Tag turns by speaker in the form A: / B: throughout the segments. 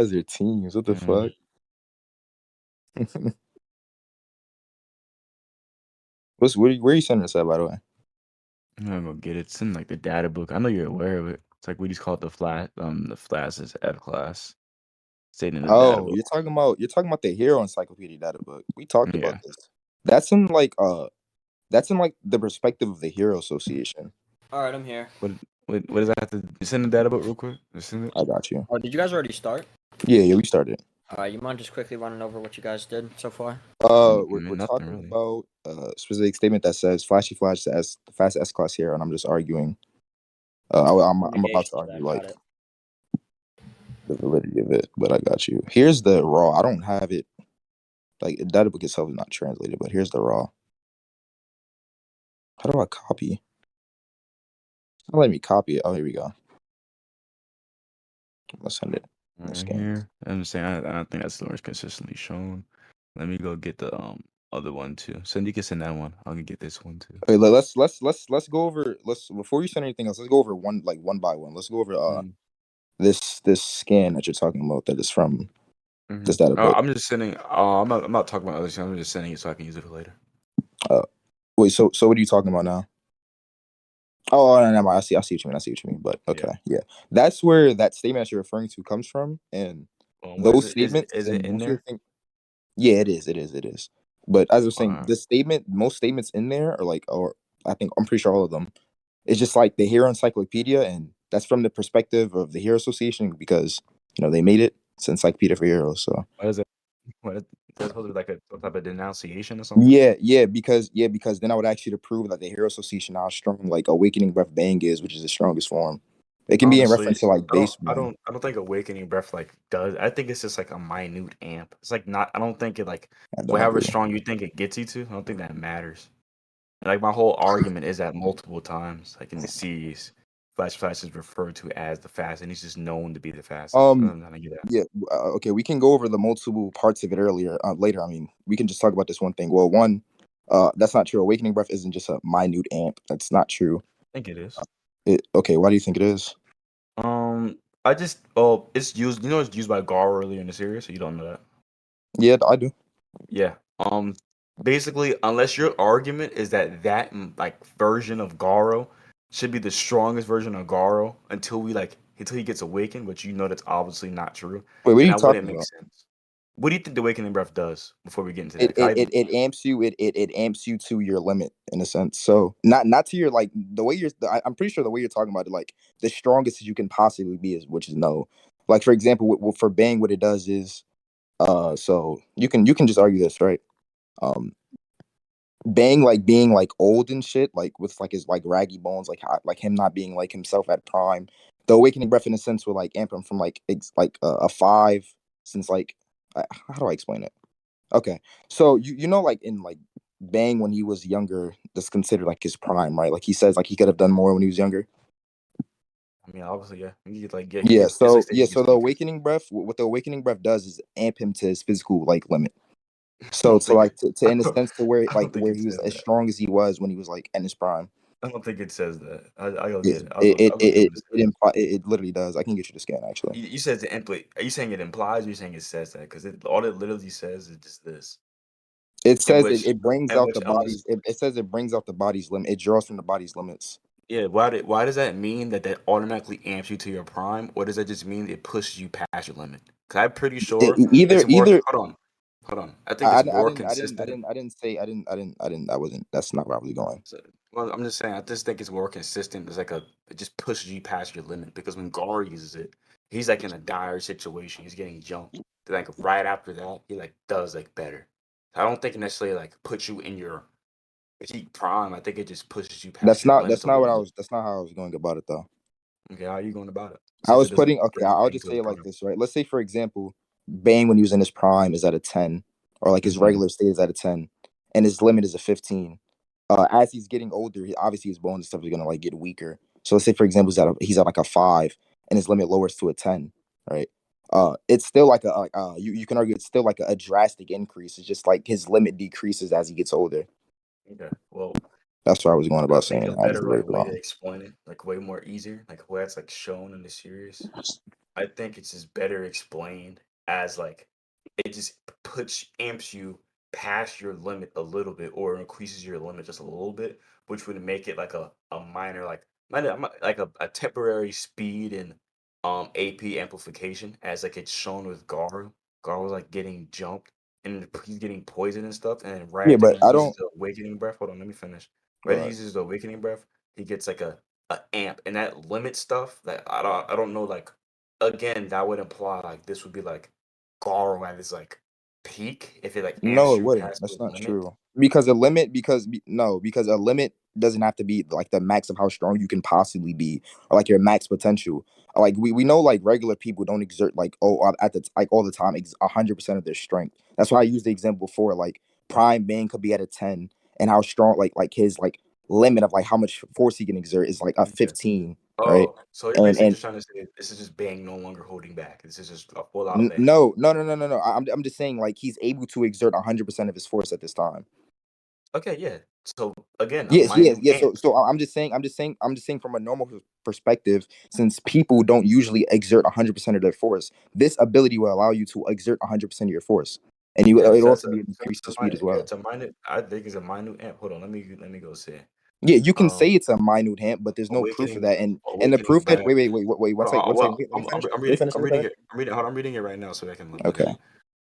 A: As your teams, what the fuck? Where are you sending this at, by the way?
B: I'm gonna go get it. It's in like the data book. I know you're aware of it. It's like we just call it the flash is F class. Stayed in the data
A: Oh,
B: book.
A: you're talking about the Hero Encyclopedia data book. We talked about
B: Yeah.
A: this. That's in like that's in like the perspective of the Hero Association.
C: All right, I'm here.
B: What does that have to send the data book real quick? Just send it.
A: I got you.
C: Oh, did you guys already start?
A: Yeah, we started.
C: All right, you mind just quickly running over what you guys did so far?
A: We're
B: Nothing
A: talking
B: really.
A: about a specific statement that says Flashy Flash is the fast S class hero, and I'm just arguing. I'm about to argue like the validity of it, but I got you. Here's the raw. I don't have it. Like the data book itself is not translated, but here's the raw. How do I copy? It's not letting me copy it. Oh, here we go. Let's send it.
B: Right here. I'm saying I don't think that's the one's consistently shown. Let me go get the other one too. So you can send that one. I can get this one too.
A: Okay, let's go over before you send anything else. Let's go over one by one. Let's go over this scan that you're talking about that is from this data book.
B: I'm just sending. I'm not talking about other things. I'm just sending it so I can use it for later.
A: Wait. So what are you talking about now? Oh, no, I see what you mean. But okay, yeah. That's where that statement that you're referring to comes from, and those statements.
B: Is it in there?
A: Yeah, it is. But as I was saying, most statements in there are like, or I'm pretty sure all of them. It's just like the Hero Encyclopedia, and that's from the perspective of the Hero Association because they made it. It's Encyclopedia for Heroes. So
B: what is it? What is that supposed to be like some type of denunciation or something?
A: yeah, because then I would ask you to prove that the Hero Association how strong like Awakening Breath Bang is, which is the strongest form. It can be in
B: Honestly,
A: reference to like base.
B: I don't think Awakening Breath like does. I think it's just like a minute amp. It's like not. I don't think it like
A: I don't
B: however
A: agree.
B: strong you think it gets you to. I don't think that matters. Like my whole argument is that multiple times, like in the series, Flash is referred to as the fastest, and he's just known to be the fastest. I don't know how to get that.
A: Yeah. Okay. We can go over the multiple parts of it later. I mean, we can just talk about this one thing. Well, one, that's not true. Awakening Breath isn't just a minute amp. That's not true.
B: I think it is.
A: Okay. Why do you think it is?
B: I just it's used. You know, it's used by Gar earlier in the series. So you don't know that.
A: Yeah, I do.
B: Yeah. Basically, unless your argument is that like version of Garo should be the strongest version of Garo until he gets awakened, which you know that's obviously not true.
A: Wait, what are
B: Then
A: you
B: that wouldn't
A: talking
B: make
A: about?
B: sense. What do you think the awakening breath does before we get into
A: It
B: that?
A: it amps you. It amps you to your limit in a sense. So not to your like the way I'm pretty sure the way you're talking about it, like the strongest you can possibly be is which is no. Like for example, for Bang, what it does is so you can just argue this, right? Bang like being like old and shit, like with like his like raggy bones, like him not being like himself at prime. The awakening breath in a sense would like amp him from like a 5 since like how do I explain it? Okay, so you know like in like Bang when he was younger, that's considered like his prime, right? Like he says like he could have done more when he was younger.
B: I mean, obviously, yeah.
A: So the awakening breath, what the awakening breath does is amp him to his physical like limit.
B: I
A: So
B: don't
A: to
B: think
A: like to in a sense to where
B: I
A: like
B: don't think
A: where
B: it
A: he was
B: says
A: as
B: that.
A: strong as he was when he was like in his prime.
B: I don't think it says that. I'll
A: Yeah,
B: get it. I'll go get what it says.
A: it literally does. I can get you the scan actually.
B: You said the imply. Are you saying it implies? Or you saying it says that? Because all it literally says is just this.
A: It
B: In
A: says
B: which,
A: it brings
B: in
A: out
B: which,
A: the
B: unless
A: body's. It says it brings out the body's limit. It draws from the body's limits.
B: yeah, why does that mean that automatically amps you to your prime, or does that just mean it pushes you past your limit? Because I'm pretty sure it's more.
A: Either
B: Hold on. I think it's more
A: I
B: consistent.
A: didn't say I didn't. I wasn't. That's not where I was going.
B: So, well, I'm just saying. I just think it's more consistent. It's like it just pushes you past your limit because when Gar uses it, he's like in a dire situation. He's getting jumped. Then, like right after that, he like does like better. I don't think it necessarily like puts you in your peak prime. I think it just pushes you past your limits
A: That's
B: a
A: not
B: little
A: what I
B: bit.
A: was. That's not how I was going about it though.
B: Okay, how are you going about it?
A: I
B: Since it
A: was
B: doesn't
A: putting okay.
B: bring
A: I'll
B: anything
A: just
B: to
A: say
B: his
A: it like
B: prime.
A: this, right? Let's say for example, Bane when he was in his prime is at a 10, or like his regular state is at a 10, and his limit is a 15. As he's getting older, obviously his bones and stuff is gonna like get weaker. So let's say for example he's at like a 5, and his limit lowers to a 10, right? It's still like you can argue it's still like a drastic increase. It's just like his limit decreases as he gets older.
B: Okay, well,
A: That's what I was going
B: I
A: about
B: think
A: saying.
B: a
A: I was
B: better
A: very
B: like way to
A: wrong.
B: explain it, like way more easier, like where it's like shown in the series. I think it's just better explained as like it just amps you past your limit a little bit or increases your limit just a little bit, which would make it like a minor like a temporary speed and AP amplification as like it's shown with Gar. Gar was like getting jumped and he's getting poisoned and stuff, and then right
A: Yeah,
B: after
A: but
B: he
A: I
B: uses
A: don't.
B: the awakening breath. Hold on, let me finish. Right after he
A: Uh,
B: uses the awakening breath, he gets like a amp, and that limit stuff that I don't know, like again, that would imply like this would be like Garo at his like peak if it like
A: No,
B: amps
A: it
B: you
A: wouldn't.
B: past
A: That's
B: your
A: not
B: limit.
A: true. Because a limit, no, because a limit doesn't have to be like the max of how strong you can possibly be, or like your max potential. Like we know, like regular people don't exert like at the like all the time 100% of their strength. That's why I used the example before. Like Prime Man could be at a 10, and how strong like his like limit of like how much force he can exert is like a
B: Okay.
A: 15, right?
B: Oh, so you're
A: And
B: basically
A: and
B: just trying to say this is just Bang no longer holding back. This is just a full out Bang.
A: no. I'm just saying like he's able to exert 100% of his force at this time.
B: Okay, yeah. So again, a
A: Yes.
B: minute amp.
A: I'm just saying from a normal perspective, since people don't usually exert 100% of their force, this ability will allow you to exert 100% of your force, and you
B: Yeah,
A: it'll
B: so that's
A: also
B: a
A: be an
B: so
A: increase
B: it's
A: to
B: a
A: speed as
B: minute. Yeah,
A: well.
B: it's a minute. I think it's a minute amp. Hold on, let me go see.
A: Yeah, you can
B: Um,
A: say it's a minute hint, but there's no proof of
B: awakening
A: that, and the
B: awakening
A: proof that
B: breath.
A: wait one
B: Hold
A: second
B: on, well,
A: let me finish
B: I'm
A: let me
B: reading
A: finish.
B: hold on, I'm reading it right now so I can look at
A: Okay,
B: it.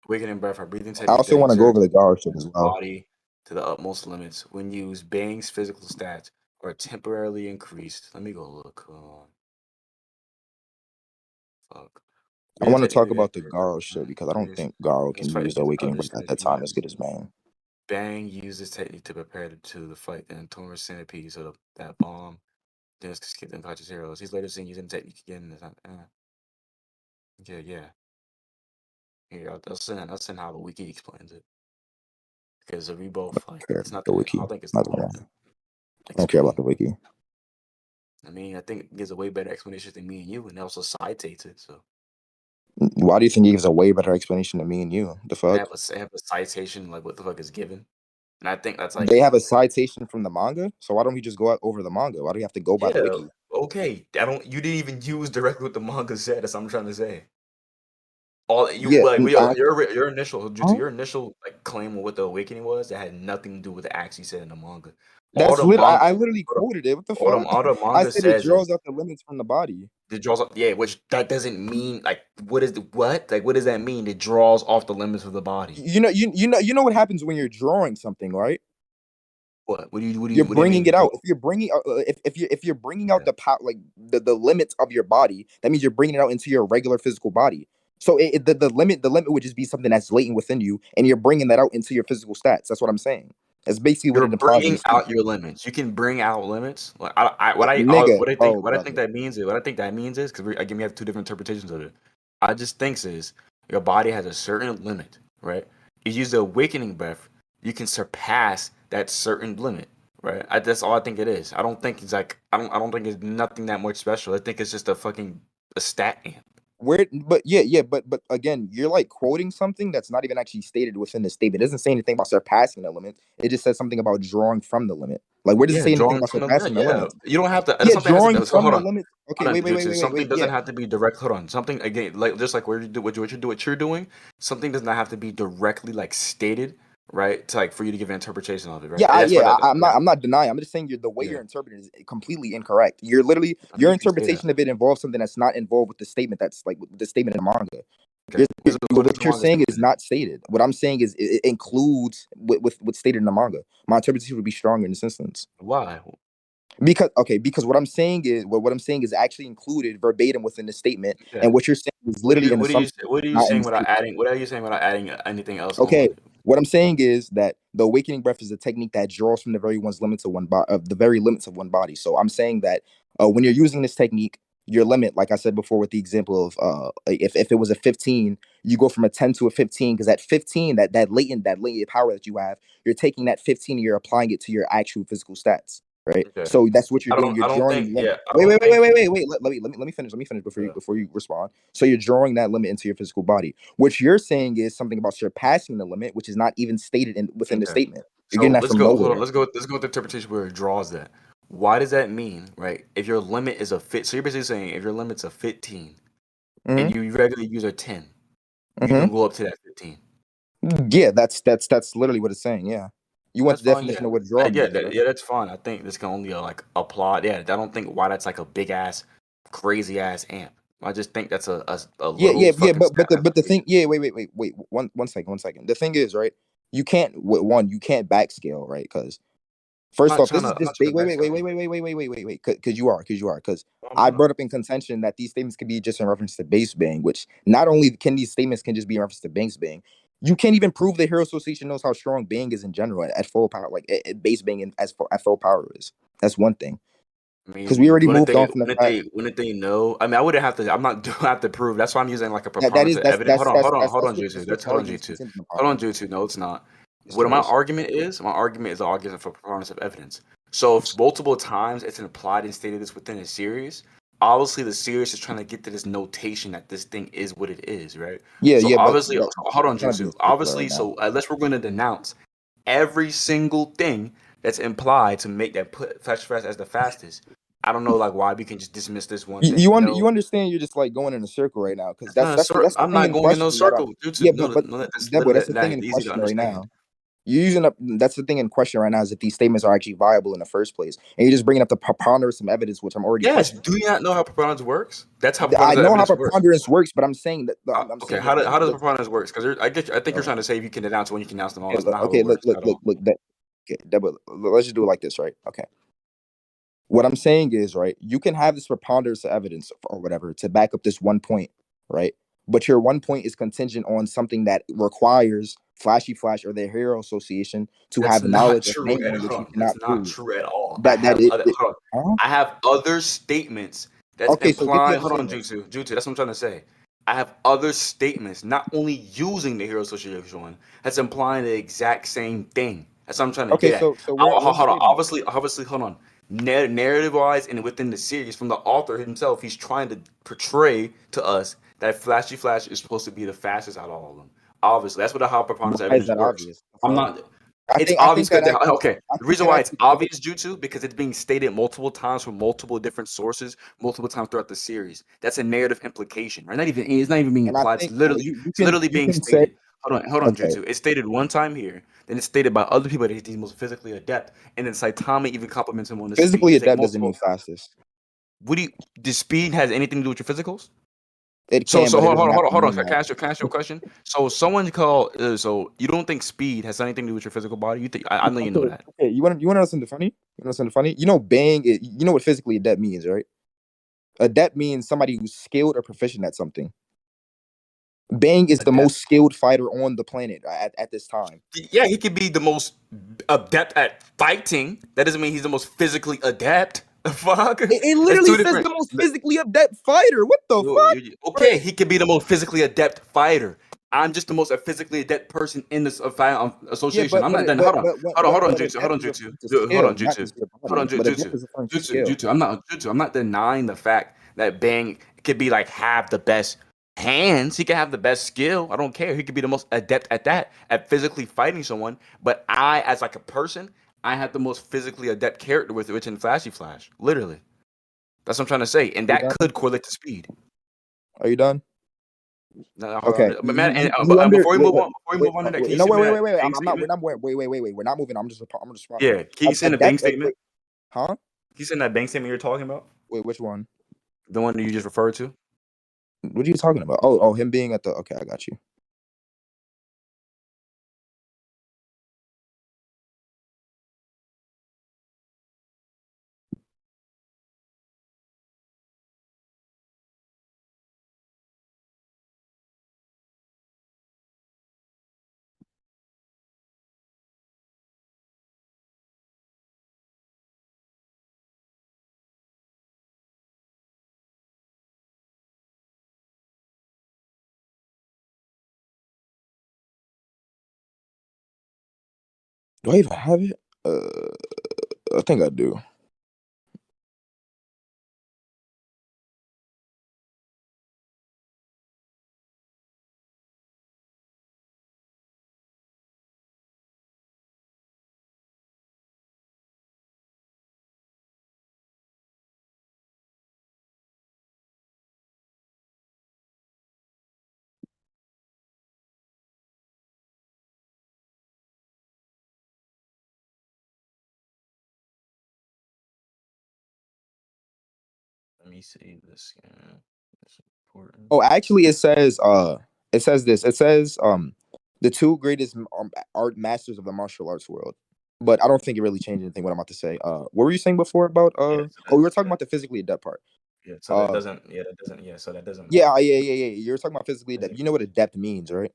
B: Awakening breath, a breathing
A: I
B: technique
A: also
B: that
A: want to go over
B: exerts
A: the guard shit as well.
B: body to the utmost limits when used. Bang's physical stats are temporarily increased. Let me go look. Fuck.
A: I
B: Breathing
A: want to
B: technique
A: talk
B: that
A: about the Garo shit because I don't
B: increased.
A: think Garo
B: Let's
A: can
B: fight
A: use the
B: against
A: awakening
B: others
A: breath
B: in
A: at
B: the
A: that time as
B: demons.
A: good as Bane.
B: Bang used this technique to prepare to the fight and Tomer centipede so that bomb just skip the unconscious heroes. He's later seen using the technique again. Yeah. Here, I'll send how the wiki explains it. Because if we both like,
A: Care
B: it's
A: about
B: not
A: the
B: that.
A: wiki.
B: I think it's
A: Not
B: not
A: the
B: hard
A: one.
B: to
A: I don't care about
B: explain.
A: the wiki.
B: I mean, I think it gives a way better explanation than me and you, and also citates it. So
A: Why do you think he gives a way better explanation than me and you? The fuck?
B: they have a citation like what the fuck is given, and I think that's like
A: They have a citation from the manga, so why don't we just go out over the manga? Why do we have to go by the
B: yeah,
A: wiki?
B: okay. I don't. You didn't even use directly what the manga said. That's what I'm trying to say. All you
A: Yeah,
B: like
A: I,
B: your initial Jutsu,
A: huh?
B: your initial like claim of what the awakening was that had nothing to do with what it actually said in the manga. All
A: That's
B: the
A: lit.
B: manga,
A: I literally
B: hold on,
A: quoted it. What the
B: all the
A: fuck?
B: all the
A: I
B: manga
A: said it
B: says is
A: draws out the limits from the body.
B: it draws off. Yeah, which that doesn't mean like what is the what like what does that mean? It draws off the limits of the body.
A: You know what happens when you're drawing something, right?
B: What?
A: You're
B: What do you mean
A: bringing
B: we
A: it
B: draw?
A: out. If you're bringing if you're bringing out
B: Yeah.
A: the power, like the limits of your body, that means you're bringing it out into your regular physical body. So the limit would just be something that's latent within you, and you're bringing that out into your physical stats. That's what I'm saying. That's basically what
B: You're
A: it implies in
B: bringing
A: the
B: out
A: statement.
B: your limits. You can bring out limits. Like
A: Nigga, oh
B: what I think
A: brother,
B: that means is because again we have two different interpretations of it. I just thinks is your body has a certain limit, right? You use the awakening breath, you can surpass that certain limit, right? That's all I think it is. I don't think it's like I don't think it's nothing that much special. I think it's just a stat amp.
A: where? But but again, you're like quoting something that's not even actually stated within the statement. It doesn't say anything about surpassing the limit. It just says something about drawing from the limit. Like where does it
B: Yeah,
A: say anything
B: drawing
A: about
B: from the
A: surpassing the
B: yeah.
A: limit?
B: You don't have to.
A: Yeah,
B: Something has to
A: drawing
B: be. So
A: from
B: hold
A: the
B: on.
A: limits. Okay,
B: Hold on, Jujutsu.
A: wait.
B: Something
A: Yeah,
B: doesn't have to be direct. Hold on. Something again, like just like where you do what you're doing. Something does not have to be directly like stated, right? To like for you to give an interpretation of it, right? And that's why that.
A: I'm
B: Yeah,
A: not denying. I'm just saying the way
B: yeah.
A: you're interpreting is completely incorrect. You're literally
B: I mean,
A: your
B: you can say that.
A: interpretation of it involves something that's not involved with the statement. That's like with the statement in the manga.
B: Okay. What does
A: What
B: the
A: you're
B: manga
A: saying
B: state
A: is
B: then?
A: not stated. What I'm saying is it includes what's stated in the manga. My interpretation would be stronger in this instance.
B: Why?
A: Because what I'm saying is actually included verbatim within the statement,
B: Okay.
A: and what you're saying is literally an assumption,
B: What are you
A: not in
B: saying
A: the
B: without
A: statement.
B: adding? What are you saying without adding anything else
A: Okay,
B: on it?
A: what I'm saying is that the awakening breath is a technique that draws from the very one's limits of the very limits of one body. So I'm saying that when you're using this technique, your limit, like I said before, with the example of if it was a 15, you go from a 10 to a 15 because at 15, that latent power that you have, you're taking that 15 and you're applying it to your actual physical stats, right?
B: Okay.
A: So that's what you're doing. You're
B: I don't
A: drawing
B: think.
A: the limit.
B: Yeah. I don't think.
A: Wait. Let me finish. Let me finish
B: Uh,
A: before you respond. So you're drawing that limit into your physical body. What you're saying is something about surpassing the limit, which is not even stated within the
B: okay.
A: statement. You're getting
B: So
A: that
B: let's
A: from
B: go. Hold on.
A: nowhere.
B: Let's go with the interpretation where it draws that. Why does that mean, right? If your limit is a fit, so you're basically saying if your limit's a 15,
A: Hmm.
B: and you regularly use a 10, you
A: Hmm.
B: can go up to that 15.
A: Yeah, that's literally what it's saying. Yeah, you want
B: That's
A: the
B: fine. Yeah,
A: definition of what draw
B: yeah,
A: means, right?
B: yeah. That's fine. I think this can only like apply. Yeah, I don't think why that's like a big ass, crazy ass amp. I just think that's a
A: Yeah,
B: little
A: yeah, yeah.
B: fucking
A: But
B: step
A: the
B: application.
A: thing, yeah, wait, one second. The thing is, right? You can't you can't backscale, right? Because first off, this is
B: I'm
A: just
B: not trying to backscale.
A: because you are because
B: I'm
A: I
B: not.
A: brought up in contention that these statements can be just in reference to base bang, which not only can these statements can just be in reference to base bang, you can't even prove the Hero Association knows how strong bang is in general at full power, like at base bang at full power is. That's one thing
B: I
A: because we
B: mean,
A: already moved on from the fact
B: when did they know? I mean, I wouldn't have to. I'm not don't have to prove. That's why I'm using like a
A: that that
B: preponderance
A: is
B: of evidence. Hold on,
A: that's
B: Jutsu.
A: what
B: That's
A: the
B: hold on,
A: argument's
B: Jutsu.
A: contingent
B: Hold on,
A: upon.
B: Jutsu. No, it's not.
A: Yes,
B: What
A: it
B: my
A: is.
B: argument is? My argument is the argument for preponderance of evidence. So if multiple times it's implied and stated this within a series, obviously the series is trying to get to this notation that this thing is what it is, right?
A: Yeah,
B: So
A: yeah, but
B: obviously, hold on,
A: trying to be
B: Jutsu.
A: a circular
B: Obviously,
A: right now.
B: so unless we're going to denounce every single thing that's implied to make that put flash fast as the fastest. I don't know like why we can just dismiss this one thing.
A: You
B: No,
A: understand you're just like going in a circle right now because
B: it's not a
A: that's the
B: I'm
A: thing
B: not
A: in
B: going in no
A: question that
B: circle.
A: yeah,
B: No,
A: but
B: no, that's
A: that boy, that's the thing
B: that
A: in
B: easy to
A: question right
B: understand.
A: now. You're using up that's the thing in question right now is if these statements are actually viable in the first place, and you're just bringing up the preponderance of evidence, which I'm already
B: Yes,
A: questioning.
B: do you not know how preponderance works? That's how
A: I
B: preponderance of
A: know how
B: evidence works.
A: preponderance works, but I'm saying that I'm
B: Okay,
A: saying that
B: how does
A: look,
B: preponderance works? Because I think you're
A: uh,
B: trying to say if you can denounce one, you can denounce them all.
A: okay,
B: That's not how it
A: okay,
B: works at all.
A: look that okay, that, but let's just do it like this, right? Okay. What I'm saying is, right, you can have this preponderance of evidence or whatever to back up this one point, right? But your one point is contingent on something that requires Flashy Flash or the Hero Association to
B: That's
A: have
B: not
A: knowledge of
B: true at
A: banging, which you
B: all. That's
A: cannot
B: not
A: prove.
B: true at all.
A: That
B: Hold on.
A: huh?
B: I have other statements that's
A: Okay, so get the
B: implying.
A: other
B: Hold on,
A: statements.
B: Jutsu. That's what I'm trying to say. I have other statements, not only using the Hero Association one, that's implying the exact same thing. That's what I'm trying to
A: Okay,
B: get at.
A: so where's the
B: Hold on.
A: statement?
B: Obviously, hold on. Narrative wise and within the series, from the author himself, he's trying to portray to us that Flashy Flash is supposed to be the fastest out of all of them. Obviously, that's what the how preponderance of
A: Why is
B: evidence
A: that
B: works.
A: obvious? The
B: I'm
A: fuck?
B: not. It's
A: I
B: obvious
A: think that
B: because
A: actually
B: okay.
A: I
B: The
A: think
B: reason
A: that
B: why it's
A: actually
B: obvious, Jutsu, because it's being stated multiple times from multiple different sources, multiple times throughout the series. That's a narrative implication, right? Not even it's not even being
A: and I
B: implied.
A: think
B: It's literally
A: you
B: being
A: can say
B: stated. Hold on,
A: okay,
B: Jutsu. It's stated one time here, then it's stated by other people that he's most physically adept, and then Saitama even compliments him on the speed.
A: physically
B: It's like
A: adept doesn't mean
B: multiple.
A: fastest.
B: Would you? The speed has anything to do with your physicals?
A: It
B: So
A: can, but it doesn't have to
B: hold on.
A: mean that.
B: Can I ask you a question? So someone called. So you don't think speed has anything to do with your physical body? You think? I know you know
A: Okay,
B: that.
A: okay. You want to know something funny? You know something funny? You know, you know what physically adept means, right? Adept means somebody who's skilled or proficient at something. Bang is the
B: Adept.
A: most skilled fighter on the planet at this time.
B: Yeah, he could be the most adept at fighting. That doesn't mean he's the most physically adept. The fuck?
A: It
B: That's
A: literally
B: two
A: says
B: different.
A: the most physically adept fighter. What the fuck? Bro?
B: Okay, he could be the most physically adept fighter. I'm just the most physically adept person in this
A: Yeah,
B: association. I'm not done. Hold on, Jutsu. Hold
A: adept
B: on,
A: is referring
B: Jutsu.
A: to
B: Hold on,
A: skill, not
B: Jutsu.
A: just your
B: Hold on,
A: body. But adept
B: Jutsu.
A: is referring to skill.
B: Jutsu. I'm not denying the fact that Bang could be like have the best hands. He could have the best skill. I don't care. He could be the most adept at that, at physically fighting someone. But I, as like a person, I have the most physically adept character with which in Flashy Flash. Literally. That's what I'm trying to say. And
A: Are you
B: that
A: done?
B: could correlate to speed.
A: Are you done?
B: No, hold
A: Okay.
B: on. But man, and
A: You under
B: before we move on to that, can you
A: no,
B: send me that
A: wait.
B: bank
A: I'm not.
B: statement?
A: We're not moving. I'm just responding.
B: Yeah, can you send a bank
A: Adept.
B: statement?
A: Wait, huh?
B: Can you send that bank statement you're talking about?
A: Wait, which one?
B: The one that you just referred to?
A: What are you talking about? Him being at the. Okay, I got you. Do I even have it? I think I do.
B: me see this. It's important.
A: Oh, actually, it says this. It says the two greatest art masters of the martial arts world. But I don't think it really changed anything. What I'm about to say. What were you saying before about?
B: Yeah,
A: Oh, we were talking about the physically adept part.
B: so that doesn't. Yeah, that doesn't. Yeah, so that doesn't matter.
A: Yeah. You're talking about physically adept. You know what adept means, right?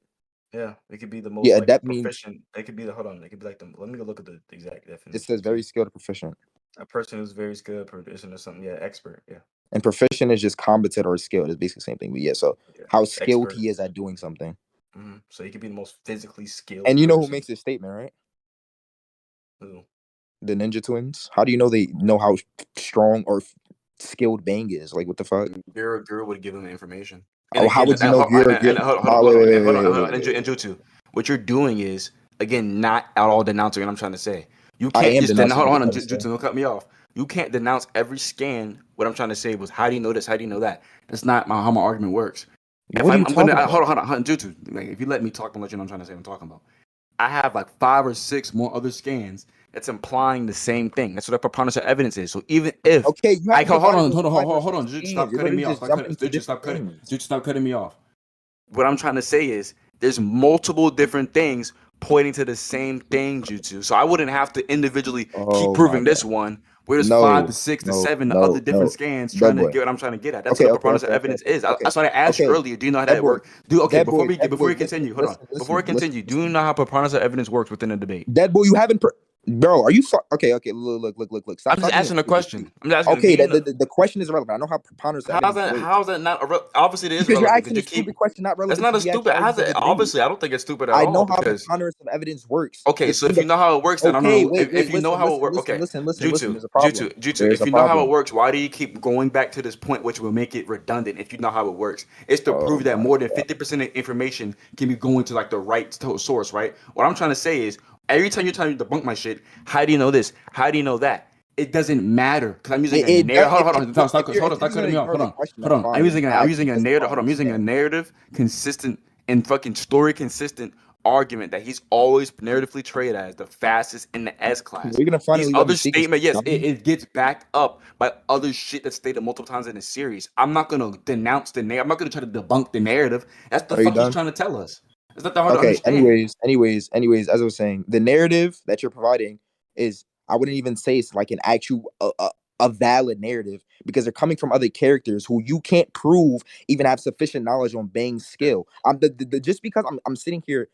B: Yeah, it could be the most
A: Yeah,
B: like
A: adept means
B: proficient. It could be the hold on. It could be like the. Let me go look at the exact
A: it
B: definition.
A: says very skilled or proficient.
B: A person who's very skilled, proficient or something. Yeah, expert. Yeah,
A: And proficient is just competent or skilled. It's basically the same thing. But yeah, so
B: yeah.
A: how skilled
B: Expert.
A: he is at doing something.
B: So he could be the most physically skilled
A: And you know who
B: person.
A: makes this statement, right?
B: Who?
A: The Ninja Twins. How do you know they know how strong or skilled Bang is? Like, what the fuck?
B: Girl would give him the information. And
A: Oh, how
B: again,
A: would you know you're
B: and hold
A: oh,
B: on,
A: wait,
B: and hold on,
A: wait,
B: and Jutsu. What you're doing is again not at all denouncing what I'm trying to say. You
A: I
B: can't
A: am
B: just
A: denouncing
B: hold
A: what
B: on,
A: you're trying to say.
B: Jutsu. Don't cut me off. You can't denounce every scan. What I'm trying to say was, how do you know this? How do you know that? That's not how my argument works. If
A: What are you
B: I'm gonna
A: talking about?
B: hold on, Jutsu. Like, if you let me talk, I'm gonna let you know what I'm trying to say. What I'm talking about. I have like 5 or 6 more other scans that's implying the same thing. That's what a preponderance of evidence is. So even if
A: Okay, you
B: I
A: haven't
B: hold
A: provided
B: on,
A: those
B: hold on,
A: five or
B: hold
A: six
B: on, Jutsu,
A: scans.
B: stop
A: You're
B: cutting
A: literally
B: me off.
A: just
B: Stop cutting,
A: jumping to
B: Jutsu,
A: different things.
B: Stop cutting me off. What I'm trying to say is there's multiple different things pointing to the same thing, Jutsu. So I wouldn't have to individually keep
A: Oh my
B: proving
A: god.
B: this one. Where there's 5 to
A: No,
B: 6 to
A: no,
B: 7 other
A: no,
B: different
A: no.
B: scans trying
A: Dead
B: to
A: boy.
B: get what I'm trying to get at. That's what
A: Okay,
B: a
A: okay,
B: preponderance
A: okay,
B: of
A: okay,
B: evidence
A: okay,
B: is.
A: okay.
B: That's why I asked you
A: Okay.
B: earlier. Do you know how
A: Dead
B: that
A: boy.
B: works? Okay,
A: Dead boy, dead
B: before
A: boy,
B: we continue, hold on. Before we
A: listen,
B: continue, do you
A: listen.
B: know how preponderance of evidence works within a debate?
A: Dead boy, you haven't bro, are you okay, look.
B: I'm just
A: Stop being
B: asking a
A: stupid,
B: question.
A: please.
B: I'm just asking. Do
A: Okay,
B: you know?
A: the question is irrelevant. I know how preponderance of evidence works.
B: How's that not? Obviously, it is
A: Because you're
B: relevant because
A: asking a
B: you
A: stupid
B: keep.
A: question, not
B: That's
A: relevant
B: not
A: to
B: a
A: the actual
B: stupid. How's
A: arguments of
B: it?
A: the debate.
B: Obviously, I don't think it's stupid at
A: I
B: all
A: know how
B: because.
A: preponderance of evidence works.
B: Okay,
A: It's
B: so
A: in
B: if you
A: the
B: know how it works, then I don't
A: okay,
B: know.
A: wait,
B: If you know how it works, okay.
A: listen. There's a problem.
B: Jutsu.
A: There's
B: If
A: a
B: you know how it
A: problem.
B: works, why do you keep going back to this point, which will make it redundant? If you know how it works, it's to
A: Oh
B: prove that
A: my
B: more than
A: god.
B: 50% of information can be going to like the right source, right? What I'm trying to say is, every time you're trying to debunk my shit, how do you know this? How do you know that? It doesn't matter because I'm using a narrative. Hold on, stop
A: If you're
B: cutting
A: gonna
B: me off.
A: ignore
B: Hold
A: the
B: on,
A: question, that's fine.
B: I'm
A: But you
B: using
A: can't
B: a
A: as if I
B: narrative. Hold on, I'm using a
A: understand.
B: narrative consistent and fucking story consistent argument that he's always narratively traded as the fastest in the S class.
A: You're gonna
B: These
A: finally let me
B: other
A: speak and
B: statement,
A: stop
B: yes,
A: jumping?
B: it gets backed up by other shit that's stated multiple times in the series. I'm not gonna denounce the narrative. I'm not gonna try to debunk the narrative. That's the
A: Are you
B: fuck he's
A: done?
B: trying to tell us. It's not that hard to
A: Okay.
B: understand.
A: As I was saying, the narrative that you're providing is I wouldn't even say it's like an actual a valid narrative because they're coming from other characters who you can't prove even have sufficient knowledge on Bang's skill. Just because I'm sitting here.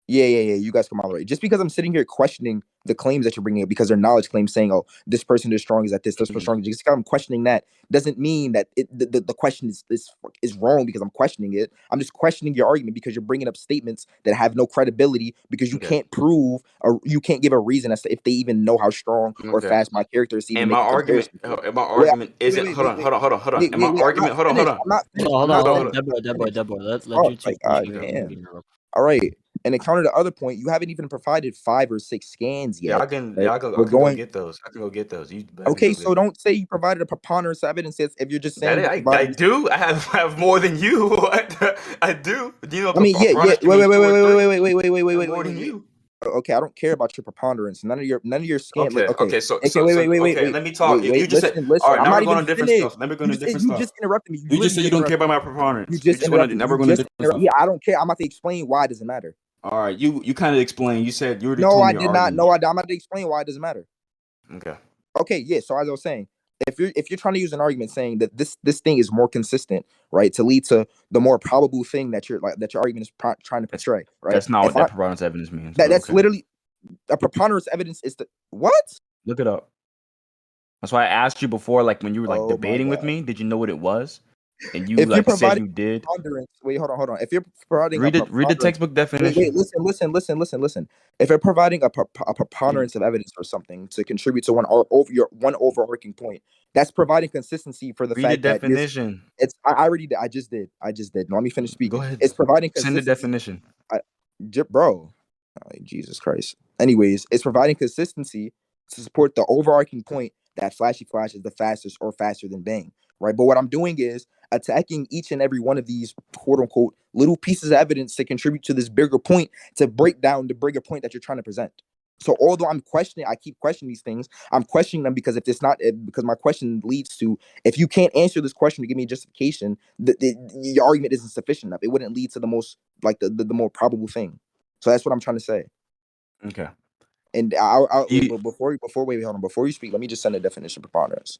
A: Yeah. You guys come all right. Just because I'm sitting here questioning the claims that you're bringing up because they're knowledge claims saying, "Oh, this person is strong is at this person strong." Just because I'm questioning that doesn't mean that the question is wrong because I'm questioning it. I'm just questioning your argument because you're bringing up statements that have no credibility because you
B: Okay.
A: can't prove or you can't give a reason as to if they even know how strong or
B: Okay.
A: fast my character is to even
B: And
A: make a comparison.
B: my
A: Wait,
B: argument isn't. Hold on. And my
A: I'm not
B: argument.
A: finished. I'm not
C: Oh,
A: finished. I'm
C: hold on,
A: not
C: hold on.
A: finished.
C: Deadboy. Let
A: Oh
C: you two
A: my
C: finish
A: god,
C: and then we
A: damn.
C: can interrupt.
A: All right. And to counter the other point, you haven't even provided 5 or 6 scans yet. Right?
B: I
A: We're
B: can go
A: going.
B: get those. I can go get those. I can
A: Okay,
B: go get
A: so
B: them.
A: don't say you provided a preponderance of evidence if you're just
B: That
A: saying
B: is,
A: you
B: I
A: provided.
B: do. I have more than you. What? I do. Do you know
A: I mean,
B: a
A: yeah.
B: product means 2 or 3? I have more than
A: Wait.
B: you.
A: Okay, I don't care about your preponderance. None of your scan.
B: Okay.
A: Okay.
B: Okay.
A: Okay.
B: Okay. Let me talk. You just said. All
A: Listen.
B: right.
A: I'm
B: Now
A: not
B: we're going
A: even
B: on different
A: finished.
B: stuff. Let me go into different
A: You
B: stuff.
A: just interrupted me. You
B: You just
A: literally
B: said you
A: just
B: don't care
A: interrupted
B: about
A: me.
B: my
A: You
B: preponderance. We
A: just
B: just want to.
A: interrupted me.
B: Now we're going to different stuff.
A: Yeah, I don't care. I'm about to explain why it doesn't matter.
B: All right. You kind of explained. You said you already
A: No,
B: told
A: I
B: me your
A: did not.
B: argument.
A: No, I'm about to explain why it doesn't matter.
B: Okay.
A: Okay, yeah. So as I was saying, if you're trying to use an argument saying that this thing is more consistent, right, to lead to the more probable thing that your argument is trying to
B: That's
A: portray, right?
B: that's not
A: If
B: what that
A: I
B: preponderance evidence means. But
A: that's
B: okay.
A: literally a preponderance evidence is the what?
B: Look it up. That's why I asked you before, like when you were like
A: Oh my
B: debating with
A: god!
B: me, did you know what it was? And you
A: If you're
B: like said
A: providing
B: you did.
A: preponderance, wait, hold on. If you're providing a
B: Read the
A: preponderance,
B: textbook definition.
A: listen. If you're providing a preponderance of evidence for something to contribute to one overarching point, that's providing consistency for the
B: Read the
A: fact that you're.
B: definition.
A: I already did. I just did. Let me finish
B: Go
A: speaking.
B: ahead.
A: It's providing
B: Send the
A: consistency.
B: definition.
A: I, bro, Jesus Christ. Anyways, it's providing consistency to support the overarching point that Flashy Flash is the fastest or faster than Bang, right? But what I'm doing is attacking each and every one of these quote unquote little pieces of evidence to contribute to this bigger point to break down the bigger point that you're trying to present. So although I keep questioning these things. I'm questioning them because if it's not because my question leads to if you can't answer this question to give me a justification, your argument isn't sufficient enough. It wouldn't lead to the most like the more probable thing. So that's what I'm trying to say.
B: Okay.
A: And I'll wait,
B: You,
A: but wait, hold on. Before you speak, let me just send a definition of preponderance.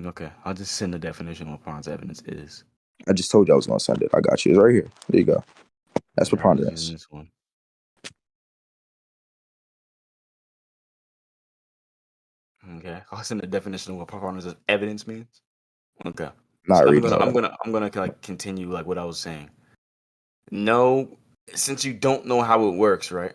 B: okay. I'll just send the definition of what preponderance evidence is.
A: I just told you I was gonna send it. I got you. It's right here. There you go. That's
B: Okay, I'm just using
A: preponderance.
B: this one. Okay. I'll send the definition of what preponderance of evidence means. Okay.
A: Not
B: So
A: reading.
B: I'm gonna like continue like what I was saying. No, since you don't know how it works, right?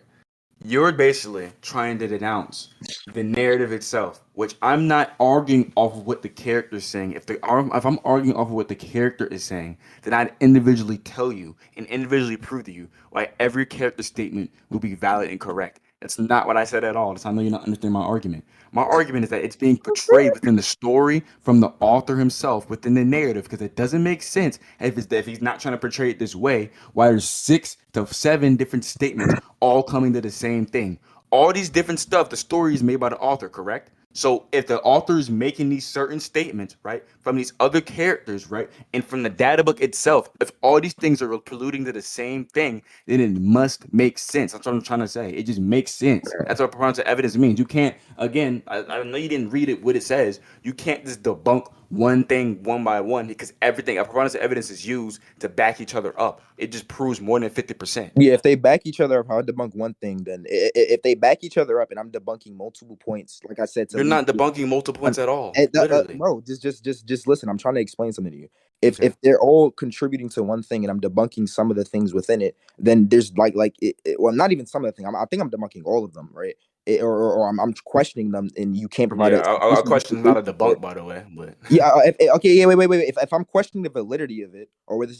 B: You're basically trying to denounce the narrative itself, which I'm not arguing off of what the character is saying. If I'm arguing off of what the character is saying, then I'd individually tell you and individually prove to you why every character statement will be valid and correct. That's not what I said at all. That's how I know you're not understanding my argument. My argument is that it's being portrayed within the story from the author himself, within the narrative, because it doesn't make sense if he's not trying to portray it this way. Why there's 6 to 7 different statements all coming to the same thing. All these different stuff, the story is made by the author, correct? So if the author is making these certain statements, right, from these other characters, right, and from the data book itself, if all these things are preluding to the same thing, then it must make sense. That's what I'm trying to say. It just makes sense. That's what preponderance of evidence means. You can't, again, I know you didn't read it, what it says. You can't just debunk one thing one by one because everything, a preponderance of evidence is used to back each other up. It just proves more than 50%.
A: Yeah, if they back each other up, I'll debunk one thing. Then if they back each other up, and I'm debunking multiple points, like I said, to
B: You're
A: lead
B: not
A: to
B: debunking multiple
A: one,
B: points at all, literally.
A: bro, just listen. I'm trying to explain something to you. If
B: Okay.
A: they're all contributing to one thing, and I'm debunking some of the things within it, then there's well, not even some of the thing. I think I'm debunking all of them, right? Or I'm questioning them, and you can't provide
B: Yeah,
A: a
B: our
A: sufficient
B: question is not a
A: justification for it.
B: debunk, by the way, but
A: Yeah. Okay. Yeah. Wait. If I'm questioning the validity of it or where this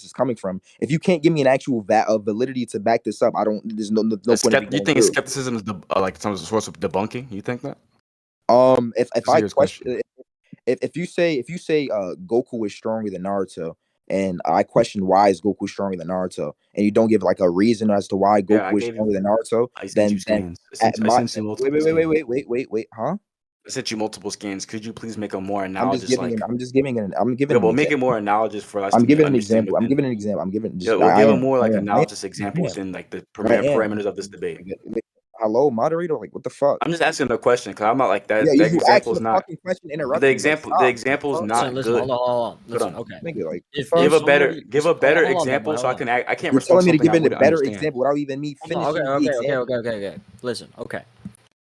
A: is coming from, if you can't give me an actual validity to back this up, I don't. There's no point in me
B: you
A: going
B: think
A: through.
B: skepticism is like some source of debunking? You think that?
A: If
B: That's a
A: I
B: serious question.
A: question if you say Goku is stronger than Naruto, and I question why is Goku stronger than Naruto, and you don't give like a reason as to why
B: Yeah, I
A: Goku is
B: gave you.
A: stronger than Naruto,
B: I sent you
A: then
B: scans.
A: at
B: I
A: my
B: sent you multiple scans.
A: wait, huh?
B: I sent you multiple scans. Could you please make them more
A: I'm just
B: analogous?
A: giving
B: Like,
A: I'm giving
B: yeah,
A: an
B: well, make it
A: example.
B: more analogous for us
A: I'm
B: to
A: giving an
B: understand
A: example. I'm
B: within.
A: giving an example. I'm giving
B: Yeah,
A: just
B: we'll give them more
A: I
B: like
A: am I
B: analogous examples
A: am
B: within like the
A: I am.
B: parameters of this debate.
A: Hello, moderator. Like, what the fuck?
B: I'm just asking a question because I'm not like
A: Yeah,
B: that. That
A: you
B: example
A: asking
B: is
A: a
B: not.
A: fucking question,
B: But the
A: interrupt me. Like,
B: example, the
A: stop.
B: example is
A: Fuck,
B: not
C: Listen,
B: good.
C: hold on.
B: Hold
C: Listen,
B: on.
C: okay.
A: nigga. Like, the
C: If
A: fuck?
B: Give
C: if
B: a better,
C: somebody
B: give a
C: hold
B: better
C: on, Deadboy,
B: example so
C: hold on.
B: I can't
A: You're
B: respond
A: telling
B: to
A: me to
B: something
A: give
B: I
A: it a
B: would
A: better
B: understand.
A: example without even me
C: Hold on,
A: finishing the example.
C: okay. Listen, okay.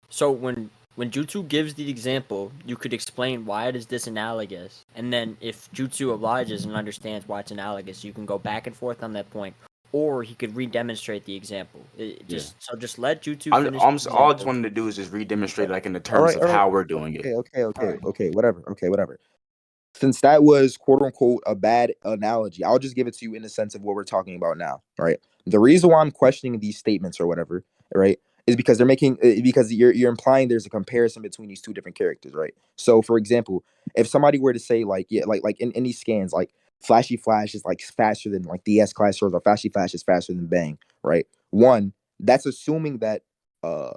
C: So when Jutsu gives the example, you could explain why it is disanalogous, and then if Jutsu obliges and understands why it's analogous, you can go back and forth on that point, or he could re-demonstrate the example.
B: Yeah.
C: Just let Jutsu finish the
B: All I just
C: example.
B: wanted to do is just re-demonstrate like in the
A: All
B: terms
A: right,
B: of
A: all right.
B: how we're doing it.
C: All right.
A: Whatever. Okay, whatever. Since that was quote unquote a bad analogy, I'll just give it to you in the sense of what we're talking about now, right? The reason why I'm questioning these statements or whatever, right, is because they're making because you're implying there's a comparison between these two different characters, right? So, for example, if somebody were to say like yeah, like in these scans, like Flashy Flash is like faster than like DS class heroes, or Flashy Flash is faster than Bang, right? One, that's assuming that uh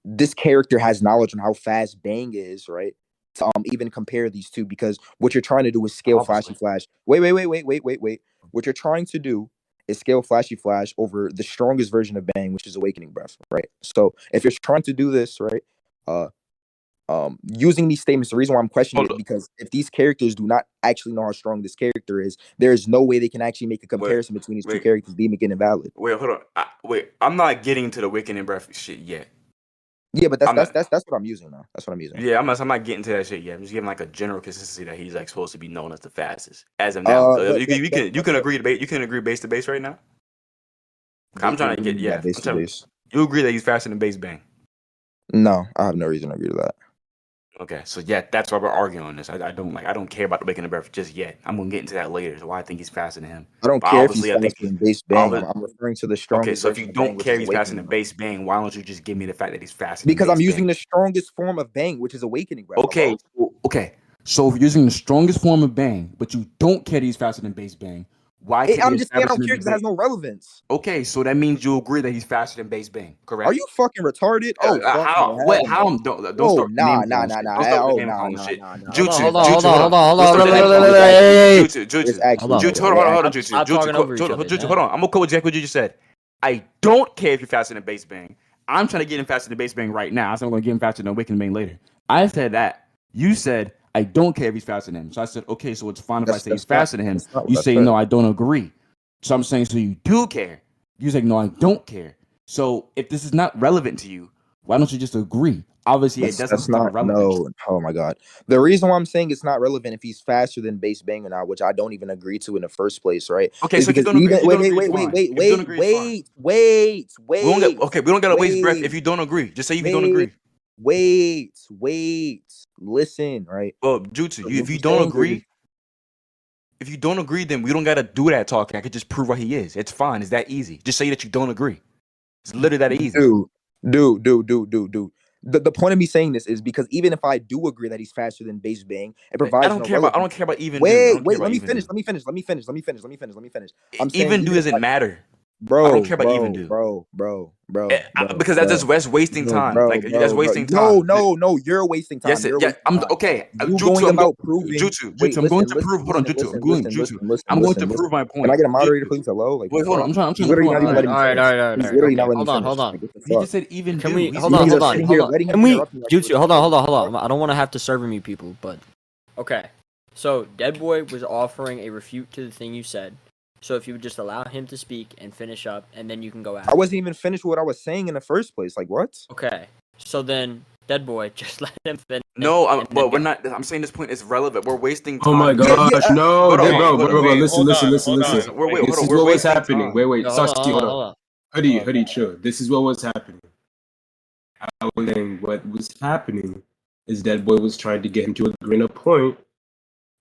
A: this character has knowledge on how fast Bang is, right? To even compare these two, because what you're trying to do is scale Flashy
B: Obviously.
A: Flash. Wait. What you're trying to do is scale Flashy Flash over the strongest version of Bang, which is Awakening Breath, right? So if you're trying to do this, right, uh, using these statements, the reason why I'm questioning
B: Hold
A: it
B: up.
A: because if these characters do not actually know how strong this character is, there is no way they can actually make a
B: Wait,
A: comparison between these two
B: wait,
A: characters, deeming it invalid.
B: hold on. Wait, I'm not getting to the Wiccan and Breath shit yet.
A: Yeah, but
B: I'm not.
A: that's what I'm using now. That's what I'm using.
B: Yeah, I'm not getting to that shit yet. I'm just giving like a general consistency that he's like supposed to be known as the fastest as of now. You can agree you can agree base to base right now. I'm
A: What
B: trying
A: do
B: to
A: you
B: get
A: mean by
B: yeah.
A: base
B: I'm
A: to
B: trying.
A: base?
B: You agree that he's faster than base Bang?
A: No, I have no reason to agree to that.
B: Okay, so yeah, that's why we're arguing on this. I don't care about the Wiccan and Breath just yet. I'm gonna get into that later. So why I think he's faster than him.
A: I don't
B: But
A: care if he's
B: obviously, I think
A: faster than base bang.
B: obviously.
A: I'm referring to the
B: Okay,
A: strongest
B: so if
A: version
B: you
A: of bang,
B: don't
A: which is
B: care he's faster
A: awakening
B: than
A: breath.
B: base Bang, why don't you just give me the fact that he's faster than
A: Because I'm
B: base
A: using
B: Bang?
A: the strongest form of bang, which is awakening breath.
B: Okay,
A: Hello?
B: okay. So if you're using the strongest form of Bang, but you don't care that he's faster than base Bang, Why can't we
A: I'm just saying I
B: establish
A: don't
B: in
A: care
B: the
A: because it has
B: debate?
A: no relevance.
B: Okay, so that means you agree that he's faster than base bang,
A: Are
B: correct?
A: you fucking retarded? Oh fuck
B: How?
A: no,
B: What?
A: hell
B: How?
A: no.
B: Don't
A: Oh
B: start with the name
A: nah nah
B: calling
A: nah
B: shit.
A: nah.
B: Don't start with the
A: Oh
B: name
A: nah
B: calling
A: nah
B: shit.
A: nah nah.
C: Hold on,
B: Jutsu,
C: hold on, hold
B: Jutsu,
C: on,
B: hold
C: hold
B: on.
C: on, hold
B: Don't
C: on.
B: start with the name calling
A: It's
B: shit.
C: Hey,
A: actually
B: Jutsu,
A: it's
B: Jutsu,
C: hold
A: actually
C: on.
B: Jutsu,
A: bro.
B: hold on,
A: It
B: hold on,
A: actually,
B: Jutsu,
C: Stop talking over each other.
B: Jutsu, hold on. I'm gonna quote exactly what you just said. I don't care if you're faster than base bang. I'm trying to get him faster than base bang right now. So I'm gonna get him faster than awakening bang later. I said that. You said I don't care if he's faster than him. So I said, okay, so it's fine if I say he's faster than him.
A: that's not
B: You
A: what I
B: say
A: said.
B: no, I don't agree. So I'm saying, so you do care. You say no, I don't care. So if this is not relevant to you, why don't you just agree? Obviously, it does have
A: That's
B: some type of
A: not
B: relevance.
A: no. Oh my god. The reason why I'm saying it's not relevant if he's faster than base bang or not, which I don't even agree to in the first place, right?
B: Okay,
A: Is
B: so if you
A: because
B: don't agree,
A: even
B: if you don't agree, it's fine. If you don't agree, it's fine. We don't get okay. We don't gotta waste breath if you don't agree. Just say if you don't
A: wait,
B: agree.
A: wait. Listen, right?
B: Well, Jutsu,
A: So
B: you
A: what
B: if
A: I'm
B: you don't
A: saying is,
B: agree, if you don't agree, then we don't gotta do that talking. I could just prove what he is. It's fine. It's that easy. Just say that you don't agree. It's literally that easy.
A: dude. The point of me saying this is because even if I do agree that he's faster than base bang, it
B: I
A: provides
B: don't
A: no
B: care about. I
A: relevance.
B: don't care about even do. I don't care
A: Wait,
B: about
A: let me
B: even
A: finish.
B: do.
A: Let me finish. I'm saying
B: Even do
A: even if I
B: doesn't matter. I don't care about even do. Because that's wasting time. Like that's wasting time.
A: No, you're wasting
B: Yes,
A: time. You're
B: yeah.
A: wasting
B: I'm
A: time.
B: okay.
A: You
B: Jutsu,
A: going
B: I'm going.
A: about proving.
B: Jutsu.
A: Wait,
B: I'm going
A: listen,
B: to
A: listen,
B: prove. Hold on,
A: listen,
B: Jutsu. I'm
A: listen,
B: going.
A: listen,
B: Jutsu.
A: listen, listen,
B: I'm going to
A: listen,
B: prove
A: listen.
B: my
A: Can I
B: point.
A: get a moderator, please? Hello? Like, what
B: Wait,
A: the
B: hold on.
A: fuck?
B: I'm trying
A: He's
B: to
A: literally
B: prove
A: not
B: my
A: even
B: point.
A: letting me finish. He's literally
C: Okay,
A: not letting me
C: hold on,
A: finish.
C: hold on.
A: Like, what the
B: He
A: fuck?
B: just said even
C: Can
B: do.
C: we
B: He's
C: hold
A: You
C: on,
A: niggas
C: hold
A: are
C: on,
A: sitting
C: hold
A: here
C: on?
A: letting him
C: Can we,
A: interrupt me like
C: Jutsu?
A: this.
C: Hold on,
A: What
C: hold on,
A: the
C: hold
A: fuck?
C: on. I don't want to have to serve me people, but okay. So Deadboy was offering a refute to the thing you said. So if you would just allow him to speak and finish up, and then you can go
A: I
C: after.
A: wasn't even finished with what I was saying in the first place. Like, what?
C: Okay. So then Deadboy, just let him finish.
B: No,
C: and then
B: but we're not. I'm saying this point is relevant. We're wasting
D: Oh my
B: time.
D: gosh, no,
B: Hold on, hold on,
D: bro,
B: hold
D: bro,
B: on.
D: bro, bro,
E: Wait,
D: listen,
E: hold
D: listen,
E: on,
D: listen,
E: hold
D: listen.
E: on.
B: Wait, hold
D: This
B: on.
D: is
B: We're
D: what was
B: wasting
D: happening.
B: time.
D: Wait,
C: No, hold on,
D: Sasuke,
C: hold
D: hold
C: on,
D: on.
C: hold on.
D: Hoodie,
C: Okay.
D: chill. This is what was happening. I was saying what was happening is that boy was trying to get him to agree on a point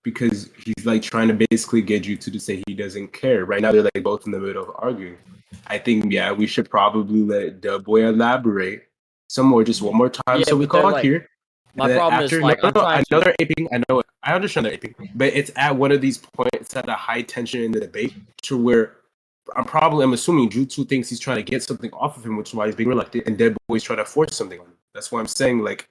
D: because he's like trying to basically get you to say he doesn't care. Right now, they're like both in the middle of arguing. I think, yeah, we should probably let Deadboy elaborate some more, just one more time,
C: Yeah,
D: so we
C: but they're
D: call
C: like,
D: here.
C: my
D: And then
C: problem is
D: after, no,
C: like I'm
D: no,
C: trying
D: I know
C: to.
D: they're aping. I know it. I understand they're aping, but it's at one of these points at a high tension in the debate to where I'm assuming Jutsu thinks he's trying to get something off of him, which is why he's being reluctant, and Deadboy's trying to force something on him. That's why I'm saying like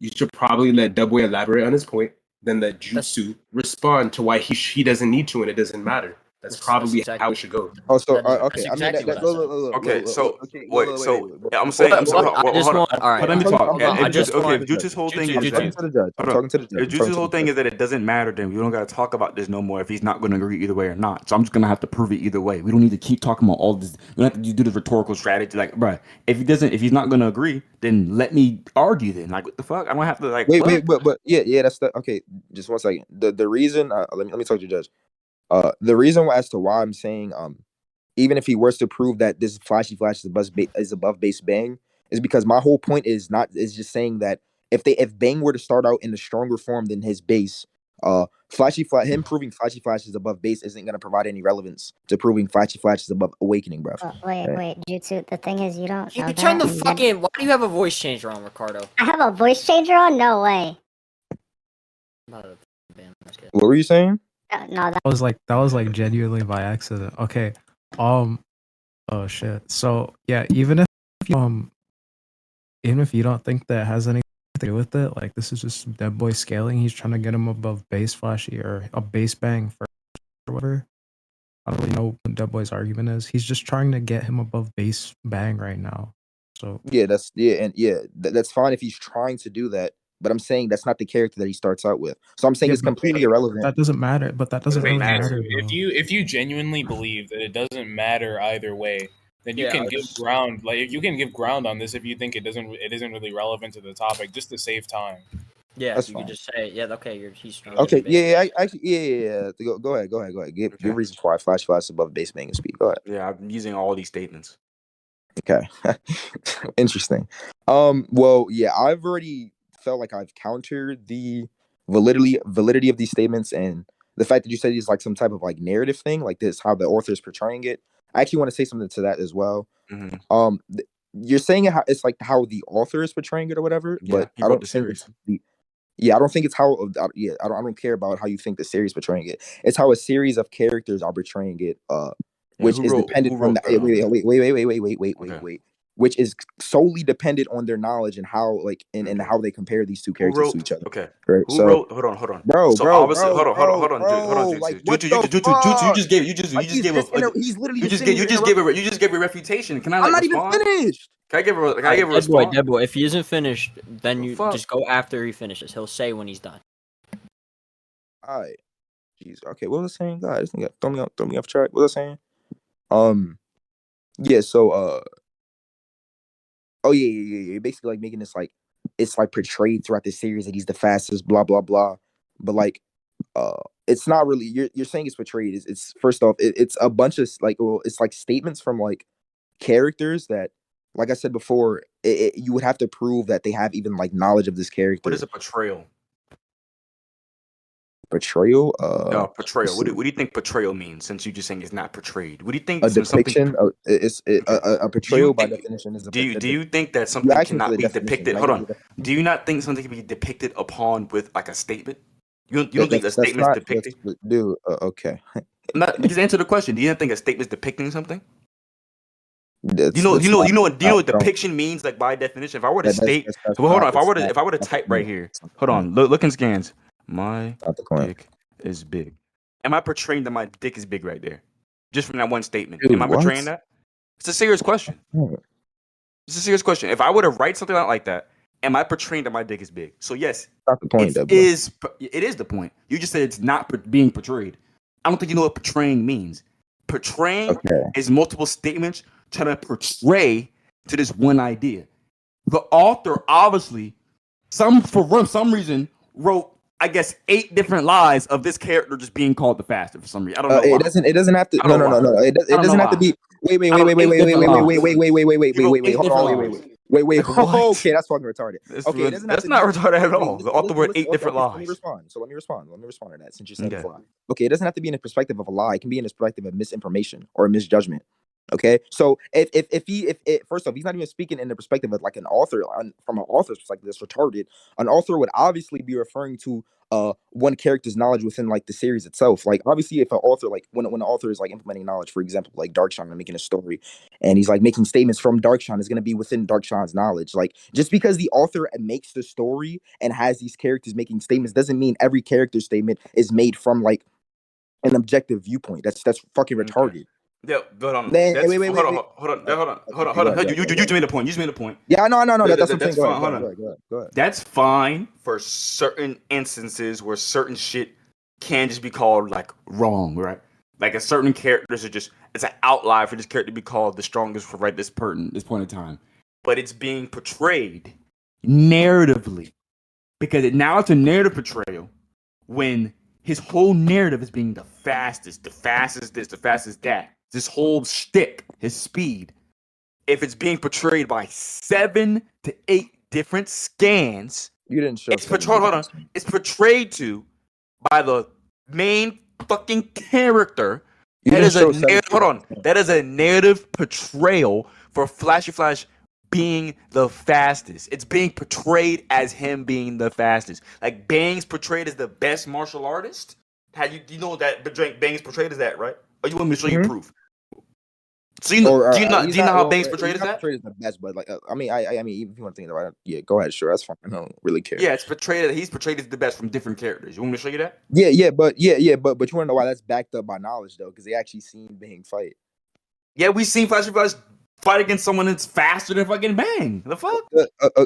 D: you should probably let Deadboy elaborate on his point, then let
C: That's
D: Jutsu respond to why he doesn't need to and it doesn't matter. That's
C: that's
D: probably
C: exactly
D: how it should go.
A: Oh, so
C: that's
A: okay. I mean,
C: exactly what I
A: look,
C: said.
B: Okay, so
A: okay,
B: wait. So
A: wait.
B: yeah, I'm
A: Before
B: saying.
A: you
B: I'm
A: go,
B: saying.
C: What
B: Hold
C: I just
B: on.
C: want. All right.
B: Let me talk.
C: Hold on. I just want
B: Jutsu's whole thing
C: Jutsu,
B: is
A: I'm
B: that.
A: talking to the judge. I'm
B: Hold on.
A: talking to the judge.
B: If
A: I'm talking
B: Jutsu's
A: to
B: whole
A: the
B: thing
A: judge.
B: is that it doesn't matter, then we don't gotta talk about this no more. If he's not gonna agree either way or not, so I'm just gonna have to prove it either way. We don't need to keep talking about all this. We don't have to do the rhetorical strategy. Like, bruh, if he's not gonna agree, then let me argue. Then, like, what the fuck? I don't have to like what?
A: But yeah, that's the okay. Just one second. The reason, let me talk to the judge. The reason as to why I'm saying even if he were to prove that this flashy flash is above base bang, is because my whole point is just saying that if Bang were to start out in a stronger form than his base, him proving flashy flash is above base isn't gonna provide any relevance to proving flashy flash is above awakening, bruv.
F: Oh, wait,
A: Right?
F: wait, Jutsu. The thing is, you don't
C: You
F: know
C: turn
F: that.
C: the
F: And Dead...
C: fucking. Why do you have a voice changer on, Ricardo?
F: I have a voice changer on? No way.
C: Not a band. That's good.
A: What were you saying?
F: No, that
E: that was like genuinely by accident. Okay. Oh shit. So yeah, even if you don't think that has anything to do with it, like this is just Dead Boy scaling. He's trying to get him above base flashy or a base bang for or whatever. I don't really know what Dead Boy's argument is. He's just trying to get him above base bang right now. So
A: Yeah, that's fine if he's trying to do that. But I'm saying that's not the character that he starts out with. So I'm saying
E: yeah,
A: it's
E: but
A: completely irrelevant.
E: that doesn't matter. But that doesn't
B: Doesn't
E: really
G: Wait,
B: matter.
E: matter,
G: Jutsu,
E: bro.
G: if you genuinely believe that it doesn't matter either way, then you
C: Yeah,
G: can give ground. Like you can give ground on this if you think it isn't really relevant to the topic, just to save time.
C: yeah.
A: That's
C: You could
A: fine.
C: just say, yeah, okay, he's stronger than
A: Okay,
C: base.
A: yeah. Go ahead. Give
B: Okay.
A: reasons why flash above base bang and speed. Go ahead.
B: Yeah, I'm using all these statements.
A: Okay. Interesting. Well, yeah, I've already felt like I've countered the validity of these statements and the fact that you said it's like some type of like narrative thing, like this, how the author is portraying it. I actually want to say something to that as well.
B: Hmm.
A: You're saying it's like how the author is portraying it or whatever,
B: Yeah,
A: but
B: he
A: I
B: wrote
A: don't
B: the
A: think it's
B: series.
A: Yeah, I don't think it's how. Yeah, I don't care about how you think the series portraying it. It's how a series of characters are portraying it.
B: Yeah,
A: Which is dependent
B: who
A: on the
B: wrote that? Okay.
A: wait. Which is solely dependent on their knowledge and how and
B: Okay.
A: how they compare these two
B: Who
A: characters to
B: wrote?
A: each other.
B: Okay.
A: Right.
B: Who
A: So,
B: wrote? Hold on.
A: bro,
B: So
A: bro,
B: obviously,
A: bro, bro,
B: hold on,
A: like
B: Jutsu.
A: what the fuck?
B: You
A: Like
B: just gave a,
A: he's literally just sitting
B: you
A: here
B: just gave
A: interrupting.
B: a, you just gave a refutation. Can I
A: I'm
B: like
A: not even
B: respond?
A: finished.
B: Can I give a,
C: Deadboy,
B: response?
C: Deadboy. If he isn't finished, then
B: The
C: you
B: fuck?
C: just go after he finishes. He'll say when he's done.
A: All right. Jeez. Okay. What was I saying? God, this thing got throw me off track. What was I saying? Yeah. So oh yeah. Basically, like making this like it's like portrayed throughout the series that he's the fastest, blah blah blah. But like, it's not really. You're saying it's portrayed. It's first off, it's a bunch of like, well, it's like statements from like characters that, like I said before, you would have to prove that they have even like knowledge of this
B: What
A: character.
B: is a portrayal?
A: Portrayal.
B: Portrayal.
A: Let's
B: What do you think portrayal means? Since you just saying it's not portrayed, what do you think?
A: a
B: When something
A: depiction.
B: okay.
A: A
B: Do you
A: portrayal by
B: think?
A: definition is
B: Do you think that
A: you
B: something
A: asking for
B: cannot
A: the
B: be
A: definition?
B: depicted?
A: Can I
B: Hold
A: give you
B: on.
A: the
B: Do you not think something can be depicted upon with like a statement? You don't think a
A: that's
B: statement's
A: not
B: depicting?
A: dude. Okay,
B: Not because answer the question. Do you not think a statement's depicting something?
A: that's not.
B: Do you know what
A: I don't.
B: depiction means? Like by definition, if I were to state,
A: That's
B: well, hold on.
A: not. It's not.
B: If I were to
A: Not the
B: type right
A: point.
B: here,
A: It's not the
B: hold
A: point.
B: on. Look in scans. My
A: Not the point.
B: dick is big. Am I portraying that my dick is big right there? Just from that one statement.
A: Dude,
B: Am I
A: what?
B: portraying that? It's a serious question.
A: Hmm.
B: It's a serious question. If I were to write something out like that, am I portraying that my dick is big? So yes,
A: Not the point,
B: it
A: Deadboy.
B: is the point. You just said it's not being portrayed. I don't think you know what portraying means. Portraying
A: Okay.
B: is multiple statements trying to portray to this one idea. The author obviously, for some reason, wrote I guess 8 different lies of this character just being called the fastest for some reason. I don't know why.
A: It doesn't have to.
B: I don't know why.
A: It
B: I don't know
A: doesn't have to
B: why.
A: be. Wait.
B: I don't 8 different lies. He wrote 8
A: Hold
B: different
A: on.
B: lies.
A: Wait.
B: Like what?
A: Okay, that's fucking retarded. Okay, it doesn't have
B: That's
A: to
B: not
A: be.
B: retarded at
A: Wait,
B: all. The author wrote 8 different
A: okay, so let me
B: lies.
A: respond. Let me respond to that since you're saying it's
B: Okay.
A: a lie. Okay, it doesn't have to be in the perspective of a lie. It can be in the perspective of misinformation or misjudgment. Okay, so if first off, he's not even speaking in the perspective of like an author from an author's perspective that's retarded. An author would obviously be referring to one character's knowledge within like the series itself. Like obviously, if an author like when an author is like implementing knowledge, for example, like Darkshine and making a story, and he's like making statements from Darkshine is going to be within Darkshine's knowledge. Like just because the author makes the story and has these characters making statements doesn't mean every character statement is made from like an objective viewpoint. That's fucking retarded.
B: Okay. Yeah, hold on.
A: Then
B: That's,
A: wait.
B: hold on. You just made a point. You just made a point.
A: Yeah, no. That's what I'm saying.
B: That's
A: Go
B: fine.
A: ahead. Go ahead.
B: That's fine for certain instances where certain shit can just be called like wrong, right? Like a certain characters are just it's an outlier for this character to be called the strongest for this point in time. But it's being portrayed narratively because now it's a narrative portrayal when his whole narrative is being the fastest this, the fastest that. This whole shtick, his speed. If it's being portrayed by 7 to 8 different scans,
A: You didn't show.
B: it's portrayed. It's portrayed to by the main fucking character. That is a That is a narrative portrayal for Flashy Flash being the fastest. It's being portrayed as him being the fastest. Like Bang's portrayed as the best martial artist. How you know that Bang's portrayed as that, right? Or you want me to show you proof? So do you know how Bang's portrayed as that?
A: Portrayed as the best, but like I mean, if you want to think about it, yeah, go ahead, sure, that's fine. I don't really care.
B: Yeah, it's portrayed that he's portrayed as the best from different characters. You want me to show you that?
A: But you want to know why that's backed up by knowledge though, because they actually seen Bang fight.
B: Yeah, we seen Flashy Flash fight against someone that's faster than fucking Bang. The fuck?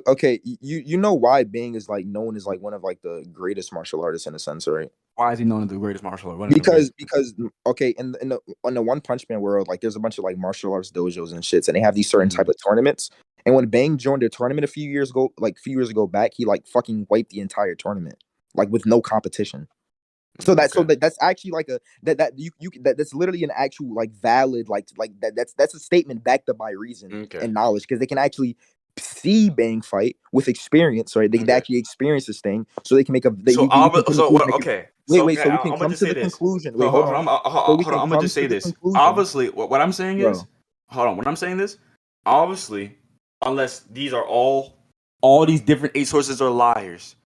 A: Okay, you know why Bang is like known as like one of like the greatest martial artists in a sense, right?
B: Why is he known as the greatest martial artist?
A: Because okay, in the One Punch Man world, like there's a bunch of like martial arts dojos and shits, and they have these certain type of tournaments. And when Bang joined their tournament a few years ago back, he like fucking wiped the entire tournament, like with no competition. So that's actually like that's literally an actual like valid like that's a statement backed up by reason and knowledge because they can actually see Bang fight with experience, right? They can actually experience this thing, so they can make a. So we can come to the conclusion. Wait, hold on.
B: I'm gonna just say this. Obviously, what I'm saying is, hold on. What I'm saying is, obviously, unless these are all these different 8 sources are liars,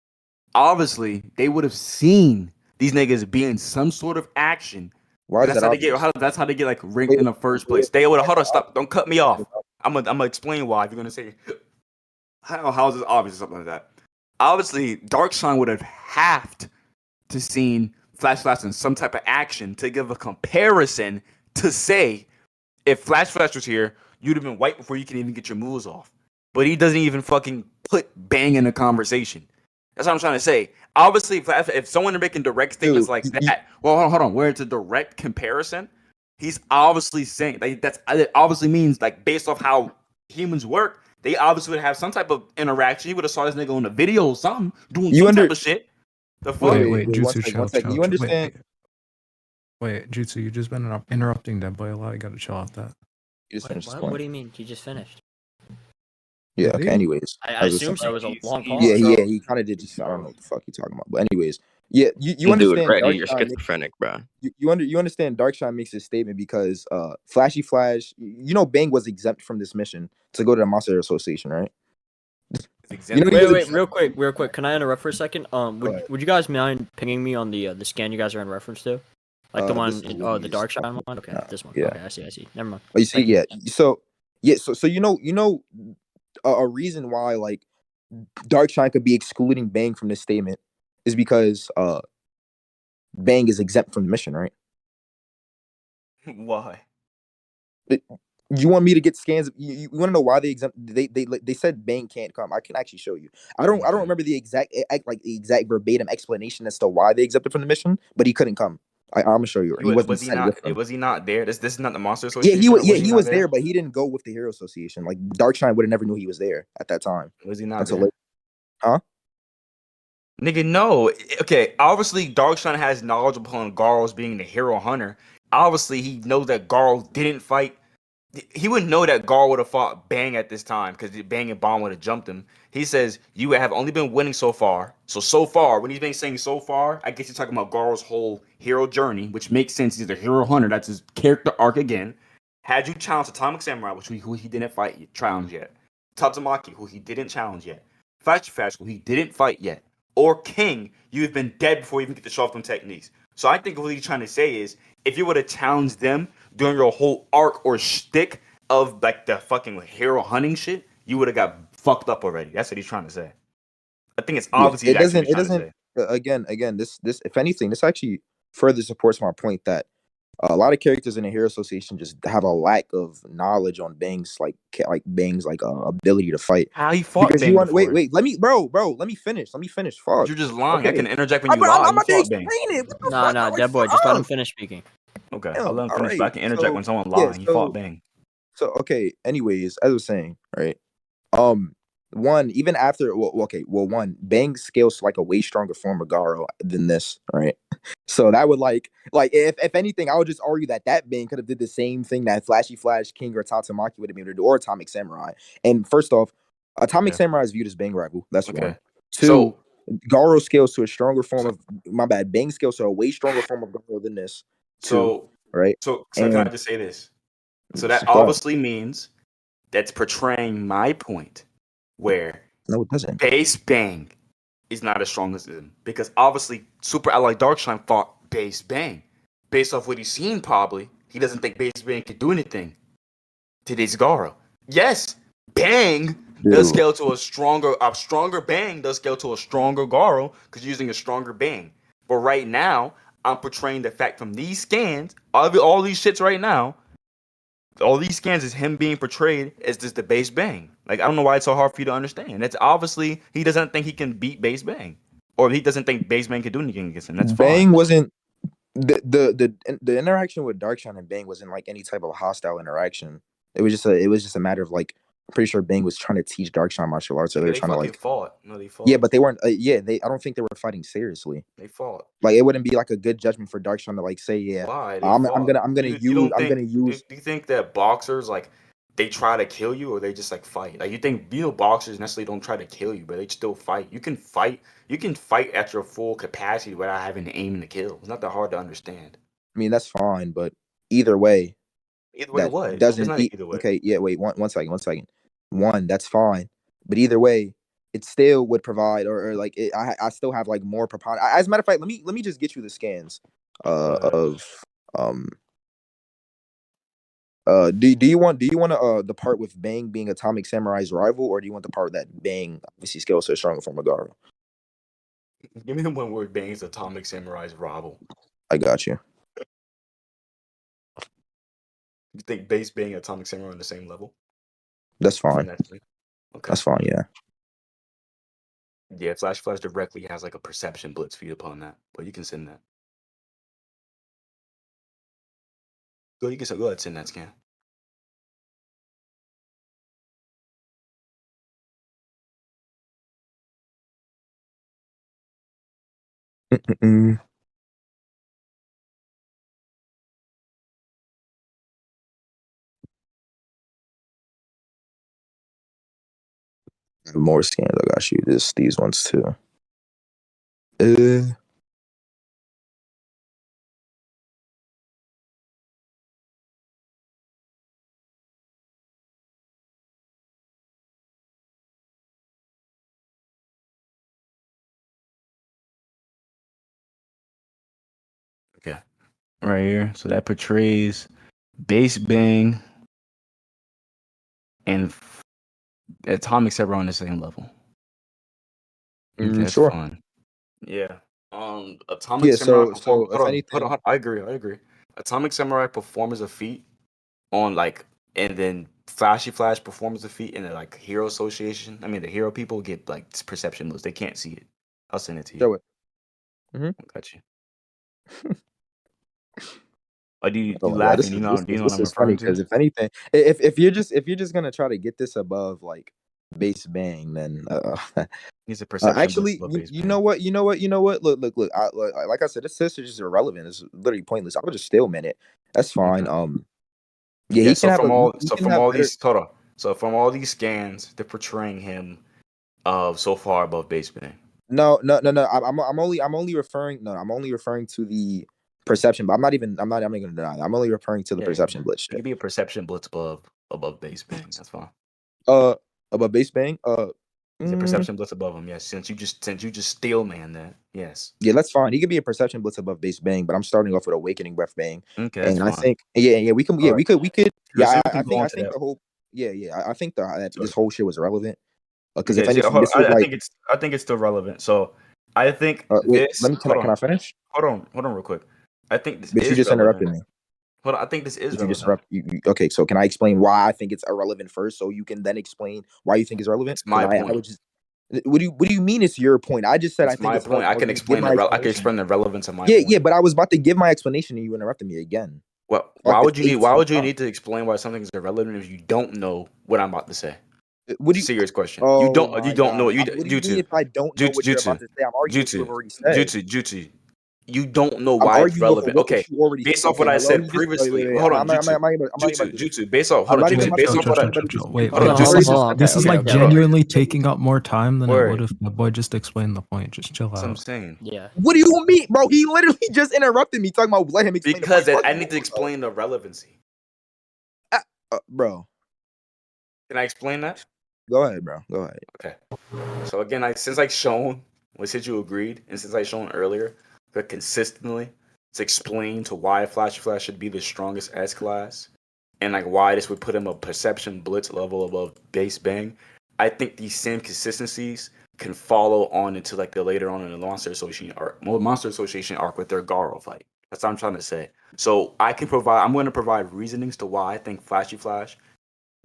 B: obviously they would have seen these niggas be in some sort of action.
A: Why is
B: That's
A: that
B: how they get.
A: obvious?
B: That's how they get like ranked in the first place. They would hold on, stop, don't cut me off. I'm gonna explain why. If you're gonna say how is this obvious or something like that? Obviously, Darkshine would have to seen Flash in some type of action to give a comparison to say if Flash was here, you'd have been white before you can even get your moves off. But he doesn't even fucking put Bang in the conversation. That's what I'm trying to say. Obviously, if someone is making direct statements like that, well, hold on, where it's a direct comparison, he's obviously saying that obviously means like based off how humans work, they obviously would have some type of interaction. You would have saw this nigga on the video or something doing some type of shit. The fuck?
E: Wait, Jutsu,
A: one second. You understand?
E: Wait, Jutsu, you just been interrupting Deadboy a lot. You gotta chill out that.
A: You just finished this
C: What
A: point.
C: do you mean? He just finished.
A: Yeah. Okay. Anyways,
C: I assume so. It was a long pause.
A: Yeah. He kind of did. Just I don't know what the fuck he talking about. But anyways, yeah. You understand?
H: Dude, you're schizophrenic, bro.
A: You understand? Darkshine makes this statement because Flashy Flash. You know, Bang was exempt from this mission to go to the Monster Association, right?
C: Wait, real quick. Can I interrupt for a second? Would you guys mind pinging me on the scan you guys are in reference to? Like the one, the Darkshine one? Okay, this one.
A: Yeah.
C: Okay, I see. Never mind.
A: Oh, you see, yeah. So you know, a reason why like Darkshine could be excluding Bang from this statement is because Bang is exempt from the mission, right?
B: Why?
A: You want me to get scans? You want to know why they exempt? They said Bang can't come. I can actually show you. I don't remember the exact verbatim explanation as to why they exempted from the mission, but he couldn't come. I'm gonna show you.
B: Was he not there? This is not the Monster Association.
A: He was there, but he didn't go with the Hero Association. Like Darkshine would have never knew he was there at that time.
B: Was he not there?
A: Huh?
B: Nigga, no. Okay, obviously Darkshine has knowledge upon Garl's being the hero hunter. Obviously, he knows that Garl didn't fight. He wouldn't know that Garl would have fought Bang at this time because Bang and Bomb would have jumped him. He says, you have only been winning so far. So far, when he's been saying so far, I guess he's talking about Garl's whole hero journey, which makes sense. He's the hero hunter. That's his character arc again. Had you challenged Atomic Samurai, who he didn't challenge yet. Tatsumaki, who he didn't challenge yet. Flash, who he didn't fight yet. Or King, you have been dead before you even get to show off them techniques. So I think what he's trying to say is, if you would have challenged them during your whole arc or shtick of like the fucking hero hunting shit, you would have got fucked up already. That's what he's trying to say. I think it's obviously
A: it doesn't. Again, this if anything, this actually further supports my point that a lot of characters in the Hero Association just have a lack of knowledge on Bang's Bang's ability to fight.
B: How he fought
A: because
B: Bang before.
A: wait, let me finish. Fuck.
B: You're just lying. Okay. I can interject when
A: I'm
B: you lie.
A: about to explain it.
C: Nah, Deadboy, just let him finish speaking.
B: Okay, I'll let him finish, but I can interject when someone lies. He fought Bang.
A: So okay, anyways, as I was saying, right? One, even after one, Bang scales to like a way stronger form of Garo than this, right? So that would like if anything, I would just argue that Bang could have did the same thing that Flashy Flash, King, or Tatsumaki would have been able to do, or Atomic Samurai. And first off, Atomic Samurai is viewed as Bang rival. That's one. Two, Garo scales to a stronger form of Bang scales to a way stronger form of Garo than this. Right?
B: So can I just say this? So that obviously means that's portraying my point where
A: no, it doesn't.
B: Base Bang is not as strong as him because obviously Super Ally Darkshine fought Base Bang. Based off what he's seen, probably he doesn't think Base Bang can do anything to this Garo. Yes, Bang does scale to a stronger Bang does scale to a stronger Garo because you're using a stronger Bang. But right now, I'm portraying the fact from these scans, all these shits right now, all these scans is him being portrayed as just the Base Bang. Like, I don't know why it's so hard for you to understand. It's obviously he doesn't think he can beat Base Bang. Or he doesn't think Base Bang can do anything against him. That's
A: Bang
B: fine.
A: wasn't the interaction with Darkshine and Bang wasn't like any type of hostile interaction. It was just a matter of like, I'm pretty sure Bang was trying to teach Darkshine martial arts, or they were trying to like
B: fought. No, they fought.
A: Yeah, but they weren't. I don't think they were fighting seriously.
B: They fought.
A: Like, it wouldn't be like a good judgment for Darkshine to like say, yeah,
B: why?
A: I'm gonna use.
B: Do you think that boxers like they try to kill you or they just like fight? Like, you think boxers necessarily don't try to kill you, but they still fight. You can fight at your full capacity without having to aim to kill. It's not that hard to understand.
A: I mean, that's fine, but either way.
B: Either way, what?
A: Doesn't
B: either way.
A: Okay, yeah. Wait, one second. One, that's fine, but either way, it still would provide, or like I still have like more preponderance. As a matter of fact, let me just get you the scans of um do you want the part with Bang being Atomic Samurai's rival, or do you want the part that Bang obviously scales so stronger from Megara?
B: Give me the one where Bang's Atomic Samurai's rival.
A: I got you.
B: You think base Bang and Atomic Samurai on the same level?
A: That's
B: From
A: fine.
B: that thing? Okay.
A: That's fine. Yeah.
B: Yeah, Flash directly has like a perception blitz feed upon that, but you can send that. Go ahead, send that scan.
A: Mm-mm. More scans. I got you. These ones too.
B: Okay. Right here. So that portrays base Bang and Atomic Samurai on the same level. Okay, that's
A: Sure.
B: fine. Yeah. Atomic
A: Yeah.
B: Samurai
A: So if
B: hold
A: anything,
B: on. I agree. Atomic Samurai performs a feat on like, and then Flash performs a feat in the like hero association. I mean, the hero people get like perception moves. They can't see it. I'll send it to you.
A: show it.
B: Got you. Oh, you
A: Oh my god,
B: laughing? Do you know what
A: this
B: I'm
A: is funny
B: referring to?
A: because if anything, if you're just gonna try to get this above like base Bang, then
B: He's a perception blitz
A: actually,
B: above base
A: you
B: Bang.
A: know what, look. Like I said, this is just irrelevant. It's literally pointless. I would just stillman it. That's fine.
B: Okay.
A: Yeah,
B: Yeah.
A: he can have he can have better.
B: So from all these scans, they're portraying him so far above base Bang.
A: No. I'm only referring. No, I'm only referring to the perception. But I'm not gonna deny that. I'm only referring to the
B: Yeah,
A: perception blitz
B: it
A: shit.
B: could be a perception blitz above base Bang. That's fine.
A: Above base Bang.
B: He's a perception blitz above him. Yes. Since you just steel man that. Yes.
A: Yeah, that's fine. He could be a perception blitz above base Bang, but I'm starting off with awakening breath Bang,
B: Okay, that's
A: and I
B: fine.
A: think we can
B: All right.
A: we could
B: So
A: yeah.
B: we can go on
A: I
B: to
A: think
B: that.
A: the whole I think that
B: Sorry.
A: this whole shit was irrelevant because
B: Okay,
A: if anything, this was
B: I
A: like
B: think it's still relevant. So I think
A: wait.
B: this.
A: Can I finish?
B: Hold on, real quick. I think this
A: But you
B: is
A: just
B: relevant.
A: interrupted me.
B: Hold on, I think this is
A: But you just
B: relevant.
A: interrupt. Okay, so can I explain why I think it's irrelevant first, so you can then explain why you think it's relevant?
B: It's
A: Because
B: my
A: I
B: point.
A: would just. What do you mean it's your point? I just said I
B: It's
A: think
B: my
A: it's
B: point.
A: relevant.
B: I
A: I was
B: can
A: going to give
B: explain
A: my
B: I can
A: explanation.
B: explain the relevance of my
A: Yeah,
B: point.
A: but I was about to give my explanation and you interrupted me again.
B: Well,
A: Like
B: why
A: this
B: would you
A: 18
B: need to explain why something is irrelevant if you don't know what I'm about to say?
A: What
B: It's
A: do
B: a
A: you?
B: serious question.
A: Oh
B: You
A: my
B: don't know
A: god!
B: you
A: What do you mean
B: Jutsu
A: if I don't know what you're about
B: Jutsu
A: to say? I'm arguing what you have
B: Jutsu
A: already said.
B: Jutsu. You don't know
A: I'm
B: why it's
A: arguing over
B: relevant.
A: what
B: Okay,
A: you already said.
B: based off
A: Okay,
B: what I
A: hello.
B: said
A: You just wait.
B: previously. Hold on, Jutsu.
A: I'm not even about to do this.
B: Jutsu. Based off,
A: I'm
B: hold on,
A: not even
B: Jutsu.
A: about
B: Based
A: to
B: off
A: do
B: what
A: this.
B: I
A: I'm not about to do this.
E: Wait,
B: hold on,
A: You
E: this
A: already
E: is
A: just
C: hold on.
E: this is
C: Okay,
E: like
C: okay, okay.
E: genuinely taking up more time than it would
B: word.
E: if the boy just explained the point. Just chill
B: That's what I'm
E: out.
B: saying.
C: Yeah.
A: What do you mean, bro? He literally just interrupted me talking about let him explain the
B: Because
A: point. Fuck
B: I
A: you,
B: need to explain the relevancy.
A: bro.
B: Can I explain that?
A: Go ahead, bro. Go ahead.
B: Okay. So again, since I shown, since you agreed, and since I shown earlier, that consistently it's explained to why Flash should be the strongest S class, and like why this would put him a perception blitz level above base Bang. I think these same consistencies can follow on into like the later on in the Monster Association arc with their Garo fight. That's what I'm trying to say. So I'm going to provide reasonings to why I think Flash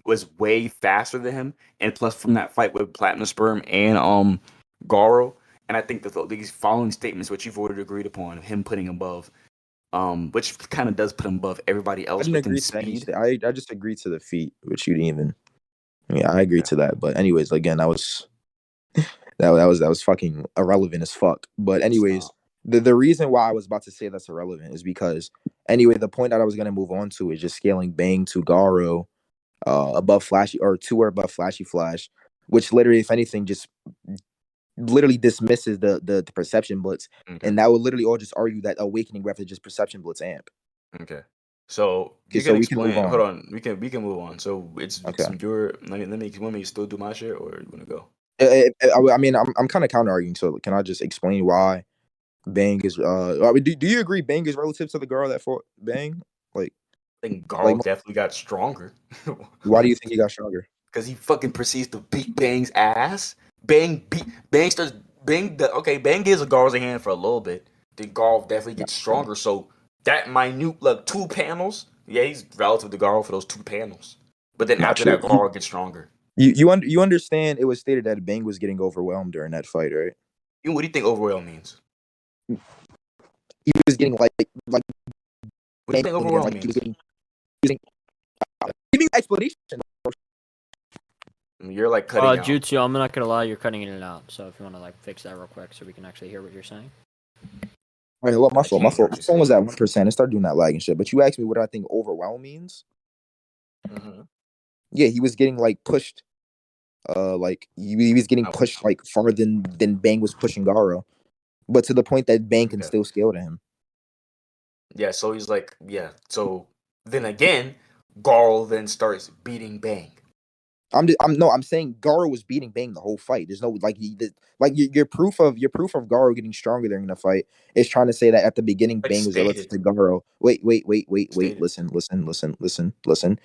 B: was way faster than him, and plus from that fight with Platinum Sperm and Garo, and I think that these following statements, which you've already agreed upon, him putting above, which kind of does put him above everybody
A: I
B: else
A: didn't
B: within
A: agree to any
B: speed.
A: I just agreed to the feat, which you didn't even. Yeah, I agreed
B: Okay.
A: to that. But anyways, again, that was that was fucking irrelevant as fuck. But anyways, the reason why I was about to say that's irrelevant is because anyway, the point that I was gonna move on to is just scaling Bang to Garo above Flashy or to or above Flashy Flash, which literally, if anything, just literally dismisses the perception blitz.
B: Okay.
A: And that would literally all just argue that awakening breath is just perception blitz amp.
B: Okay. So
A: Okay,
B: you
A: so
B: can
A: we can move
B: explain. Hold
A: on.
B: on. We can move on. So it's
A: Okay.
B: your. Let me. You want me to still do my shit, or you want to go?
A: I mean, I'm kind of counter arguing. So can I just explain why Bang is? I mean, do you agree Bang is relative to the girl that fought Bang? Like,
B: I think
A: like,
B: Garl definitely got stronger.
A: why do you think he got stronger?
B: Because he fucking proceeds to beat Bang's ass. Bang starts Bang gives a Garl a hand for a little bit. Then Garl definitely gets stronger. So that minute like 2 panels, yeah, he's relative to Garl for those 2 panels. But then
A: Not
B: after
A: true.
B: that, Garl gets stronger.
A: You understand? It was stated that Bang was getting overwhelmed during that fight, right?
B: What do you think overwhelm means?
A: He was getting like
B: What do you think
A: Bang, and
B: overwhelm
A: like he was
B: means?
A: getting giving explanation.
B: I mean, you're like cutting out.
C: Jutsu, I'm not gonna lie, you're cutting in and out. So if you want to like fix that real quick, so we can actually hear what you're saying.
A: All right, look, my
B: I
A: fault.
B: can't hear what
A: My
B: you're
A: phone was
B: saying.
A: at 1%. It started doing that lag and shit. But you asked me what I think overwhelm means.
B: Mm-hmm.
A: Yeah, he was getting like pushed. Like he was getting pushed like farther than Bang was pushing Garo, but to the point that Bang can still scale to him.
B: Yeah, so he's like, yeah. So then again, Garl then starts beating Bang.
A: I'm saying Garo was beating Bang the whole fight. There's no like your proof of Garo getting stronger during the fight is trying to say that at the beginning
B: But he
A: Bang was relative
B: stated.
A: to Garo. Wait.
B: Stated.
A: Listen.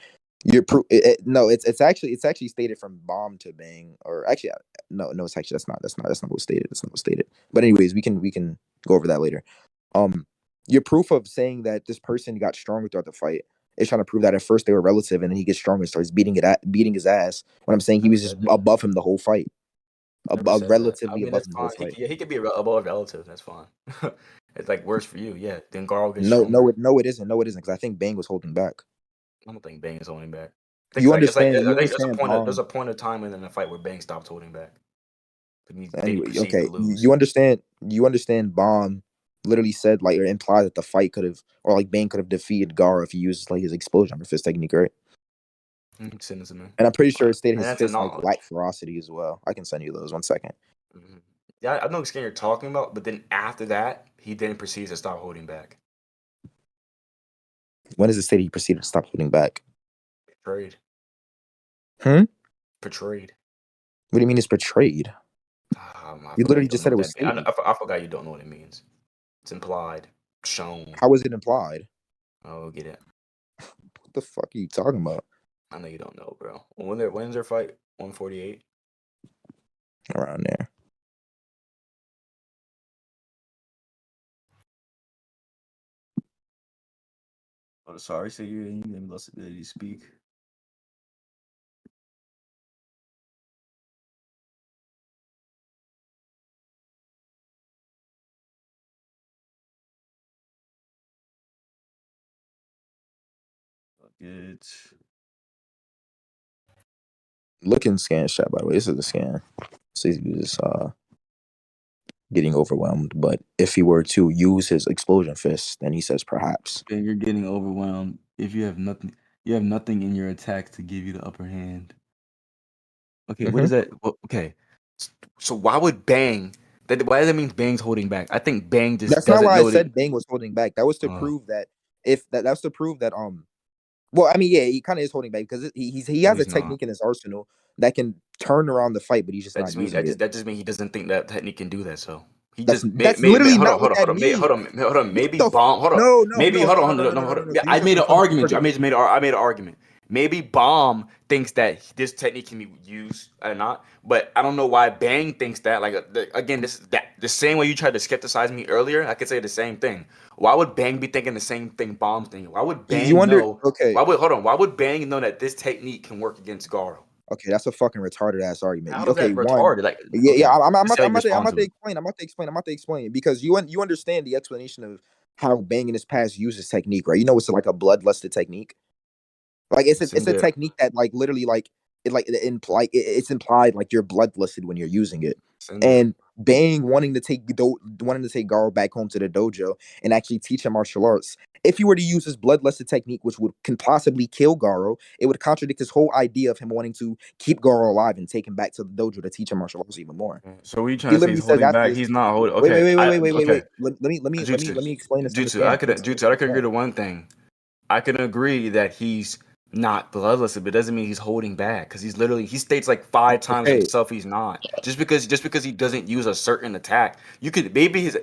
A: Your proof? No, it's actually stated from Bomb to Bang, or actually no, it's actually that's not what's stated. That's not what's stated. But anyways, we can go over that later. Your proof of saying that this person got stronger throughout the fight is trying to prove that at first they were relative, and then he gets stronger and starts beating his ass. When I'm saying he was just above him the whole fight,
B: Never said that. I
A: relatively
B: mean,
A: above
B: that's
A: him the whole
B: fine.
A: fight.
B: He could be above relative. That's fine. It's like worse for you. Yeah. Then Garl gets
A: No,
B: stronger.
A: it isn't. No, it isn't. Because I think Bang was holding back.
B: I don't think Bang is holding back.
A: You
B: It's like
A: understand? You
B: I think
A: understand
B: there's
A: Bomb.
B: a point of time in the fight where Bang stopped holding back. Then he
A: Anyway,
B: proceeds to
A: okay.
B: lose.
A: You understand? You understand? Bomb literally said like or implied that the fight could have or like Bang could have defeated Gar if he used like his explosion or fist technique, right?
B: Cynicism.
A: And I'm pretty sure it stated
B: And
A: his
B: that's a
A: fist like
B: knowledge.
A: lacked ferocity as well. I can send you those. 1 second.
B: Mm-hmm. Yeah, I know what skin you're talking about, but then after that, he then proceeds to stop holding back.
A: When does it say he proceeded to stop holding back?
B: Portrayed. Portrayed.
A: What do you mean it's betrayed? You literally just said it was stated.
B: I forgot you don't know what it means. It's implied, shown.
A: How was it implied?
B: Oh, get it.
A: What the fuck are you talking about?
B: I know you don't know, bro. When's their fight? 148.
A: Around there.
B: Oh, sorry. So you didn't less ability to speak. Good.
A: Looking scan shot, by the way. This is the scan. So he was getting overwhelmed. But if he were to use his explosion fist, then he says perhaps.
B: And you're getting overwhelmed if you have nothing. You have nothing in your attacks to give you the upper hand. Okay, what is that? Well, okay, so why would Bang? Why does that mean Bang's holding back? I think Bang just
A: That's not
B: doesn't
A: why I
B: know that.
A: said Bang was holding back. That was to prove that that's to prove that well, I mean, yeah, he kind of is holding back because he has a technique in his arsenal that can turn around the fight, but he's just not using it.
B: That just means he doesn't think that technique can do that. So he
A: That's
B: just
A: literally
B: hold
A: not
B: on,
A: what that means.
B: hold on. Maybe
A: What the
B: bomb. Hold on. Maybe hold on.
A: no.
B: I made an argument. I made an argument. Maybe Bomb thinks that this technique can be used or not, but I don't know why Bang thinks that. Like again, the same way you tried to skepticize me earlier, I could say the same thing. Why would Bang be thinking the same thing Bomb's thinking? Why would Bang know?
A: Okay.
B: Why would Bang know that this technique can work against Garo?
A: Okay, that's a fucking retarded ass argument.
B: How is that
A: One,
B: retarded? Like,
A: yeah, I'm about
B: to
A: to explain because you understand the explanation of how Bang in his past uses technique, right? You know, it's like a bloodlusted technique. Like it's a technique that like literally like it's implied like you're bloodlusted when you're using it. And Bang wanting to take Garo back home to the dojo and actually teach him martial arts. If he were to use his bloodlusted technique, which can possibly kill Garo, it would contradict his whole idea of him wanting to keep Garo alive and take him back to the dojo to teach him martial arts even more.
B: So we trying to say he's holding back? He's not holding. Okay,
A: wait. Let me explain this.
B: Jutsu, I could agree to one thing. I can agree that he's not bloodless, but it doesn't mean he's holding back because he states like 5 times
A: Okay,
B: himself he's not. Just because he doesn't use a certain attack, you could maybe his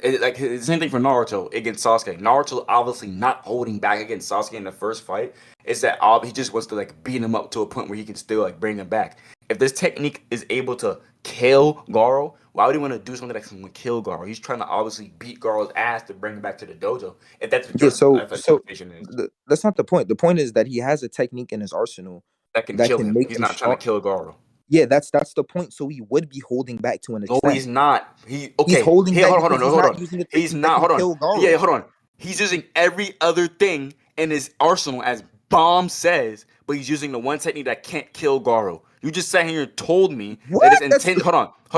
B: same thing for Naruto against Sasuke. Naruto obviously not holding back against Sasuke in the first fight. Is that he just wants to like beat him up to a point where he can still like bring him back. If this technique is able to kill Garo, why would he want to do something that can kill Garo? He's trying to obviously beat Garo's ass to bring him back to the dojo. If that's what
A: yeah.
B: your
A: So
B: interpretation is,
A: that's not the point. The point is that he has a technique in his arsenal
B: that can
A: that
B: kill
A: can
B: him.
A: make
B: He's
A: him
B: not trying to
A: strong.
B: kill Garo.
A: Yeah, that's the point. So he would be holding back to an
B: No,
A: extent.
B: he's not.
A: He's
B: Okay.
A: holding
B: Hey,
A: back
B: hold on,
A: because he's
B: hold
A: not
B: on.
A: using a
B: He's
A: technique that
B: not.
A: can
B: Hold on.
A: kill
B: Yeah,
A: Garo.
B: hold on. He's using every other thing in his arsenal as Bomb says, but he's using the one technique that can't kill Garo. You just sat here and told me that his
A: What? That's
B: intent. Hold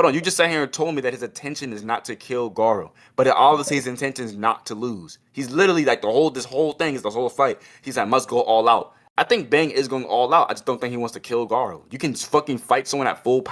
B: on. You just sat here and told me that his intention is not to kill Garo, but obviously his intention is not to lose. He's literally like this whole thing is the whole fight. He's like must go all out. I think Bang is going all out. I just don't think he wants to kill Garo. You can fucking fight someone at full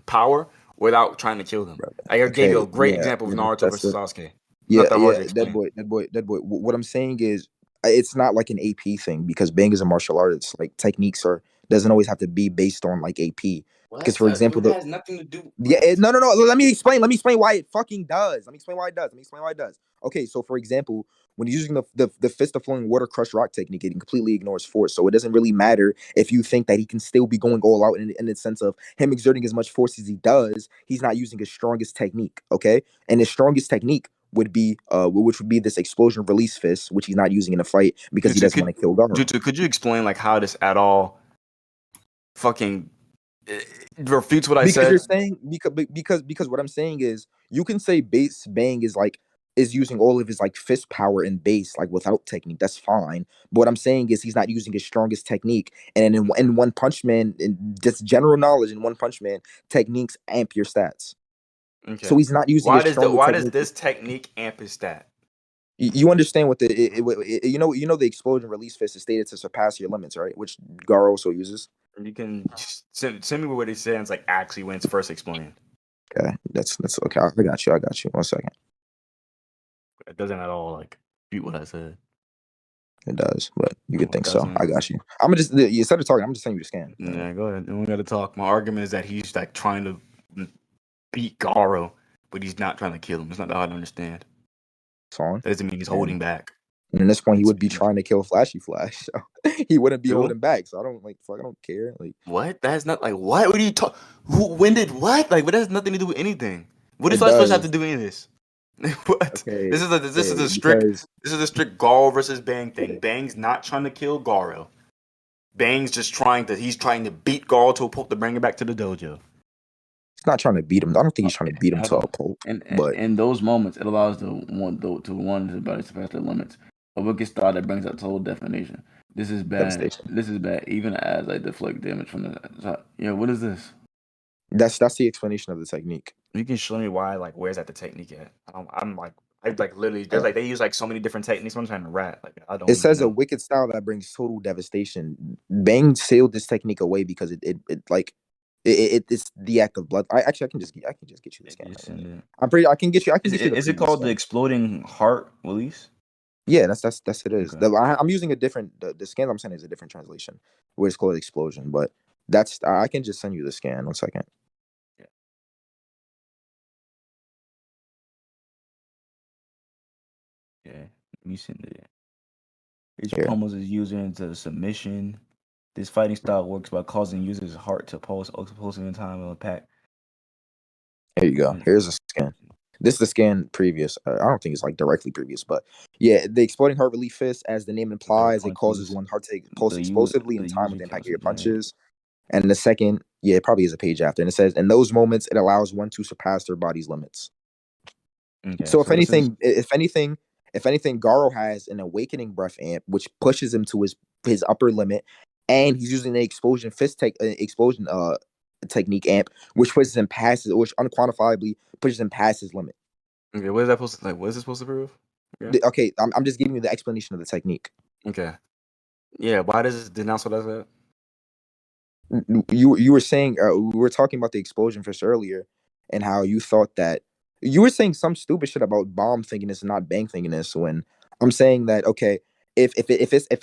B: power without trying to kill them. I gave you
A: okay.
B: a great
A: Yeah,
B: example of
A: yeah.
B: Naruto
A: That's
B: versus
A: it.
B: Sasuke. It's
A: Yeah,
B: not that hard
A: yeah.
B: to
A: That
B: explain.
A: boy, that boy, that boy. What I'm saying is, it's not like an AP thing because Bang is a martial artist. Like techniques are doesn't always have to be based on like AP. Because
B: What?
A: for example,
B: It
A: the
B: has nothing to do.
A: yeah,
B: What?
A: no, no, no. Let me explain. Let me explain why it fucking does. Let me explain why it does. Let me explain why it does. Okay, so for example, when you're using the fist of flowing water crush rock technique, it completely ignores force. So it doesn't really matter if you think that he can still be going all out in the sense of him exerting as much force as he does. He's not using his strongest technique. Okay, and his strongest technique would be which would be this explosion release fist, which he's not using in a fight because he
B: Jutsu,
A: doesn't want to kill Garo.
B: Could you explain like how this at all fucking uh, refutes what I
A: Because you're
B: said?
A: saying because what I'm saying is you can say base bang is using all of his like fist power and base like without technique. That's fine. But what I'm saying is he's not using his strongest technique. And in One Punch Man, in just general knowledge in One Punch Man, techniques amp your stats. So
B: Okay.
A: he's not using his stronger
B: Why does
A: technique.
B: this technique amp his stat?
A: You understand what you know the explosion release fist is stated to surpass your limits, right? Which Gar also uses.
B: You can send me what he says like actually when it's first explained.
A: Okay, that's okay. I got you. I got you. 1 second.
B: It doesn't at all like refute what I said.
A: It does, but you
B: No,
A: could
B: it
A: think so. I
B: doesn't.
A: got you. I'm gonna just instead of talking, I'm just sending you the scan.
B: Yeah, go ahead. We got to talk. My argument is that he's like trying to beat Garo, but he's not trying to kill him. It's not that hard to understand.
A: It's on.
B: That doesn't mean he's
A: And
B: holding back.
A: and at this point, he
B: It's
A: would be trying to kill Flashy Flash, so he wouldn't be
B: who?
A: holding back. So I don't like. Fuck, I don't care. Like
B: What? That has not like what? What are you talking? Who? When did what? Like, but that has nothing to do with anything. What does
A: it
B: Flash Flash have to
A: does.
B: do with any of this? What?
A: Okay,
B: This is
A: okay,
B: a strict
A: because
B: Garo versus Bang thing. Bang's not trying to kill Garo. Bang's just he's trying to beat Garo to a pulp to bring him back to the dojo.
A: he's not trying to beat him. I don't think he's trying to beat him
B: Hold
A: to a
B: on.
A: pulp.
B: And
A: But
B: in those moments, it allows the one to one to body surpass their limits. A wicked style that brings out total definition. This is bad.
A: devastation.
B: This is bad. Even as I deflect damage from the top. Yeah, what is this?
A: That's the explanation of the technique.
B: You can show me why. Like, where's that the technique at? I'm like, I like literally. There's
A: Uh,
B: like they use like so many different techniques. I'm trying to rat. Like, I
A: it
B: don't even
A: says a
B: know.
A: wicked style that brings total devastation. Bang sealed this technique away because it like it's the act of blood. I can just get you the scan.
B: Just send it.
A: I'm pretty. I can get you the
B: Is it
A: previous
B: called the
A: scan.
B: exploding heart release?
A: Yeah, that's it is.
B: Okay.
A: I'm using a different the scan I'm sending is a different translation where it's called explosion, but that's I can just send you the scan. 1 second.
B: Yeah. Yeah. You send it. Each
A: Here,
B: pummels is user into submission. This fighting style works by causing users' heart to pulse, pulsing in time of impact.
A: here you go. Here's a scan. This is the scan previous. I don't think it's like directly previous, but yeah, the exploding heart relief fist, as the name
B: Their
A: implies, it causes
B: punches.
A: one heart to pulse explosively in
B: The
A: time with
B: user
A: the impact of
B: cancels
A: your
B: damage.
A: punches. And the second, yeah, it probably is a page after, and it says in those moments it allows one to surpass their body's limits.
B: Okay,
A: So
B: so this is
A: if anything, Garo has an awakening breath amp, which pushes him to his upper limit, and he's using the explosion technique amp, which pushes him past which unquantifiably pushes him past his limit.
B: okay. What is that supposed to like? What is it supposed to prove? Okay.
A: Okay, I'm just giving you the explanation of the technique.
B: Okay. Yeah. Why does this denounce what I said?
A: You were saying we were talking about the explosion fish earlier, and how you thought that you were saying some stupid shit about bomb thinking this and not bang thinking this. When I'm saying that okay, if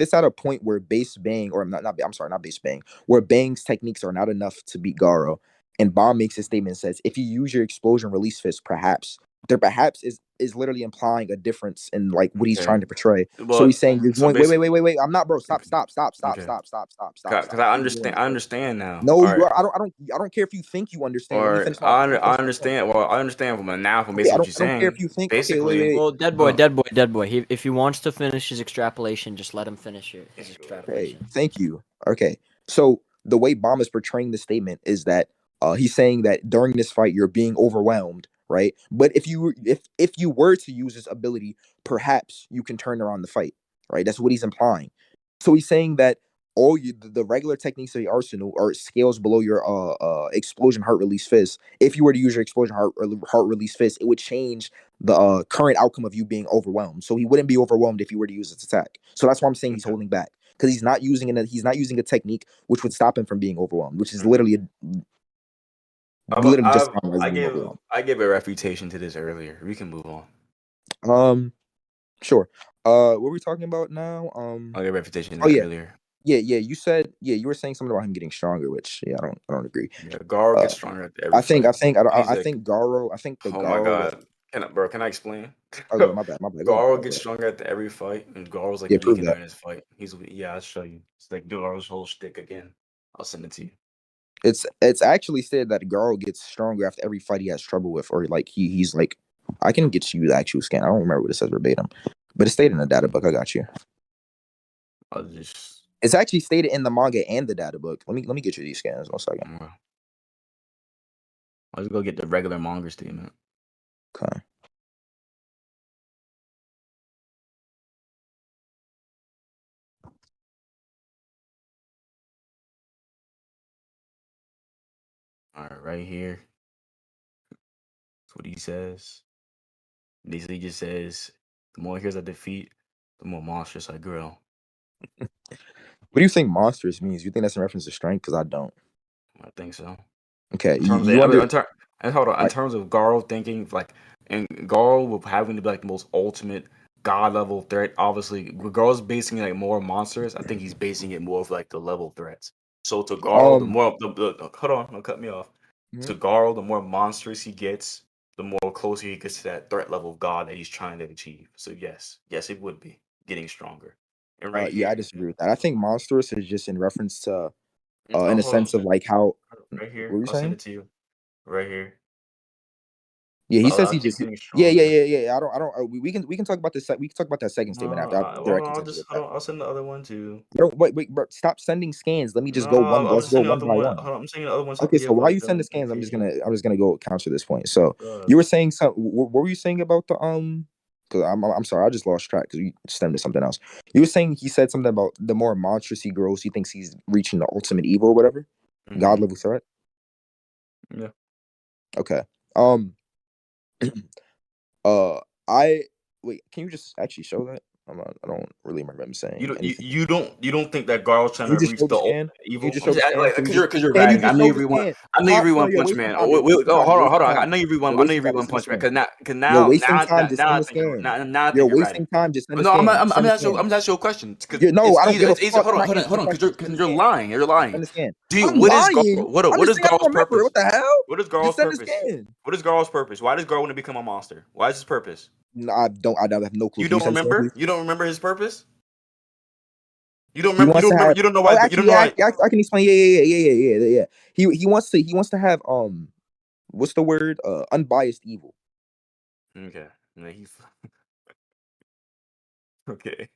A: it's at a point where base bang or not base bang, where Bang's techniques are not enough to beat Garo, and Bomb makes a statement and says, if you use your explosion release fist, perhaps there perhaps is literally implying a difference in like what he's
B: Okay.
A: trying to portray. So
B: Well,
A: he's saying you're
B: so
A: going wait. I'm not, bro. Stop.
B: Okay.
A: Stop.
B: Because I
A: What are you doing,
B: understand. I
A: bro?
B: understand now.
A: No,
B: All
A: you
B: right.
A: are. I don't care if you think you understand. Let me
B: Or
A: finish my. Let me
B: I
A: finish my point.
B: understand. Well, I understand from now from
A: Okay,
B: basically what you're
A: I don't care if
B: saying.
A: you think. Okay,
B: Basically,
A: wait.
C: Well,
B: hold on.
C: Deadboy. If he wants to finish his extrapolation, just let him finish his
A: Hey,
C: extrapolation.
A: thank you. Okay, so the way Bomb is portraying the statement is that he's saying that during this fight you're being overwhelmed, right? But if you were to use this ability, perhaps you can turn around the fight, right? That's what he's implying. So he's saying that the regular techniques of the arsenal are scales below your explosion heart release fist. If you were to use your explosion heart release fist, it would change the current outcome of you being overwhelmed. So he wouldn't be overwhelmed if you were to use this attack. So that's why I'm saying he's
B: Okay.
A: holding back because he's not using a technique which would stop him from being overwhelmed, which is
B: Mhm.
A: literally just being overwhelmed.
B: I gave a refutation to this earlier. We can move on.
A: Sure. What were we talking about now?
B: I gave a refutation
A: Oh yeah,
B: earlier.
A: yeah. You said you were saying something about him getting stronger, which I don't agree.
B: Yeah, Garo gets stronger after every
A: I think
B: fight. He's
A: I
B: like,
A: think Garo. I think the
B: oh my
A: Garo that.
B: god, can I explain?
A: Oh, go ahead, my bad. Go ahead.
B: Garo gets stronger after every fight, and Garo's like
A: Yeah, prove
B: weakened
A: that.
B: during his fight. Yeah, I'll show you. It's like Garo's whole shtick again. I'll send it to you.
A: It's actually said that Garo gets stronger after every fight he has trouble with, or like he's like, I can get you the actual scan. I don't remember what it says verbatim, but it's stated in the data book. I got you.
B: I'll just.
A: It's actually stated in the manga and the data book. Let me get you these scans 1 second.
B: I'll just go get the regular manga statement.
A: Okay.
B: All right here. That's what he says. Basically, just says the more heroes I defeat, the more monstrous I grow.
A: What do you think monstrous means? You think that's in reference to strength? Because I don't.
B: I think so.
A: Okay,
B: In terms
A: you
B: of,
A: under
B: hold on. In
A: like
B: terms of Garo thinking like, and Garo with having to be like the most ultimate god level threat. Obviously, Garo's basing it like more monsters. I think he's basing it more of like the level threats. So to Garo, the more hold on, don't cut me off. To Garo, the more monstrous he gets, the more closer he gets to that threat level of god that he's trying to achieve. So yes, it would be getting stronger. And right
A: yeah, I
B: here,
A: disagree with that. I think monstrous is just in reference to
B: oh
A: in a
B: hold on,
A: sense of like how
B: right
A: what
B: here,
A: were you
B: I'll send
A: saying?
B: it to you. Right here.
A: Yeah, he says
B: I
A: he
B: keep
A: just
B: getting stronger.
A: I don't we can talk about this we can talk about that second statement after I
B: Hold
A: direct
B: on,
A: contender with that.
B: I'll send the other one too.
A: Bro, bro, stop sending scans. Let me just
B: No,
A: go one.
B: I'm
A: Let's
B: just
A: go
B: sending the
A: one
B: other
A: by
B: one.
A: one.
B: Hold on, I'm sending the other one so I
A: Okay,
B: can
A: so
B: give
A: while
B: like
A: you send the scans,
B: edification.
A: I'm just gonna go counter this point. So
B: God.
A: you were saying something. What were you saying about the Because I'm sorry, I just lost track because you stemmed to something else. You were saying he said something about the more monstrous he grows, he thinks he's reaching the ultimate evil or whatever, god level threat.
B: Yeah.
A: Okay. Uh, I wait. Can you just actually show that? I don't really remember him saying anything.
B: You don't think that Garl's trying
A: Can you
B: to
A: just
B: reach
A: show the
B: the
A: scan?
B: ultimate
A: Can you
B: evil?
A: just
B: I'm
A: show the
B: just
A: scan? Can we just?
B: because you're
A: Can you
B: bragging.
A: just show the scan?
B: I know you read
A: No,
B: One
A: you're
B: Punch
A: wasting
B: Man.
A: time. You're wasting time. You're wasting
B: Hold on. I
A: time.
B: know you read
A: You're
B: one. I know
A: wasting
B: you read
A: time. Just
B: One
A: send the
B: Punch Man
A: scan.
B: because
A: You're
B: now
A: wasting time. Just send the scan.
B: now I
A: You're
B: think you're bragging.
A: wasting time. Just send the
B: No,
A: scan.
B: I'm
A: Send the scan.
B: gonna ask you a question because
A: No, I don't give a
B: it's easy.
A: fuck. I'm not answering
B: Hold
A: the
B: on,
A: question. Send the
B: you're
A: scan.
B: lying. You're lying.
A: Send the scan. I'm
B: What is Garl?
A: lying. I'm
B: What
A: just
B: is
A: saying I
B: Garl's
A: don't remember it.
B: purpose?
A: What the hell?
B: What is
A: Just
B: Garl's
A: send the
B: purpose?
A: scan.
B: What is Garl's purpose? Why does Garl want to become a monster? Why is his purpose?
A: No, I don't. I have no clue.
B: You
A: Can you
B: don't
A: send the scan,
B: remember?
A: please?
B: You don't remember his purpose? You don't
A: He
B: remember?
A: wants to have.
B: You don't know
A: Oh,
B: why? You
A: actually,
B: don't know
A: yeah,
B: why?
A: I can explain. Yeah. He wants to have what's the word? Unbiased evil.
B: Okay. Yeah, he's okay.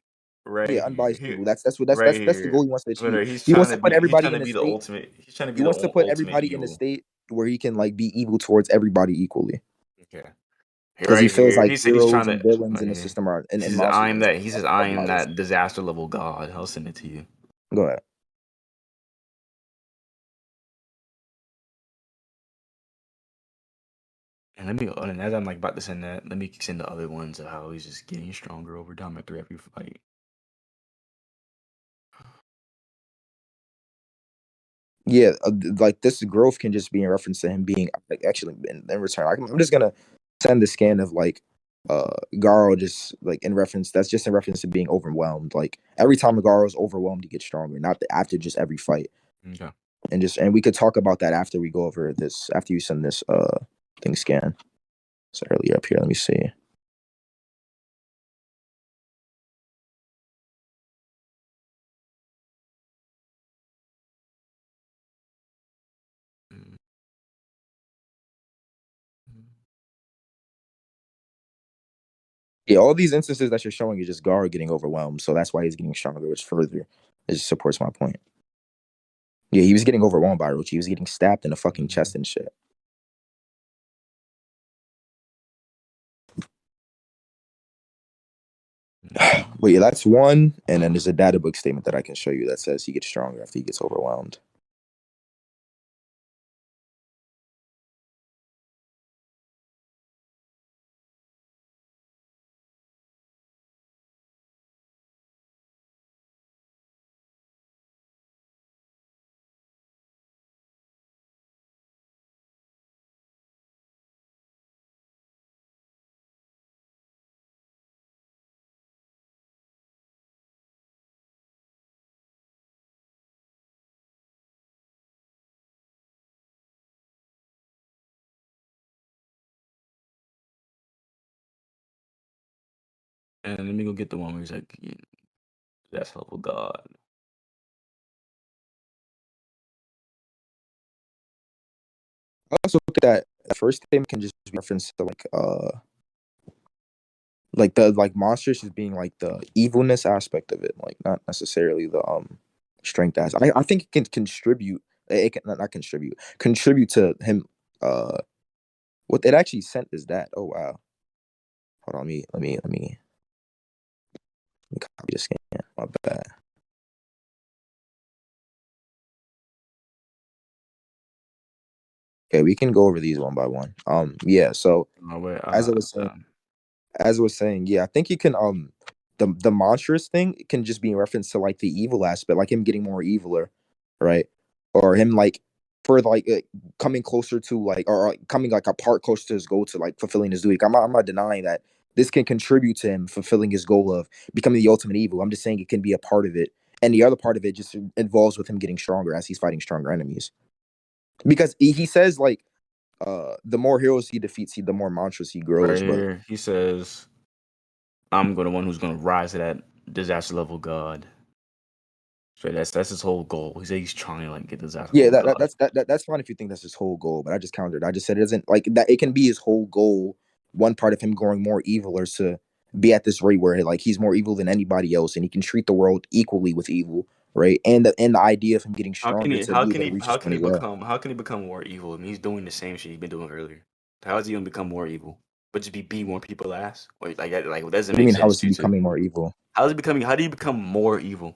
A: Yeah,
B: Right
A: unbiased
B: here.
A: evil. That's the
B: Right here.
A: goal he wants to achieve.
B: He's
A: He
B: trying
A: wants
B: to
A: to put
B: be
A: everybody in a
B: the
A: state.
B: ultimate. He's trying to be
A: He
B: the
A: wants to put
B: ultimate
A: everybody in a
B: evil.
A: state where he can like be evil towards everybody equally.
B: Okay.
A: Because he
B: Right
A: feels
B: here.
A: like
B: He's trying
A: heroes
B: to
A: and villains in the
B: okay.
A: system are
B: He
A: and
B: says
A: monsters in the
B: he
A: system
B: says
A: are
B: I am
A: biased.
B: that disaster level god. I'll send it to you.
A: Go ahead.
B: And as I'm like about to send that, let me send the other ones of how he's just getting stronger over time after every fight.
A: Yeah, like this growth can just be in reference to him being like actually in return. I'm just gonna send the scan of like Garo just like in reference. That's just in reference to being overwhelmed. Like every time Garo's overwhelmed, he gets stronger. Not after just every fight.
B: Okay.
A: And we could talk about that after we go over this. After you send this thing scan. It's earlier up here. Let me see. Yeah, all these instances that you're showing is just Garo getting overwhelmed, so that's why he's getting stronger, which further it just supports my point. Yeah, he was getting overwhelmed by Orochi. He was getting stabbed in the fucking chest and shit. But yeah, that's one, and then there's a data book statement that I can show you that says he gets stronger after he gets overwhelmed.
B: And let me go get the one where he's like, yeah, that's level God.
A: I also look at that first statement can just be reference to like the monsters as being like the evilness aspect of it, like not necessarily the strength aspect. I think it can contribute. It can not contribute to him. What it actually sent is that. Oh wow. Hold on, let me copy this scan. My bad. Okay, we can go over these one by one. Yeah. So
B: Oh, wait,
A: as I was saying, yeah, I think you can the monstrous thing can just be in reference to like the evil aspect, like him getting more eviler, right? Or him like for like coming closer to like or coming like a part closer to his goal to like fulfilling his duty. I'm not denying that this can contribute to him fulfilling his goal of becoming the ultimate evil. I'm just saying it can be a part of it. And the other part of it just involves with him getting stronger as he's fighting stronger enemies. Because he says like the more heroes he defeats, the more monstrous he grows.
B: right
A: But
B: here, he says, I'm the one who's going to rise to that disaster level God. So that's his whole goal. He said he's trying to like get disaster
A: yeah,
B: level God.
A: that's fine if you think that's his whole goal. But I just countered. I just said it isn't like that. It can be his whole goal. One part of him growing more evil, or to be at this rate where like he's more evil than anybody else, and he can treat the world equally with evil, right? And the idea of him getting
B: How can
A: stronger
B: he
A: to be able to reach his
B: how can he
A: 20 well.
B: become more evil? I mean, he's doing the same shit he's been doing earlier. How is he gonna become more evil? But just beat more people ass? Or like it doesn't
A: What do you
B: make
A: mean? How
B: sense,
A: is he
B: Jutsu.
A: becoming more evil?
B: How do you become more evil?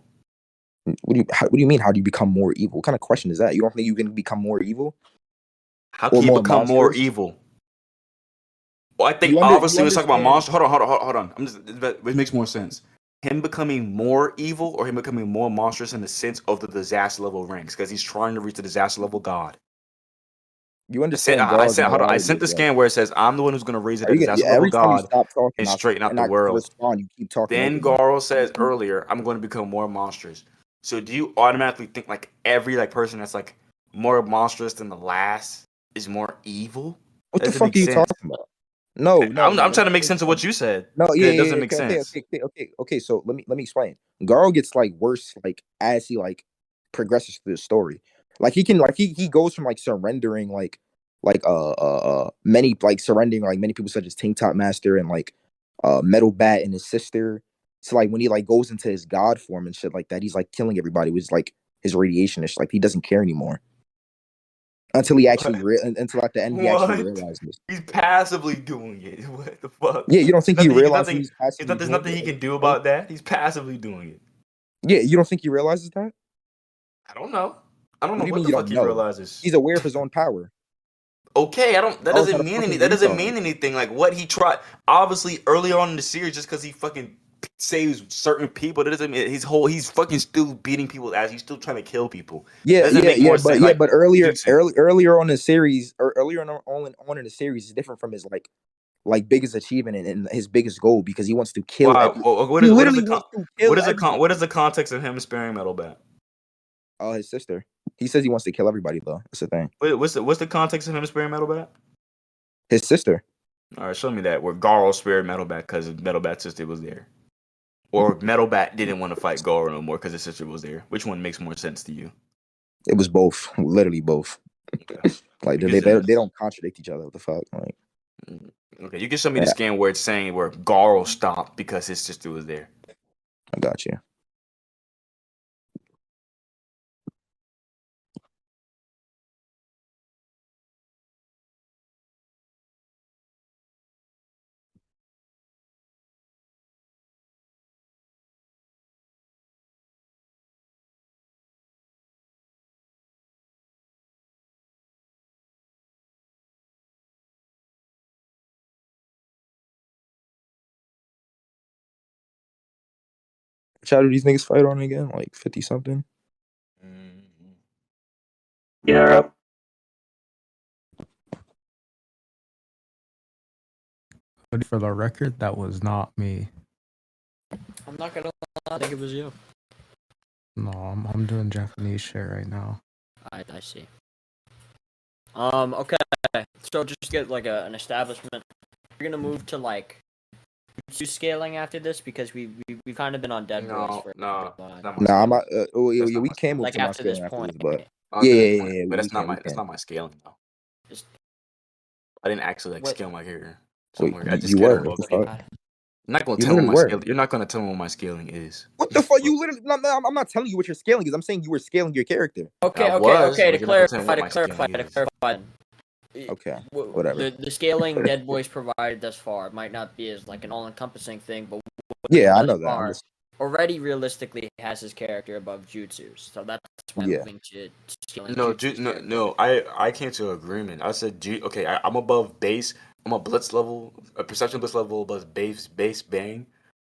A: What do you mean? How do you become more evil? What kind of question is that? You don't think you can become more evil
B: How
A: or
B: can you
A: more
B: become more
A: monstrous?
B: evil? Well, I think
A: You
B: obviously let's talk about
A: understand?
B: monster. Hold on. It makes more sense. Him becoming more evil or him becoming more monstrous in the sense of the disaster level ranks because he's trying to reach the disaster level God.
A: You understand Gar's
B: I
A: morality
B: sent
A: is
B: the
A: like.
B: scan where it says I'm the one who's gonna raise it
A: Are
B: at
A: you
B: disaster
A: yeah,
B: level
A: every time you
B: God
A: stop talking
B: and straighten out
A: and
B: the
A: I
B: world.
A: respond, you keep talking over
B: Then
A: me.
B: Garo says earlier, I'm going to become more monstrous. So do you automatically think like every like person that's like more monstrous than the last is more evil?
A: What
B: That
A: the
B: doesn't
A: fuck
B: make
A: are you
B: sense.
A: talking about? No, no, no.
B: I'm
A: Let me
B: trying to make
A: explain
B: sense of what
A: something.
B: you said
A: No,
B: because
A: yeah,
B: it
A: yeah,
B: doesn't
A: yeah.
B: make
A: Okay,
B: sense.
A: okay, okay, okay, okay. So let me explain. Garo gets like worse like as he like progresses through the story. Like he can like he goes from like surrendering many like surrendering like many people such as Tank Top Master and like Metal Bat and his sister. So like when he like goes into his god form and shit like that, he's like killing everybody with like his radiation. It's like he doesn't care anymore until he
B: What?
A: actually until at the end he actually
B: What?
A: realizes.
B: He's passively doing it. What the fuck?
A: Yeah, you don't think he realizes he's
B: Is
A: passively
B: that there's
A: doing
B: nothing
A: it?
B: he can do
A: Like,
B: about that? He's passively doing it.
A: yeah, you don't think he realizes that?
B: I don't know. I don't
A: What
B: know
A: do you
B: what
A: mean
B: the
A: you
B: fuck
A: don't
B: he
A: know?
B: realizes.
A: He's aware of his own power.
B: Okay, I don't.
A: Garo's not a fucking
B: That doesn't
A: retard.
B: mean anything. Like what he tried. Obviously, earlier on in the series, just because he fucking saves certain people, that doesn't mean he's fucking still beating people as he's still trying to kill people.
A: Yeah,
B: That doesn't
A: yeah,
B: make more sense. Like
A: but
B: Jutsu.
A: earlier on in the series, or earlier on in the series is different from his like like biggest achievement and his biggest goal because he wants to kill.
B: Wow. What
A: He
B: is
A: literally wants to kill everybody.
B: what is the context of him sparing Metal Bat?
A: Oh, his sister. He says he wants to kill everybody though. That's the thing.
B: What's the context of him sparing Metal Bat?
A: His sister.
B: All right, show me that where Garo spared Metal Bat because Metal Bat's sister was there, or Metal Bat didn't want to fight Garo no more because his sister was there. Which one makes more sense to you?
A: It was both. Literally both.
B: Okay.
A: Like
B: Because
A: they don't contradict each other. What the fuck? Like.
B: Okay, you can show me
A: Yeah.
B: the scan where it's saying where Garo stopped because his sister was there.
A: I got you. Which do these niggas fight on again? Like 50 something?
B: Yeah.
E: But for the record, that was not me.
C: I'm not gonna lie, I think it was you.
E: No, I'm doing Japanese shit right now.
C: I see. Okay. So just to get like an establishment. We're gonna move to like Jutsu scaling after this because we've kind of been on Deadboys for
B: No,
C: a while.
B: not my
A: Nah, I'm
B: scaling.
A: not.
B: That's
A: yeah,
B: not
A: we
B: my
A: can move
C: Like
A: to my
C: after this
A: scaling after
C: point.
A: this, but
B: After this point,
A: yeah,
B: but that's not
A: we
B: that's
A: can.
B: not my scaling though.
C: Just
B: I didn't actually like
C: What-
B: scale my character
A: Wait,
B: somewhere. I just
A: you
B: scaled
A: were.
B: him
A: What
B: above
A: the
B: 50.
A: fuck?
B: I'm not gonna
A: You
B: tell him
A: literally
B: what my
A: were.
B: scale. You're not gonna tell him what my scaling is.
A: What the fuck? You literally. I'm not telling you what your scaling is. I'm saying you were scaling your character.
C: Okay,
B: I
C: okay,
B: was,
C: okay.
B: but
C: To
B: you're not gonna tell me
C: clarify,
B: what
C: to
B: my
C: clarify,
B: scaling
C: to
B: is.
C: clarify.
A: Okay, whatever.
C: The scaling Dead Boys provided thus far might not be as like an all-encompassing thing, but
A: Yeah, I
C: thus
A: know that. I'm
C: far
A: just.
C: already realistically has his character above Jutsu's, so that's why I'm
A: Yeah.
C: moving to scaling
B: No,
C: Jutsu's
B: no,
C: character.
B: no. I came to an agreement. I said, okay, I'm above base. I'm a blitz level, a perception blitz level above base bang,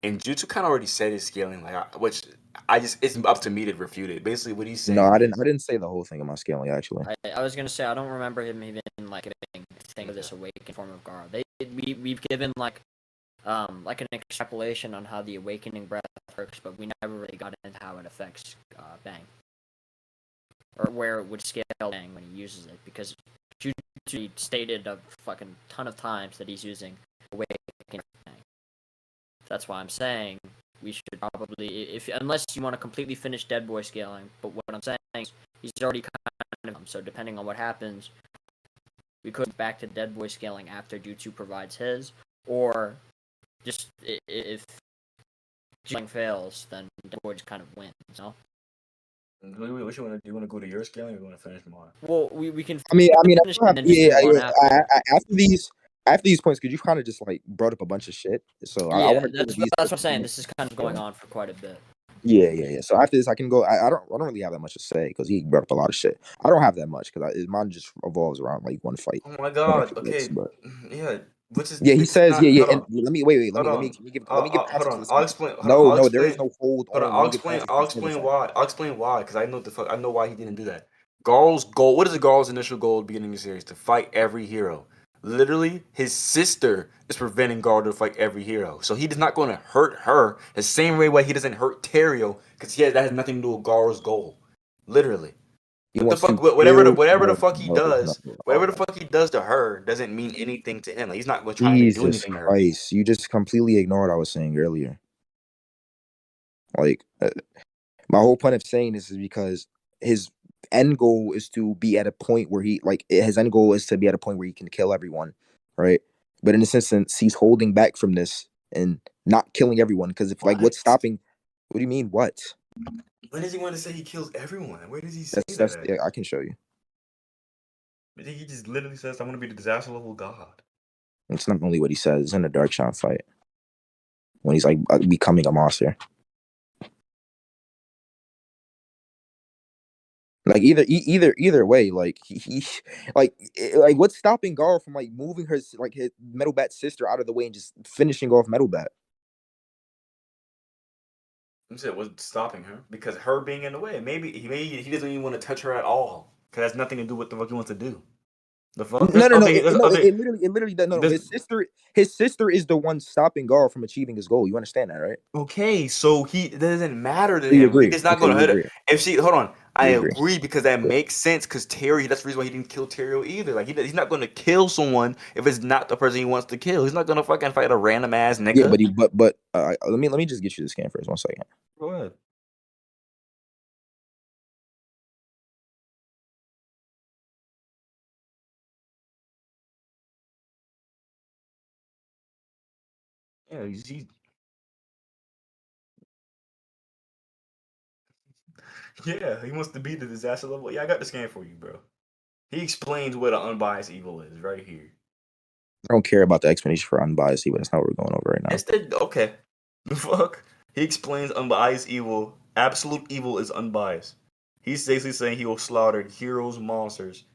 B: and Jutsu kind of already said his scaling, which I just it's up to me to refute it. Basically, what he's
A: No,
B: saying
A: I
B: is,
A: didn't say the whole thing of my scaling actually.
C: I was gonna say I don't remember him even like giving thing of this awakened form of Garo. We've given like an extrapolation on how the awakening breath works, but we never really got into how it affects Bang, or where it would scale Bang when he uses it, because Jutsu stated a fucking ton of times that he's using awakening Bang. That's why I'm saying we should probably, if unless you want to completely finish Deadboy scaling, but what I'm saying is he's already kind of, so depending on what happens, we could back to Deadboy scaling after Jutsu provides his, or just if scaling fails, then Deadboy just kind of wins, you know?
B: what you want to do? You want to go to your scaling, or you want to finish mine?
C: Well, we can
A: I mean, I
C: finish
A: don't have,
C: and then just move on
A: after these points, because you kind of just like brought up a bunch of shit. So I
C: Yeah,
A: want to go with these.
C: that's what I'm saying. This is kind of going on for quite a bit.
A: Yeah. So after this, I can go. I don't really have that much to say because he brought up a lot of shit. I don't have that much because mine just revolves around like one fight.
B: Oh my god. Okay.
A: But
B: Yeah. Which is
A: yeah, he
B: this is
A: says
B: not. Hold
A: and
B: on.
A: let me wait.
B: Hold on.
A: Let me give
B: Hold
A: passage to
B: on.
A: this
B: I'll
A: man.
B: explain. Hold on.
A: No, there is no hold
B: Hold on.
A: on. Let me give passage
B: I'll
A: to this
B: explain
A: nigga.
B: why. I'll explain why. Because I know the fuck. I know why he didn't do that. Garl's goal. What is the Garl's initial goal at the beginning of the series? To fight every hero. Literally, his sister is preventing Garl to fight every hero. So he is not going to hurt her the same way he doesn't hurt Terrio because that has nothing to do with Garl's goal. Literally.
A: He
B: What the
A: wants to
B: fuck?
A: kill.
B: Whatever the fuck he does,
A: No.
B: whatever the fuck he does to her doesn't mean anything to him. Like, he's not trying to do
A: Jesus
B: anything to her.
A: Christ! You just completely ignored what I was saying earlier. Like, my whole point of saying this is because his end goal is to be at a point where his end goal is to be at a point where he can kill everyone, right? But in this instance, he's holding back from this and not killing everyone because if like what's stopping? What do you mean? What?
B: When does he want to say he kills everyone? Where does he say
A: That's
B: that?
A: yeah, I can show you.
B: I think he just literally says, "I want to be the disaster level god."
A: It's not only what he says. It's in the Dark Shot fight when he's like becoming a monster. Like either way, like he like what's stopping Gar from like moving his Metal Bat's sister out of the way and just finishing off Metal Bat?
B: You said what's stopping her? Because her being in the way. Maybe he doesn't even want to touch her at all. Because that's nothing to do with what the fuck he wants to do. The fuck?
A: No, no, no.
B: Okay,
A: No,
B: okay.
A: it literally does. No, no.
B: This,
A: His sister is the one stopping Gar from achieving his goal. You understand that, right?
B: okay, so it doesn't matter to
A: So you
B: him.
A: agree?
B: It's not
A: Okay,
B: gonna
A: you
B: hurt.
A: agree.
B: If she, hold on, I
A: You agree.
B: agree because that
A: Good.
B: makes sense. Because Terry, that's the reason why he didn't kill Terry either. Like he's not gonna kill someone if it's not the person he wants to kill. He's not gonna fucking fight a random ass
A: Yeah,
B: nigga.
A: but let me just get you the scan first. 1 second.
B: Go ahead. Yeah, yeah, he wants to be the disaster level. Yeah, I got the scan for you, bro. He explains what an unbiased evil is right here.
A: I don't care about the explanation for unbiased, but that's not what we're going over right now.
B: Yes, okay. The fuck? He explains unbiased evil. Absolute evil is unbiased. He's basically saying he will slaughter heroes, monsters,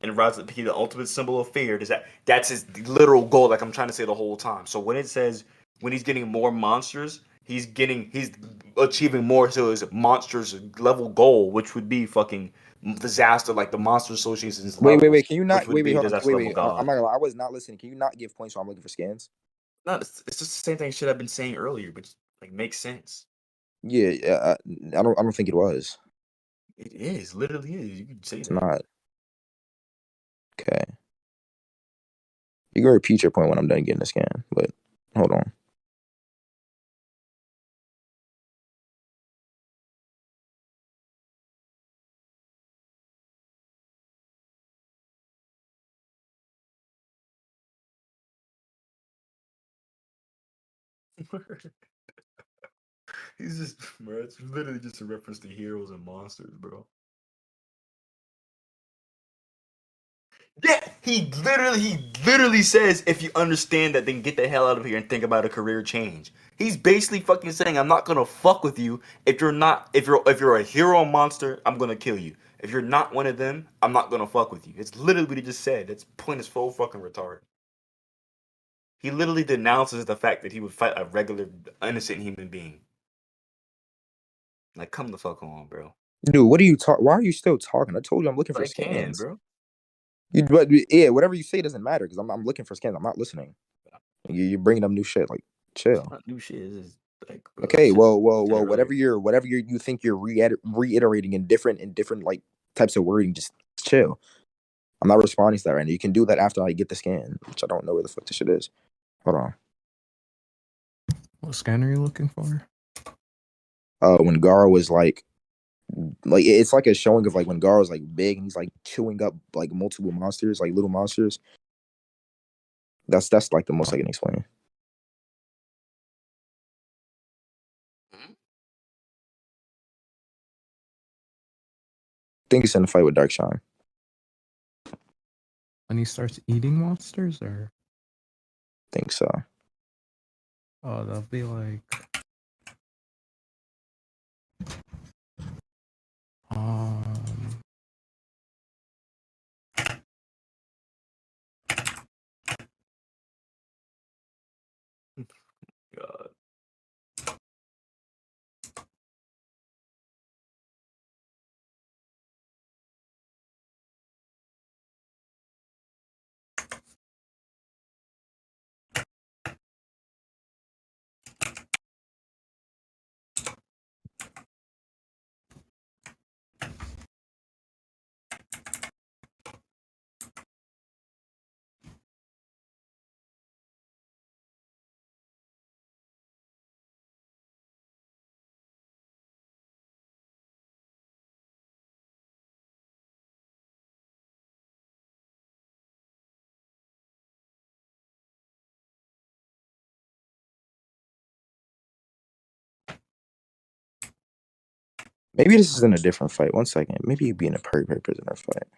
B: and rise to be the ultimate symbol of fear. That's his literal goal? Like I'm trying to say the whole time. So when it says when he's getting more monsters, he's achieving more to his monsters level goal, which would be fucking disaster, like the monster association's levels,
A: Wait. Can you
B: which
A: not?
B: would be
A: Hold on.
B: disaster level
A: I'm
B: god.
A: not gonna lie. I was not listening. Can you not give points while I'm looking for scans?
B: No, it's just the same thing shit I've been saying earlier, but like makes sense.
A: Yeah, I don't think it was.
B: It is, literally is. You can say
A: It's
B: that.
A: not. Okay. You can repeat your point when I'm done getting the scan, but hold on.
B: He's just, bro. It's literally just a reference to heroes and monsters, bro. Yeah, he literally says, if you understand that, then get the hell out of here and think about a career change. He's basically fucking saying, I'm not gonna fuck with you if you're not, if you're a hero monster, I'm gonna kill you. If you're not one of them, I'm not gonna fuck with you. It's literally what he just said. That's point is full fucking retarded. He literally denounces the fact that he would fight a regular, innocent human being. Like, come the fuck on, bro.
A: Dude, what are you talking? Why are you still talking? I told you I'm looking
B: But
A: for
B: I can,
A: scans.
B: bro.
A: But yeah, whatever you say doesn't matter because I'm looking for scans. I'm not listening. You're bringing up new shit. Like,
B: It's
A: chill.
B: not new shit. It's just like, bro,
A: Okay,
B: shit
A: well.
B: said earlier.
A: Whatever you think you're reiterating in different like types of wording, just chill. I'm not responding to that right now. You can do that after I get the scan, which I don't know where the fuck this shit is. Hold on.
E: What scan are you looking for?
A: When Gara was like it's like a showing of like when Gara was like big and he's like chewing up like multiple monsters, like little monsters. That's like the most I can explain. Think it's in the fight with Darkshine.
E: When he starts eating monsters, or
A: Think so.
E: oh, that'll be like um.
B: God.
A: Maybe this is in a different fight. 1 second. Maybe you'd be in a Purge prisoner fight.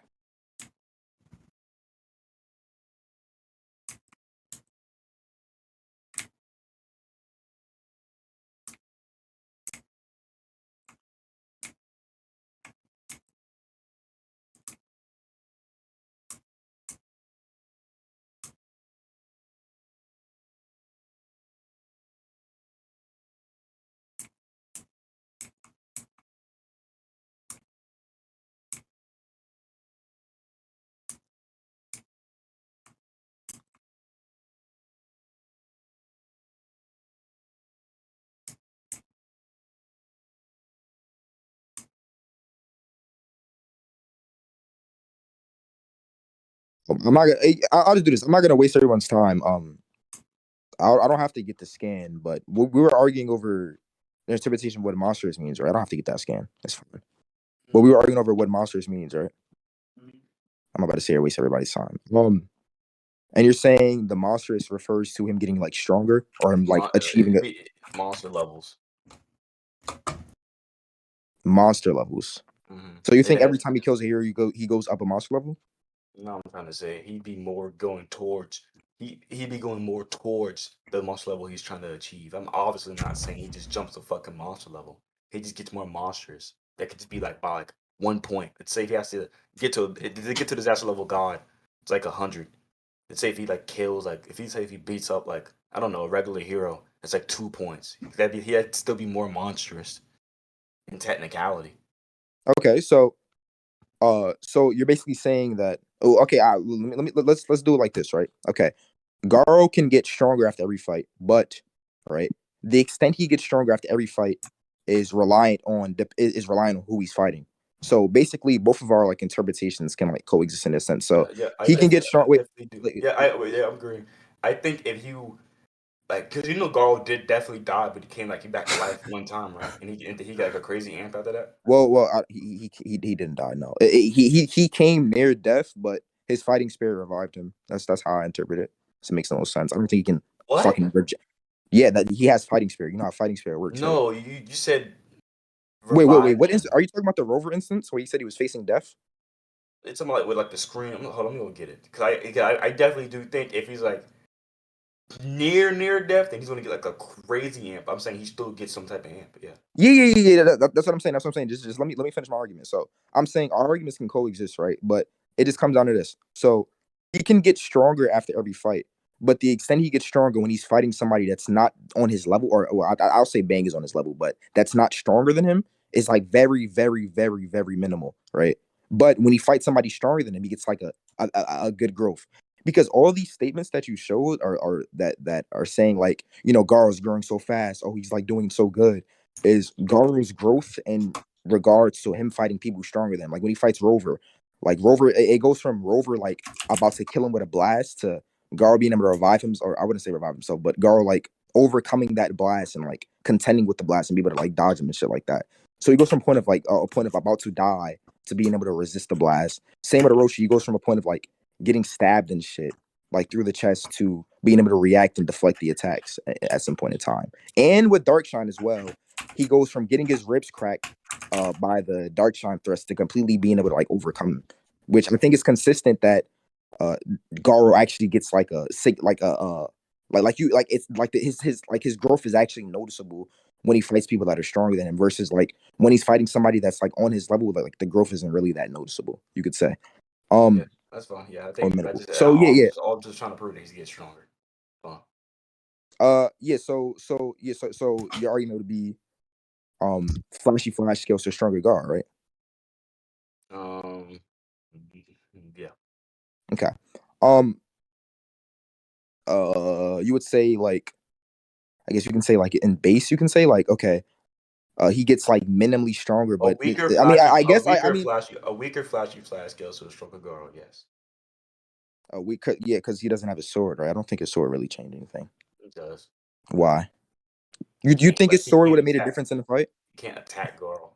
A: I'm not gonna. I'll just do this. I'm not gonna waste everyone's time. I don't have to get the scan, but we were arguing over the interpretation of what monsters means, right? I don't have to get that scan. That's fine. But we were arguing over what monsters means, right? I'm about to say waste everybody's time. And you're saying the monstrous refers to him getting like stronger or him like achieving
B: monster levels.
A: Monster levels.
B: Mm-hmm.
A: So you think every time he kills a hero, he goes up a monster level?
B: No, I'm trying to say he'd be more going towards he'd be going more towards the monster level he's trying to achieve. I'm obviously not saying he just jumps the fucking monster level. He just gets more monsters. That could just be like by like 1 point. Let's say if he has to get to disaster level god, it's like 100. Let's say if he like kills like if he beats up like I don't know a regular hero, it's like 2 points. He'd still be more monstrous in technicality.
A: Okay, so you're basically saying that. Oh, okay. Let's do it like this, right? Okay, Garo can get stronger after every fight, but right, the extent he gets stronger after every fight is reliant on who he's fighting. So basically, both of our like interpretations can like coexist in a sense. So he can get strong. Wait,
B: I'm agreeing. I think if you like, because Garo did definitely die, but he came like he back to life one time, right? And he got like a crazy amp after that.
A: Well, he didn't die. No, he came near death, but his fighting spirit revived him. That's how I interpret it. So it makes no sense. I don't think he can fucking reject. Yeah, that he has fighting spirit. You know how fighting spirit works.
B: No,
A: right?
B: you said.
A: Wait. What are you talking about? The Rover instance where he said he was facing death?
B: It's something like with like the screen. Hold on, let me go get it. Cause I definitely do think if he's like near death, then he's gonna get like a crazy amp. I'm saying he still gets some type of amp. Yeah.
A: Yeah. That's what I'm saying. That's what I'm saying. Just let me finish my argument. So I'm saying our arguments can coexist, right? But it just comes down to this. So he can get stronger after every fight, but the extent he gets stronger when he's fighting somebody that's not on his level, or well, I'll say Bang is on his level, but that's not stronger than him, is like very, very, very, very minimal, right? But when he fights somebody stronger than him, he gets like a good growth. Because all these statements that you showed are that are saying like, Garo's growing so fast, oh, he's like doing so good, is Garo's growth in regards to him fighting people stronger than him. Like when he fights Rover, like Rover, it goes from Rover like about to kill him with a blast to Garo being able to revive him, or I wouldn't say revive himself, but Garo like overcoming that blast and like contending with the blast and be able to like dodge him and shit like that. So he goes from a point of like a point of about to die to being able to resist the blast. Same with Orochi, he goes from a point of like getting stabbed and shit like through the chest to being able to react and deflect the attacks at some point in time. And with Darkshine as well, he goes from getting his ribs cracked by the Darkshine thrust to completely being able to like overcome, which I think is consistent that Garo actually gets like a it's like his growth is actually noticeable when he fights people that are stronger than him versus like when he's fighting somebody that's like on his level, like the growth isn't really that noticeable, you could say.
B: Yeah, that's fine. Yeah, I think I just
A: so yeah.
B: I'm just trying to prove that he's getting stronger. Fine.
A: Yeah. So your argument would be, flashy flash skills are stronger guard, right?
B: Yeah.
A: Okay. You would say like, I guess you can say like in base, you can say like, okay, he gets like minimally stronger, but
B: a weaker flashy flash skill, so a stronger girl, yes.
A: Because he doesn't have a sword, right? I don't think his sword really changed anything.
B: It does.
A: Why? You think his sword would have made a difference in the fight?
B: He can't attack Garo.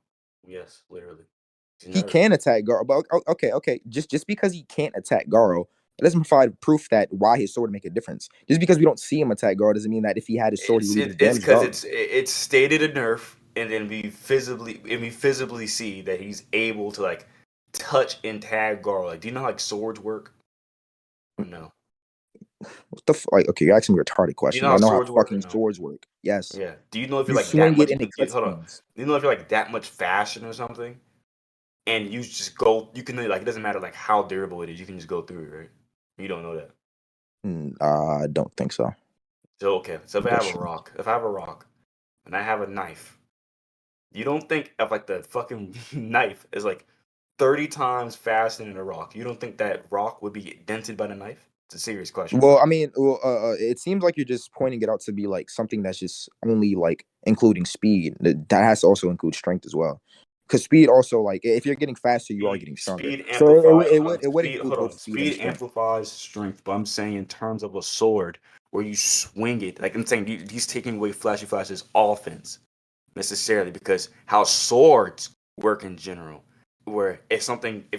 B: Yes, literally.
A: He can attack Garo, but okay. Just because he can't attack Garo, it doesn't provide proof that why his sword would make a difference. Just because we don't see him attack Garo doesn't mean that if he had his sword, he would
B: it's because it's stated a nerf, and then we visibly see that he's able to like touch and tag Garo. Like, do you know how like swords work? Or no.
A: What the like? Okay, you're asking me a retarded question.
B: Do you know how
A: swords work? Yes.
B: Yeah. Do you know if you're
A: You
B: like that
A: swing
B: much?
A: it and it cuts
B: Hold on.
A: things.
B: Do you know if you're like that much faster or something? And you just go. You can like it doesn't matter like how durable it is. You can just go through it, right? You don't know that.
A: I don't think so.
B: So okay. So if I have a rock, and I have a knife, you don't think of like the fucking knife is like 30 times faster than a rock? You don't think that rock would be dented by the knife? It's a serious question.
A: Well, I mean, it seems like you're just pointing it out to be like something that's just only like including speed. That has to also include strength as well. Because speed also, like, if you're getting faster, you are getting stronger.
B: Speed
A: So
B: amplifies.
A: it would include
B: Hold
A: both
B: on.
A: speed and
B: Speed
A: strength.
B: amplifies strength, but I'm saying in terms of a sword where you swing it, like I'm saying, he's taking away Flashy Flash's offense necessarily because how swords work in general. Where if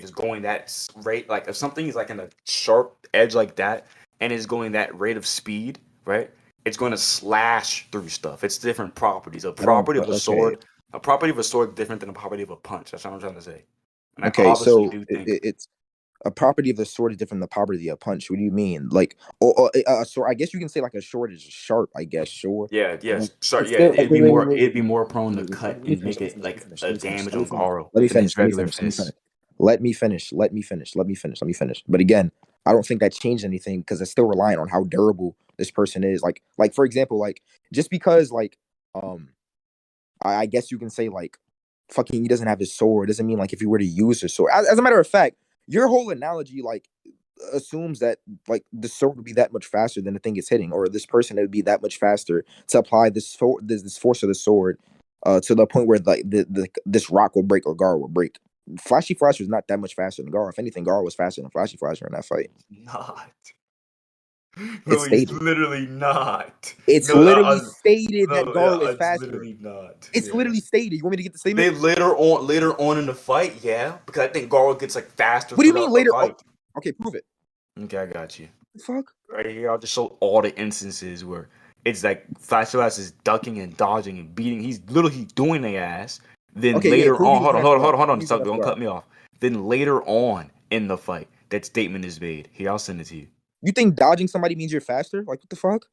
B: it's going that rate, like if something is like in a sharp edge like that and is going that rate of speed, right? It's going to slash through stuff. It's different properties.
A: I don't. Okay.
B: A property of a sword different than a property of a punch. That's what I'm trying to say. And I
A: Okay.
B: obviously
A: So
B: do think
A: it's a property of the sword is different than the property of a punch. What do you mean? Like, a sword? I guess you can say like a sword is sharp. I guess sure.
B: yeah, yes.
A: But
B: Sorry,
A: it's
B: yeah,
A: still like
B: it'd be more prone to cut
A: let me
B: and
A: finish.
B: make
A: Let me
B: it
A: finish. Let me
B: like
A: finish.
B: a
A: Let me finish.
B: damage
A: Let me
B: on
A: finish.
B: Garo
A: Let me
B: than his
A: finish. Let me
B: regular
A: finish. Let me finish.
B: fists.
A: Let me finish. Let me finish. Let me finish. Let me finish. But again, I don't think that changed anything because it's still relying on how durable this person is. Like for example, like just because like I guess you can say like fucking he doesn't have his sword doesn't mean like if he were to use his sword. As a matter of fact, your whole analogy like assumes that like the sword would be that much faster than the thing it's hitting, or this person would be that much faster to apply this force of the sword to the point where like this rock will break or Gar will break. Flashy Flash was not that much faster than Gar. If anything, Gar was faster than Flashy Flash in that fight.
B: Not.
A: It's
B: No, he's
A: stated.
B: literally not.
A: It's
B: No,
A: literally stated that
B: no,
A: Garo is
B: it's
A: faster.
B: literally not.
A: It's
B: Yeah.
A: literally stated. You want me to get the
B: They
A: statement?
B: later on in the fight, yeah, because I think Garo gets like faster
A: What do you mean
B: throughout the
A: later? Oh,
B: fight.
A: okay, prove it.
B: Okay, I got you.
A: The fuck?
B: Right here, I'll just show all the instances where it's like Flash Flash is ducking and dodging and beating. He's literally doing their ass. Then
A: Okay, yeah,
B: later
A: prove
B: on,
A: he's doing that throughout.
B: hold on,
A: Prove he's doing
B: stop,
A: that
B: don't
A: throughout.
B: cut me off. Then later on in the fight, that statement is made. Here, I'll send it to you.
A: You think dodging somebody means you're faster? Like what the fuck?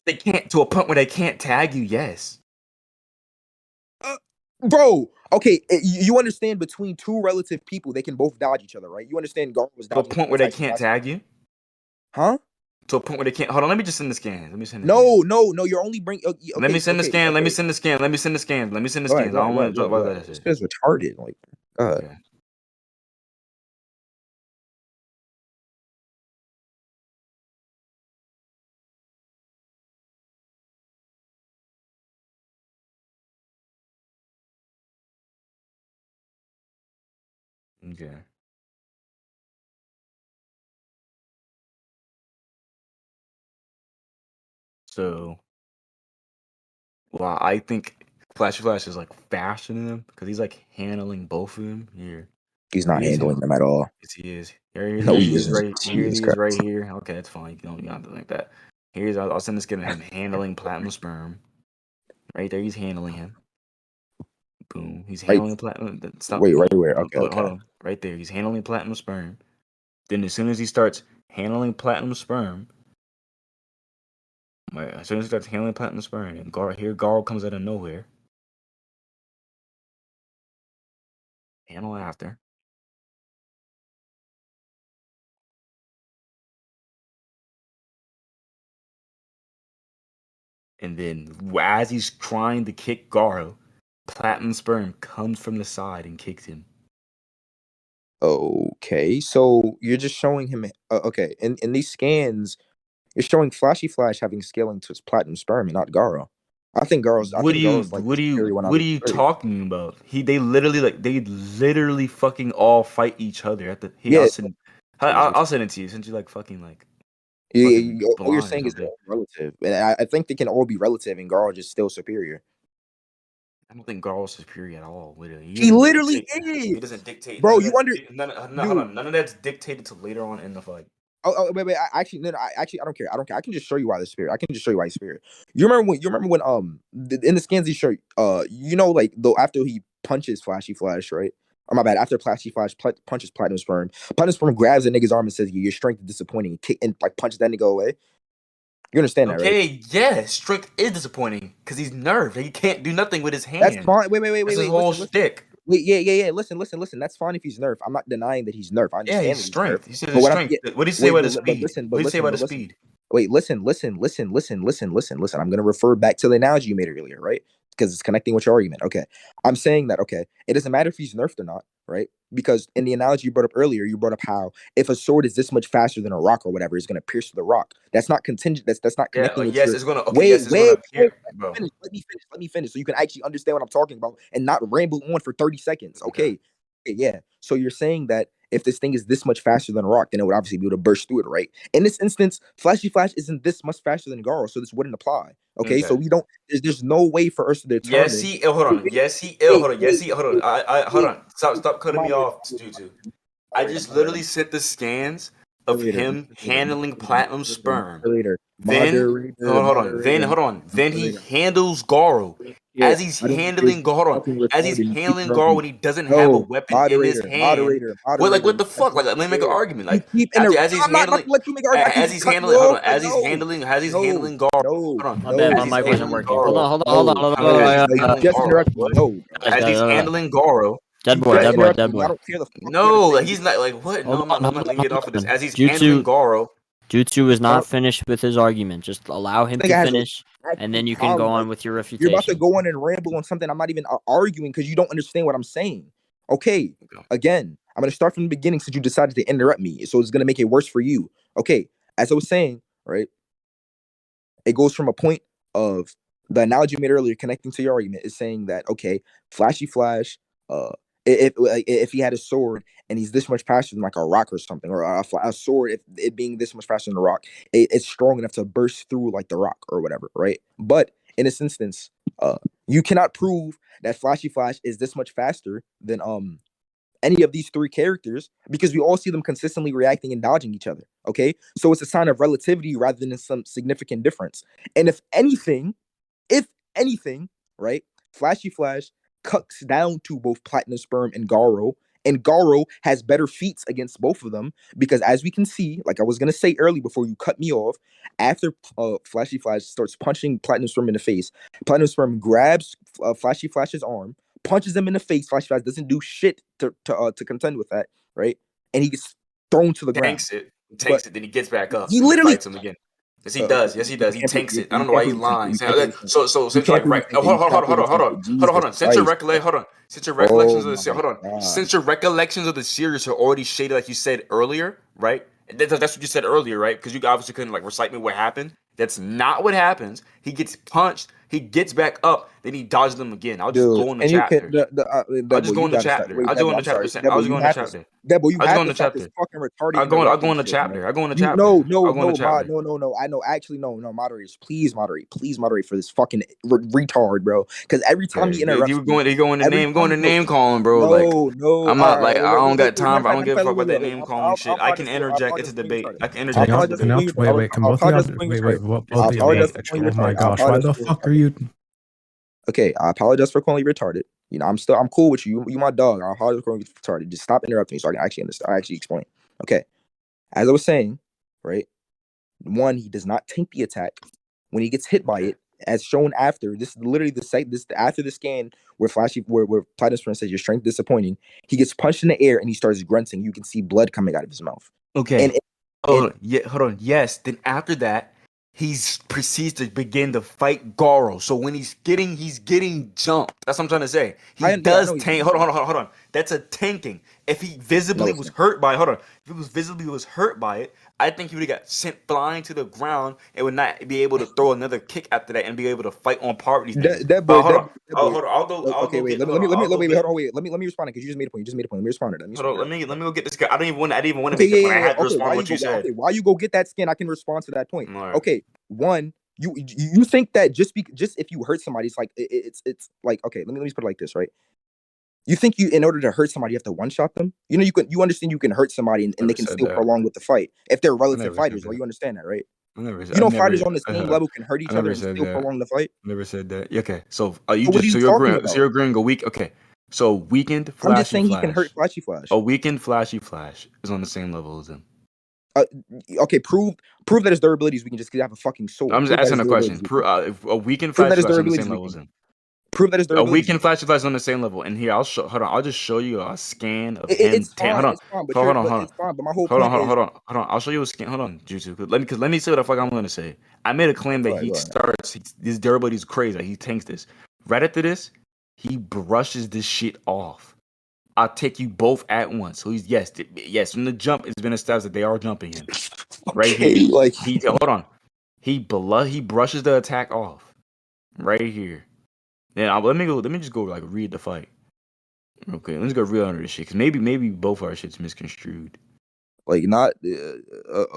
B: They can't to a point where they can't tag you. Yes,
A: Uh, bro, okay, you understand between two relative people, they can both dodge each other, right? You understand Garo was
B: to a
A: dodging
B: point where they
A: attacks
B: can't
A: faster.
B: tag you.
A: Huh?
B: To a point where they can't. Hold on, let me just send the scan. Let me send the scan.
A: No. You're only bring.
B: Let me
A: Okay,
B: send the
A: okay,
B: scan. Let me
A: okay.
B: send the scan. Let me send the scans. Let me send the
A: Go ahead,
B: scans.
A: go
B: I
A: ahead,
B: don't
A: go
B: want
A: ahead,
B: to
A: go
B: talk
A: ahead, go
B: about
A: ahead.
B: that
A: This
B: shit.
A: is retarded. Like,
B: Okay. Okay. So, well, I think Flash is like faster than him because he's like handling both of them. Here,
A: he's not
B: he is
A: handling
B: him.
A: them at all.
B: Yes, he is. Here,
A: No,
B: here
A: he
B: he is
A: isn't.
B: right. Here
A: Jesus
B: he is right
A: Christ.
B: here. Okay, that's fine. You don't have to like that. Here's I'll send this kid of him handling platinum sperm. Right there, he's handling him. Boom. He's
A: Right.
B: handling platinum. Stop.
A: Wait, right
B: Hold
A: where?
B: on.
A: Okay,
B: Hold
A: okay.
B: on. Right there. He's handling platinum sperm. Then as soon as he starts handling platinum sperm, right, as soon as he starts handling platinum sperm, and Gar comes out of nowhere. Handle after. And then as he's trying to kick Garo, Platinum Sperm comes from the side and kicks him.
A: Okay, so you're just showing him. Okay, in these scans, you're showing Flashy Flash having scaling to his platinum sperm and not Garo. I think Garo's like the superior one out
B: What
A: of
B: are
A: the
B: you
A: three.
B: talking about? They literally fucking all fight each other at the
A: Yeah,
B: I'll send it to you since you like fucking like fucking
A: all you're
B: blind or
A: saying is they're
B: something.
A: all relative, and I think they can all be relative, and Garo is still superior.
B: I don't think Garl's superior at all. Literally,
A: He literally
B: He
A: is,
B: doesn't dictate.
A: bro. You under
B: No, hold
A: dude.
B: on. None of that's dictated to later on in the fight.
A: Wait. Actually, no. I don't care. I don't care. I can just show you why the spirit. I can just show you why he's spirit. You remember when in the scans he showed like though after he punches Flashy Flash, right? Oh my bad. After Flashy Flash punches Platinum Sperm grabs a nigga's arm and says, "Your strength is disappointing," and and like punches that nigga away. You understand that, right?
B: Okay, yeah, strength is disappointing because he's nerfed. He can't do nothing with his
A: That's
B: hand.
A: fine.
B: That's his
A: Wait.
B: whole
A: Listen.
B: shtick.
A: Wait, yeah. Listen. That's fine if he's nerf. I'm not denying that he's nerf. I
B: Yeah, he's
A: understand that he's nerf.
B: strength. He says
A: But
B: his
A: what I'm
B: strength.
A: yeah,
B: What do you say
A: wait,
B: about his speed? What do you say about his
A: listen.
B: speed?
A: Wait, listen. I'm gonna refer back to the analogy you made earlier, right? Because it's connecting with your argument. Okay. I'm saying that okay, it doesn't matter if he's nerfed or not. right? Because in the analogy you brought up earlier, you brought up how if a sword is this much faster than a rock or whatever, it's going to pierce through the rock. That's not contingent. That's not
B: Yeah,
A: connecting with
B: yes,
A: your.
B: it's gonna. Okay,
A: Wait,
B: yes, it's
A: wait,
B: gonna
A: wait.
B: appear,
A: Let me
B: bro.
A: finish. Let me finish. Let me finish, so you can actually understand what I'm talking about and not ramble on for 30 seconds.
B: Okay.
A: Okay. Yeah. So you're saying that if this thing is this much faster than a rock, then it would obviously be able to burst through it, right? In this instance, Flashy Flash isn't this much faster than Garo, so this wouldn't apply. Okay. So
B: Okay.
A: we don't. There's no way for us to
B: Yes,
A: determine.
B: he. Hold on. Yes, he. Hold on. Yes, he. Hold on. Hold on. Stop cutting me off, Jutsu. I just literally sent the scans of him handling platinum sperm. Then hold on. Then he handles Garo. As he's handling Garo when he doesn't have a
A: No,
B: weapon in his
A: moderator,
B: hand. What the fuck? Like, let me make an argument.
A: You
B: Like,
A: keep
B: as he's
A: I'm not about
B: handling
A: to let you make argument. I can
B: as
A: just
B: he's
A: cut you
B: handling
A: off. Like,
B: as he's
A: no,
B: handling Garo.
A: no,
B: Hold on.
C: My bad,
A: no,
C: my
B: As he's
C: mic wasn't
B: handling
C: working. Hold
B: Garo.
C: on, hold on, hold on, hold on.
B: As he's
A: no. You
B: handling
A: just
B: Garo.
A: interrupt me. No,
C: Guys,
B: As he's handling Garo.
A: you
C: Deadboy,
A: just
C: Deadboy,
A: interrupt me. I
C: Deadboy.
A: don't care the fuck you're
B: No, like
A: saying.
B: he's not like what? No,
C: Hold on,
B: I'm not letting you get off of this. As he's
C: Jutsu,
B: handling Garo.
C: Jutsu is
A: I
C: not
A: don't
C: finished with his argument. Just allow him
A: think
C: to
A: I has a
C: finish, and then you can go on with your
A: You're about to
C: refutation.
A: go on and ramble on something I'm not even arguing because you don't understand what I'm saying. Okay. Again, I'm gonna start from the beginning since you decided to interrupt me. So it's gonna make it worse for you. Okay. As I was saying, right? It goes from a point of the analogy you made earlier, connecting to your argument, is saying that okay, Flashy Flash, if he had a sword and he's this much faster than like a rock or something, or a sword, if it being this much faster than a rock, it's strong enough to burst through like the rock or whatever, right? But in this instance, you cannot prove that Flashy Flash is this much faster than any of these three characters because we all see them consistently reacting and dodging each other. Okay, so it's a sign of relativity rather than some significant difference. And if anything, right, Flashy Flash cuts down to both Platinum Sperm and Garo has better feats against both of them because, as we can see, like I was gonna say early before you cut me off, after Flashy Flash starts punching Platinum Sperm in the face, Platinum Sperm grabs Flashy Flash's arm, punches him in the face. Flashy Flash doesn't do shit to contend with that, right? And he gets thrown to the ground. But
B: Then he gets back up
A: he
B: and he
A: literally
B: fights him again. Yes, he does. Yes, he does. He
A: can't prove
B: tanks
A: you
B: it. I don't know why he's
A: can't prove
B: lying.
A: you can't prove
B: So
A: you
B: since
A: can't
B: like
A: prove
B: right,
A: you you can't prove
B: hold on.
A: Jesus Christ.
B: Since your
A: Oh
B: recollections of the
A: my
B: hold on.
A: God.
B: Since your recollections of the series are already shaded, like you said earlier, right? That's what you said earlier, right? Because you obviously couldn't like recite me what happened. That's not what happens. He gets punched. He gets back up. Then he dodges them again. I'll just
A: Dude,
B: go in the
A: and you can
B: chapter. I'll just
A: Debo,
B: go
A: you
B: in the
A: gotta stop.
B: chapter.
A: Wait,
B: I'll just go
A: Debo,
B: in the
A: I'm
B: chapter.
A: sorry.
B: I'll
A: Debo,
B: just go
A: you
B: in the
A: have to
B: chapter.
A: Debo, you
B: I'll just
A: have
B: go in
A: to
B: the
A: stop this
B: chapter.
A: fucking retarded
B: I'll go
A: interrupting
B: in the
A: shit, man.
B: chapter. I'll go in the
A: You
B: chapter.
A: no,
B: I'll
A: no,
B: go in the
A: no,
B: chapter.
A: no. I know. Actually, no, moderators. Please moderate for this fucking retard, bro. Because every time he
B: Okay,
A: interrupts me,
B: they go in the
A: every
B: name, going
A: time
B: to
A: no,
B: name calling, bro. Like
A: no.
B: I'm
A: All
B: not
A: right,
B: like I don't got time. I don't
A: matter of
B: give a
A: fact,
B: fuck about that
A: wait.
B: name calling shit. I can
A: I
B: interject. It's
A: apologize
B: a
A: for calling you
B: debate.
A: retarded.
B: I can
A: I
E: Can
B: interject. It's a
E: y'all
A: apologize for
E: can y'all
A: calling
B: debate.
A: you.
E: wait, can
A: I
E: both of y'all
A: apologize for calling you
E: wait,
A: retarded.
E: what
A: I
E: both of y'all
A: apologize
E: being
A: for calling
E: extra?
A: you
E: Oh my
A: retarded. I
E: gosh, why
A: apologize
E: the
A: for
E: fuck are you
A: Okay, I apologize for calling you retarded. You know, I'm cool with you. You my dog. I apologize for calling you retarded. Just stop interrupting me so I can actually understand. I actually explain. Okay, as I was saying, right? One, he does not tank the attack when he gets hit by
B: Okay.
A: it, as shown after. This is literally the site. This after the scan where Platinum Sprint says your strength disappointing. He gets punched in the air and he starts grunting. You can see blood coming out of his mouth.
B: Okay.
A: And
B: Hold on. Yes. Then after that, he proceeds to begin to fight Garo. So when he's getting jumped. That's what I'm trying to say. He
A: I
B: does
A: know he's
B: tank.
A: getting
B: Hold on,
A: jumped.
B: hold on. That's a tanking. If he
A: No,
B: visibly
A: it's
B: was
A: not.
B: hurt by, hold on. If he was visibly hurt by it, I think he would have got sent flying to the ground and would not be able to throw another kick after that and be able to fight on par with these niggas.
A: That
B: But
A: boy,
B: hold on.
A: that boy.
B: Hold on. I'll
A: Okay,
B: go
A: wait.
B: get.
A: Let me
B: Hold on. I'll go
A: wait.
B: get.
A: Hold on. Wait. Let me respond because you just made a point. Let me respond to that. Let me
B: Hold on.
A: respond to that.
B: Let me go get this guy. I didn't even want to
A: Okay,
B: make a point. I
A: yeah.
B: had to
A: Okay,
B: respond to what you said.
A: why you go get that skin? I can respond to that point.
B: All right.
A: Okay, one, you think that just if you hurt somebody, it's like it's like okay. Let me put it like this, right? You think you in order to hurt somebody, you have to one shot them. You know, you understand you can hurt somebody and they
B: Never
A: can
B: said
A: still
B: that.
A: prolong with the fight if they're
B: I
A: relative
B: never said
A: fighters, right?
B: that.
A: You understand that, right?
B: I never.
A: You know, fighters on the same level can hurt
B: I
A: each other
B: never
A: and
B: said
A: still
B: that.
A: prolong the fight.
B: Never said that. Yeah, okay. So you
A: So what are
B: just
A: you talking
B: so
A: about?
B: you're agreeing a weak. Okay. So weakened
A: I'm just
B: flashy
A: saying he can hurt
B: flash.
A: Flashy Flash.
B: A weakened flashy flash is on the same level as him.
A: Uh, okay, prove that his durability is we can just have a fucking sword.
B: I'm just
A: Prove that
B: asking
A: his
B: a
A: durability
B: question.
A: is weakened.
B: If a weakened
A: Prove that
B: flashy
A: his
B: flash on the
A: durability
B: same
A: is
B: level as
A: weakened.
B: him.
A: Prove that his
B: A
A: durability is
B: weakened
A: weakened.
B: flashy flash is on the same level. And here I'll just show you a scan of
A: It's
B: him.
A: fine.
B: Hold
A: It's fine. But
B: on. Hold on.
A: it's fine. But my whole
B: Hold on.
A: point is
B: I'll show you a scan. Hold on, Jutsu. Let me see what the fuck I'm gonna say. I made a claim that
A: go ahead.
B: his durability is crazy. Like, he tanks this. Right after this, he brushes this shit off. I'll take you both at once. So he's yes, from the jump, it's been established that they are jumping him. Right
A: Okay,
B: here.
A: like
B: Hold on. He brushes the attack off. Right here. Then let me just go like read the fight. Okay, let's go real under this shit. Cause maybe both our shit's misconstrued.
A: like not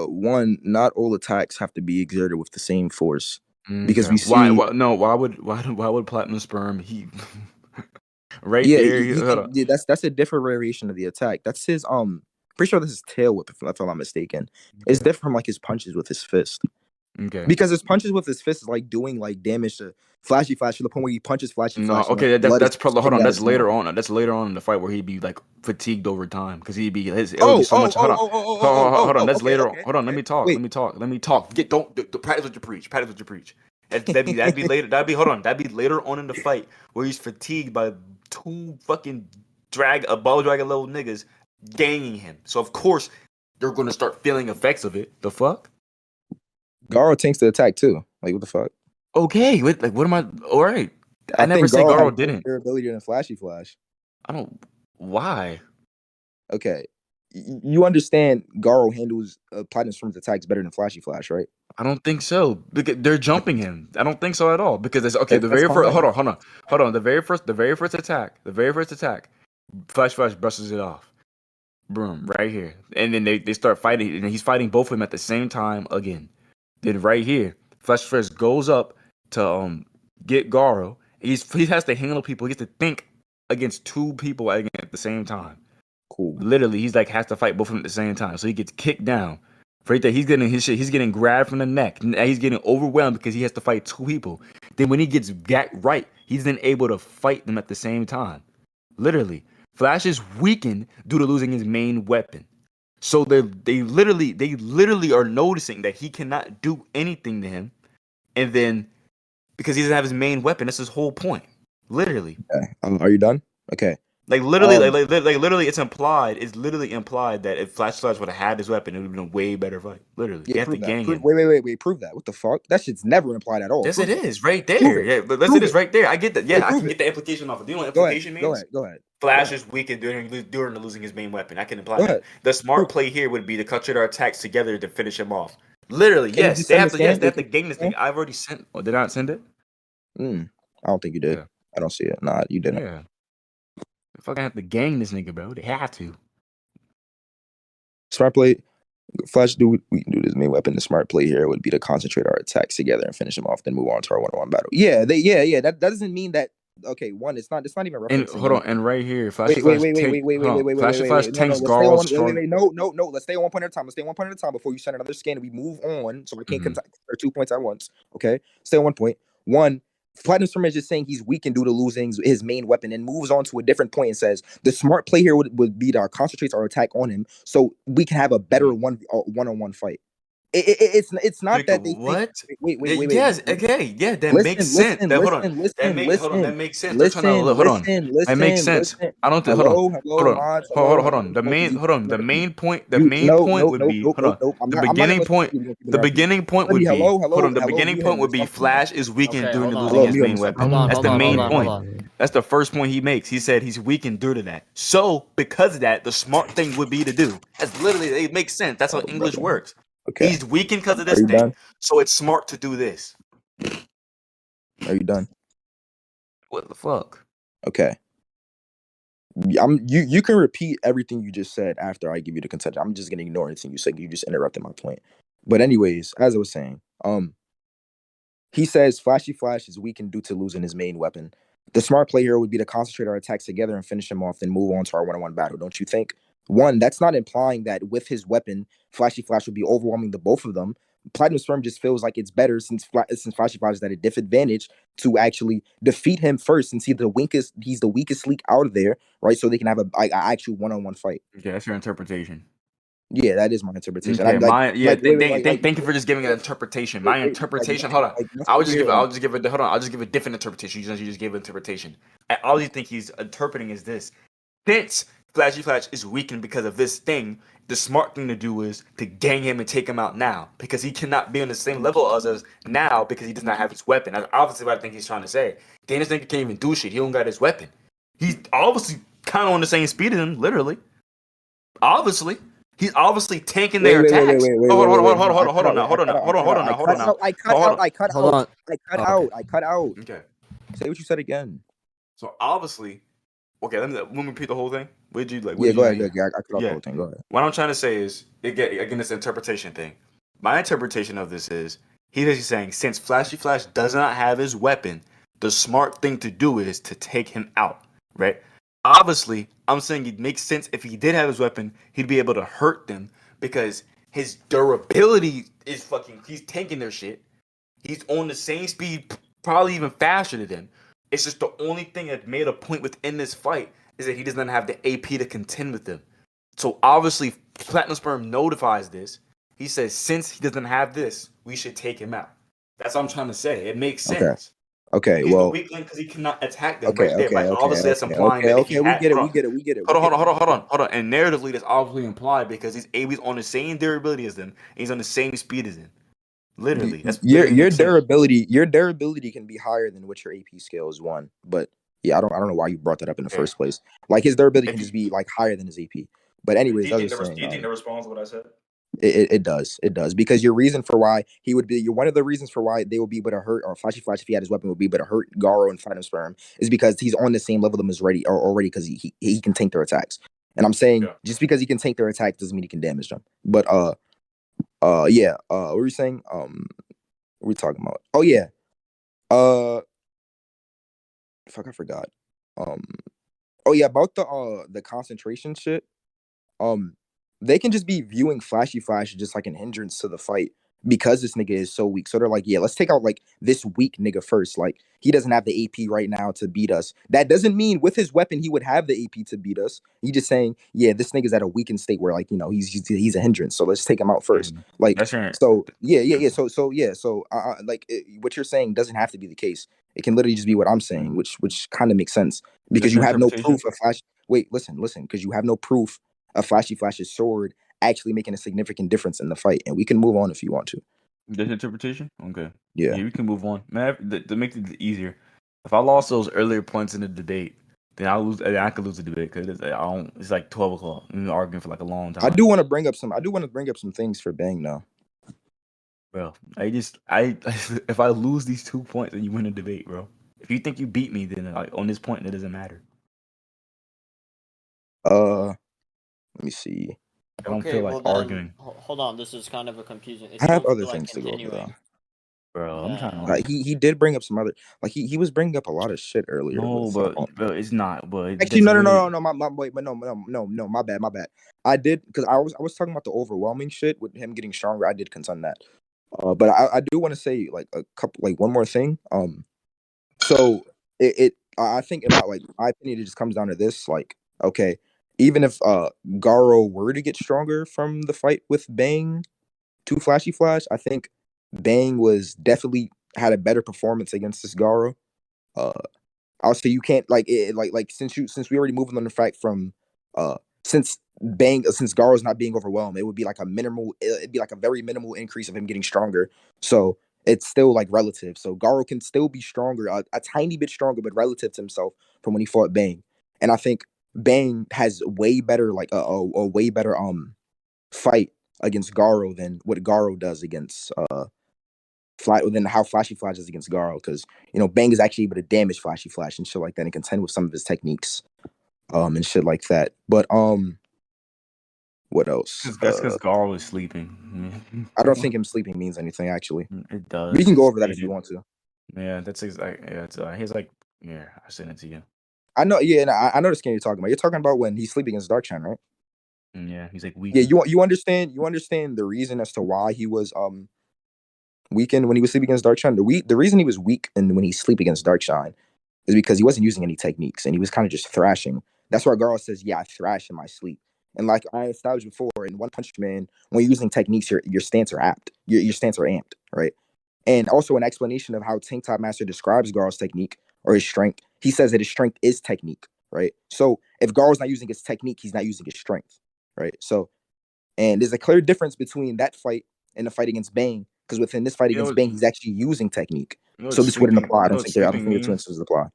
A: one. Not all attacks have to be exerted with the same force because
B: Okay.
A: we see.
B: Why would Platinum Sperm right
A: Yeah,
B: there? Hold on.
A: yeah, that's a different variation of the attack. That's his Pretty sure this is tail whip if I'm not mistaken. It's different from like his punches with his fist.
B: Okay.
A: Because his punches with his fist is like doing like damage to Flashy Flash to the point where he punches Flashy
B: No,
A: Flash and
B: okay,
A: like blood is
B: hold
A: spitting
B: on.
A: out
B: That's
A: his
B: later
A: hand.
B: on. That's later on in the fight where he'd be like fatigued over time because it would be
A: Oh,
B: so much. Hold on, hold on. That's
A: okay,
B: later on.
A: okay,
B: Hold on,
A: okay.
B: let me talk. Don't practice what you preach. Practice what you preach. That'd be later. That'd be later on in the fight where he's fatigued by two fucking ball dragon level niggas ganging him. So of course they're gonna start feeling effects of it. The fuck?
A: Garo tanks the attack too. Like what the fuck?
B: Okay, what am I? All right. I never
A: think
B: said
A: Garo
B: Garo
A: has more
B: didn't.
A: durability than Flashy Flash.
B: I don't. Why?
A: Okay. You understand Garo handles Platinum Storm's attacks better than Flashy Flash, right?
B: I don't think so because they're jumping him. I don't think so at all because it's okay. The
A: That's
B: very first,
A: fine.
B: hold on. The very first attack. Flash brushes it off. Boom, right here, and then they start fighting, and he's fighting both of them at the same time again. Then right here, Flash goes up to get Garo. He has to handle people. He has to think against two people at the same time.
A: Cool.
B: Literally, he's like has to fight both of them at the same time. So he gets kicked down. Right there, he's getting his shit. He's getting grabbed from the neck. Now he's getting overwhelmed because he has to fight two people. Then when he gets right, he's then able to fight them at the same time. Literally, Flash is weakened due to losing his main weapon. So they literally are noticing that he cannot do anything to him, and then because he doesn't have his main weapon, that's his whole point. Literally.
A: Okay. Are you done? Okay.
B: Like literally, literally, it's implied. It's literally implied that if Flash would have had his weapon, it would have been a way better fight. Literally,
A: Yeah,
B: you have to
A: prove that.
B: gang him.
A: Wait, prove that. What the fuck? That shit's never implied at all.
B: Yes,
A: Prove
B: it is right there.
A: Prove it.
B: Yeah, but
A: Prove
B: it is
A: it.
B: right there. I get that. Yeah,
A: Hey,
B: I
A: prove
B: can
A: it.
B: get the implication off. Do you know what
A: Go ahead.
B: implication
A: Go
B: means?
A: ahead. Go ahead.
B: Flash
A: Go
B: is weakened during losing his main weapon. I can imply
A: Go
B: that.
A: ahead.
B: The smart
A: Prove.
B: play here would be to concentrate our attacks together to finish him off. Literally,
A: Can you
B: yes,
A: just
B: they
A: send
B: have
A: the
B: to. Yes,
A: scan?
B: they have
A: Can
B: to
A: you
B: gang this
A: scan?
B: thing. I've already sent. Oh, did I not send it?
A: I don't think you did.
B: Yeah.
A: I don't see it. Nah, you didn't.
B: Yeah. They fucking have to gang this nigga, bro. They have to.
A: Smart play. Flash, we can do this main weapon. The smart play here would be to concentrate our attacks together and finish them off, then move on to our one-on-one battle. Yeah, That doesn't mean that. Okay, one, it's not even
B: And
A: referencing
B: hold on,
A: anything.
B: and right here, Flash
A: Wait.
B: Flash tank. Hold on, Flash Flash
A: No,
B: tanks
A: let's stay on
B: Garo's
A: one.
B: strong.
A: No. Let's stay on one point at a time. Let's stay on one point at a time before you send another scan and we move on. So we can't compare 2 points at once. Okay, stay on one point. One, Platinum Storm is just saying he's weakened due to losing his main weapon and moves on to a different point and says the smart play here would be to concentrate our attack on him so we can have a better one-on-one fight. It's not that they think.
B: What?
A: Wait.
B: Yes. Okay. Yeah. That makes sense. Hold on. That makes sense. They're trying to hold on. That makes sense. I don't think. Hold on.
A: Hello, mods.
B: Hold on. The main point. The
A: You
B: main
A: no,
B: point
A: no,
B: would
A: nope,
B: be.
A: nope,
B: Hold
A: nope,
B: on.
A: nope.
B: The
A: I'm not gonna
B: beginning
A: listen
B: point.
A: to you.
B: The beginning point would be. Hold on. The beginning point would be Flash is weakened
C: Okay,
B: during
C: hold on,
B: losing
C: hold
B: his
C: on.
B: main weapon.
C: Hold on,
B: That's the main
C: hold
B: point.
C: on.
B: That's the first point he makes. He said he's weakened due to that. So because of that, the smart thing would be to do. That's literally it makes sense. That's how English works.
A: Okay.
B: He's weakened because of
A: Are
B: this
A: you
B: thing,
A: done?
B: so it's smart to do this.
A: Are you done?
B: What the fuck?
A: Okay. You can repeat everything you just said after I give you the consensus. I'm just gonna ignore anything you said. You just interrupted my point. But anyways, as I was saying, he says Flashy Flash is weakened due to losing his main weapon. The smart play here would be to concentrate our attacks together and finish him off, then move on to our one-on-one battle. Don't you think? One, that's not implying that with his weapon, Flashy Flash would be overwhelming the both of them. Platinum Storm just feels like it's better since Flashy Flash is at a disadvantage to actually defeat him first, since he's the weakest leak out of there, right? So they can have a actual one-on-one fight.
B: Okay, that's your interpretation.
A: Yeah, that is my interpretation.
B: Okay,
A: I'm like,
B: thank you for just giving an interpretation. My interpretation. Hold on. I'll just give a different interpretation. You just gave an interpretation. All you think he's interpreting is this. Since Flashy Flash is weakened because of this thing, the smart thing to do is to gang him and take him out now because he cannot be on the same level as us now because he does not have his weapon. That's obviously what I think he's trying to say. Then this nigga can't even do shit. He don't got his weapon. He's obviously kind of on the same speed as him, literally. Obviously. He's obviously tanking their attacks. Hold on now.
A: I cut out.
C: Hold on.
A: I cut out.
B: Okay.
A: Say what you said again.
B: So obviously, okay, let me repeat the whole thing. What did you like?
A: Yeah, go ahead. Yeah, I cut out the
B: Yeah.
A: whole thing. Go ahead.
B: What I'm trying to say is, again, this interpretation thing. My interpretation of this is, he's basically saying, since Flashy Flash does not have his weapon, the smart thing to do is to take him out, right? Obviously, I'm saying it makes sense if he did have his weapon, he'd be able to hurt them because his durability is fucking. He's tanking their shit. He's on the same speed, probably even faster than them. It's just the only thing that made a point within this fight is that he doesn't have the AP to contend with them. So obviously, Platinum Sperm notifies this. He says, since he doesn't have this, we should take him out. That's what I'm trying to say. It makes sense.
A: Okay,
B: He's
A: well,
B: the weak link because he cannot attack them
A: okay,
B: right there. But obviously, that's implying that if he
A: we
B: had,
A: get it.
B: Hold on. And narratively, that's obviously implied because he's on the same durability as them, and he's on the same speed as them. Literally, that's
A: your durability can be higher than what your AP scale is one. But yeah, I don't know why you brought that up in the first place. Like his durability can just be like higher than his AP. But anyways,
B: do you think that responds to what I said?
A: It does because your reason for why he would be one of the reasons for why they would be able to hurt or Flashy Flash if he had his weapon would be able to hurt Garo and Platinum Sperm is because he's on the same level them as already because he can tank their attacks. And I'm saying just because he can tank their attacks doesn't mean he can damage them. But what were you saying? What were we talking about? Oh yeah. Fuck, I forgot. Oh yeah, about the concentration shit. They can just be viewing Flashy Flash just like an hindrance to the fight because this nigga is so weak. So they're like, yeah, let's take out like this weak nigga first. Like he doesn't have the AP right now to beat us. That doesn't mean with his weapon he would have the AP to beat us. He's just saying, yeah, this nigga's at a weakened state where like he's a hindrance. So let's take him out first. Like
B: That's right.
A: So what you're saying doesn't have to be the case. It can literally just be what I'm saying, which kind of makes sense because you have no proof of Flash. Wait, listen, because you have no proof of Flashy Flash's sword actually making a significant difference in the fight, and we can move on if you want to.
B: This interpretation? Okay.
A: Yeah,
B: we can move on. Man, to make it easier, if I lost those earlier points in the debate, then I could lose the debate because it's like 12 o'clock. We've been arguing for like a long time.
A: I do want to bring up some things for Bang now.
B: Bro, if I lose these 2 points, then you win the debate, bro. If you think you beat me, then like on this point, it doesn't matter.
A: Let me see.
B: I don't feel like arguing.
C: Hold on, this is kind of a confusing.
A: I have other things to go over though.
B: Bro, I'm trying to
A: like he did bring up some other he was bringing up a lot of shit earlier.
B: No, bro, it's not. But
A: actually, no. My bad. I did because I was talking about the overwhelming shit with him getting stronger. I did contend that. But I do want to say like one more thing. So I think about like my opinion, it just comes down to this. Like, okay, even if Garo were to get stronger from the fight with Bang to Flashy Flash, I think Bang was definitely had a better performance against this Garo. I'll say you can't since we already moved on the fact from since Garo's not being overwhelmed, it would be like it'd be like a very minimal increase of him getting stronger. So it's still like relative. So Garo can still be stronger, a tiny bit stronger, but relative to himself from when he fought Bang. And I think Bang has way better like a way better fight against Garo than what Garo does against than how Flashy Flash is against Garo, because Bang is actually able to damage Flashy Flash and shit like that and contend with some of his techniques and shit like that. But what else?
B: That's because Garo is sleeping.
A: I don't think him sleeping means anything actually.
B: It does.
A: We can go over that if you want to.
B: Yeah, that's exactly. Yeah, he's like, yeah, I sent it to you.
A: I know. Yeah, and I know the skin you're talking about. You're talking about when he's sleeping against Darkshine, right?
B: Yeah, he's like weak.
A: Yeah, you understand the reason as to why he was weakened when he was sleeping against Darkshine. The reason he was weak and when he sleep against Darkshine is because he wasn't using any techniques and he was kind of just thrashing. That's why Garo says, "Yeah, I thrash in my sleep." And like I established before, in One Punch Man, when you're using techniques, your stance are apt. Your stance are amped, right? And also an explanation of how Tank Top Master describes Garo's technique or his strength. He says that his strength is technique, right? So if Garo's not using his technique, he's not using his strength, right? So, and there's a clear difference between that fight and the fight against Bang, because within this fight against Bang, he's actually using technique. So this wouldn't apply. I don't think the two instances apply.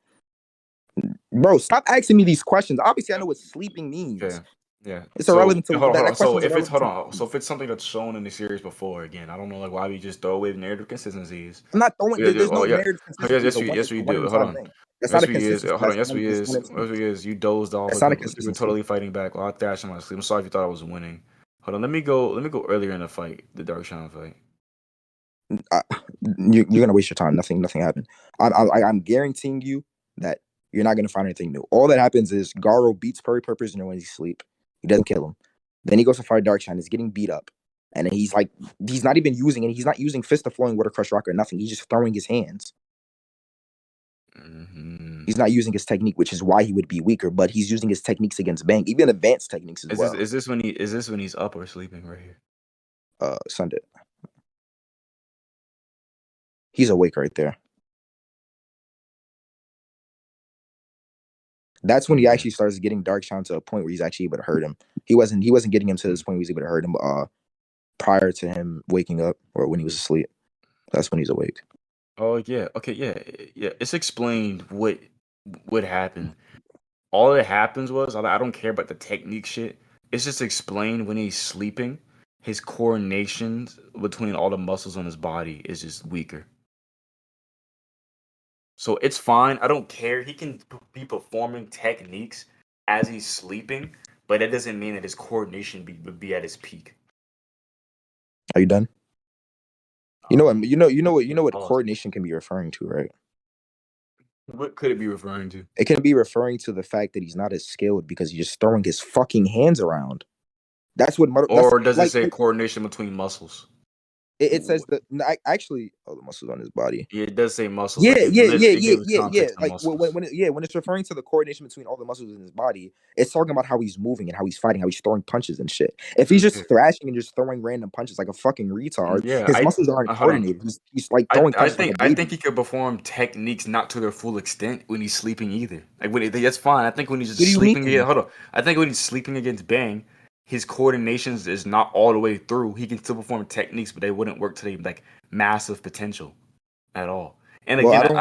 A: Bro, stop asking me these questions. Obviously, I know what sleeping means.
B: Okay. Yeah.
A: It's
B: So
A: irrelevant to
B: hold on, hold
A: that
B: on. So
A: question is
B: if it's
A: irrelevant to me.
B: so if it's something that's shown in the series before, again, I don't know like why we just throw away narrative consistencies.
A: I'm not throwing.
B: Yeah, yeah,
A: There's
B: oh
A: no
B: yeah.
A: narrative
B: Oh, yeah,
A: consistency. It's a one.
B: yes,
A: It's a
B: we
A: one and
B: do. Hold
A: time
B: on.
A: thing. That's not
B: Yes,
A: a
B: we is.
A: consistency.
B: Hold on.
A: That's
B: Yes,
A: one
B: we is. Yes,
A: instance.
B: we is. You dozed off.
A: That's
B: Like
A: not a
B: you were
A: consistency.
B: totally fighting back. While I thrashed in my sleep. I'm sorry if you thought I was winning. Hold on. Let me go. Let me go earlier in the fight. The Dark Shadow fight.
A: You're gonna waste your time. Nothing happened. I'm guaranteeing you that you're not gonna find anything new. All that happens is Garo beats Purple Prisoner when he's asleep. He doesn't kill him. Then he goes to fight Darkshine. He's getting beat up, and then he's not even using it. He's not using Fist of Flowing Water Crush Rock or nothing. He's just throwing his hands.
B: Mm-hmm.
A: He's not using his technique, which is why he would be weaker. But he's using his techniques against Bang, even advanced techniques as well.
B: Is this when he's up or sleeping right here?
A: Sunday. He's awake right there. That's when he actually starts getting Darkshine to a point where he's actually able to hurt him. He wasn't getting him to this point where he's able to hurt him prior to him waking up or when he was asleep. That's when he's awake.
B: Oh yeah. Okay. Yeah. Yeah. It's explained what happened. All that happens was I don't care about the technique shit. It's just explained when he's sleeping. His coordination between all the muscles on his body is just weaker. So it's fine. I don't care. He can be performing techniques as he's sleeping, but that doesn't mean that his coordination would be at his peak.
A: Are you done? You know what coordination can be referring to, right?
B: What could it be referring to?
A: It can be referring to the fact that he's not as skilled because he's just throwing his fucking hands around. That's what.
B: Or does it say coordination between muscles?
A: It says that actually, the muscles on his body.
B: Yeah, it does say muscles.
A: Yeah,
B: Like
A: yeah. Like
B: muscles.
A: when it's referring to the coordination between all the muscles in his body, it's talking about how he's moving and how he's fighting, how he's throwing punches and shit. If he's just thrashing and just throwing random punches like a fucking retard, his muscles aren't coordinated. He's like throwing punches like a baby.
B: I think he could perform techniques not to their full extent when he's sleeping either. Like that's fine. I think when he's just sleeping, hold on. I think when he's sleeping against Bang, his coordination is not all the way through. He can still perform techniques, but they wouldn't work to the like massive potential at all. And again, hold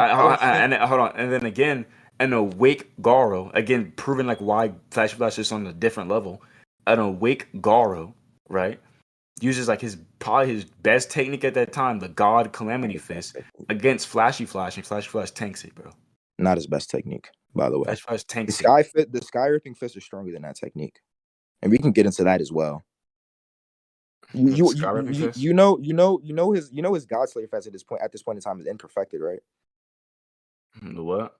B: on. And then again, an awake Garo, again, proving like why Flash is on a different level. An awake Garo, right, uses like probably his best technique at that time, the God Calamity Fist, against Flashy Flash, and Flashy Flash tanks it, bro.
A: Not his best technique, by the way.
B: Flashy Flash tanks
A: the Sky Ripping Fist is stronger than that technique, and we can get into that as well. You know his God Slayer Fist at this point in time is imperfected, right?
B: The what?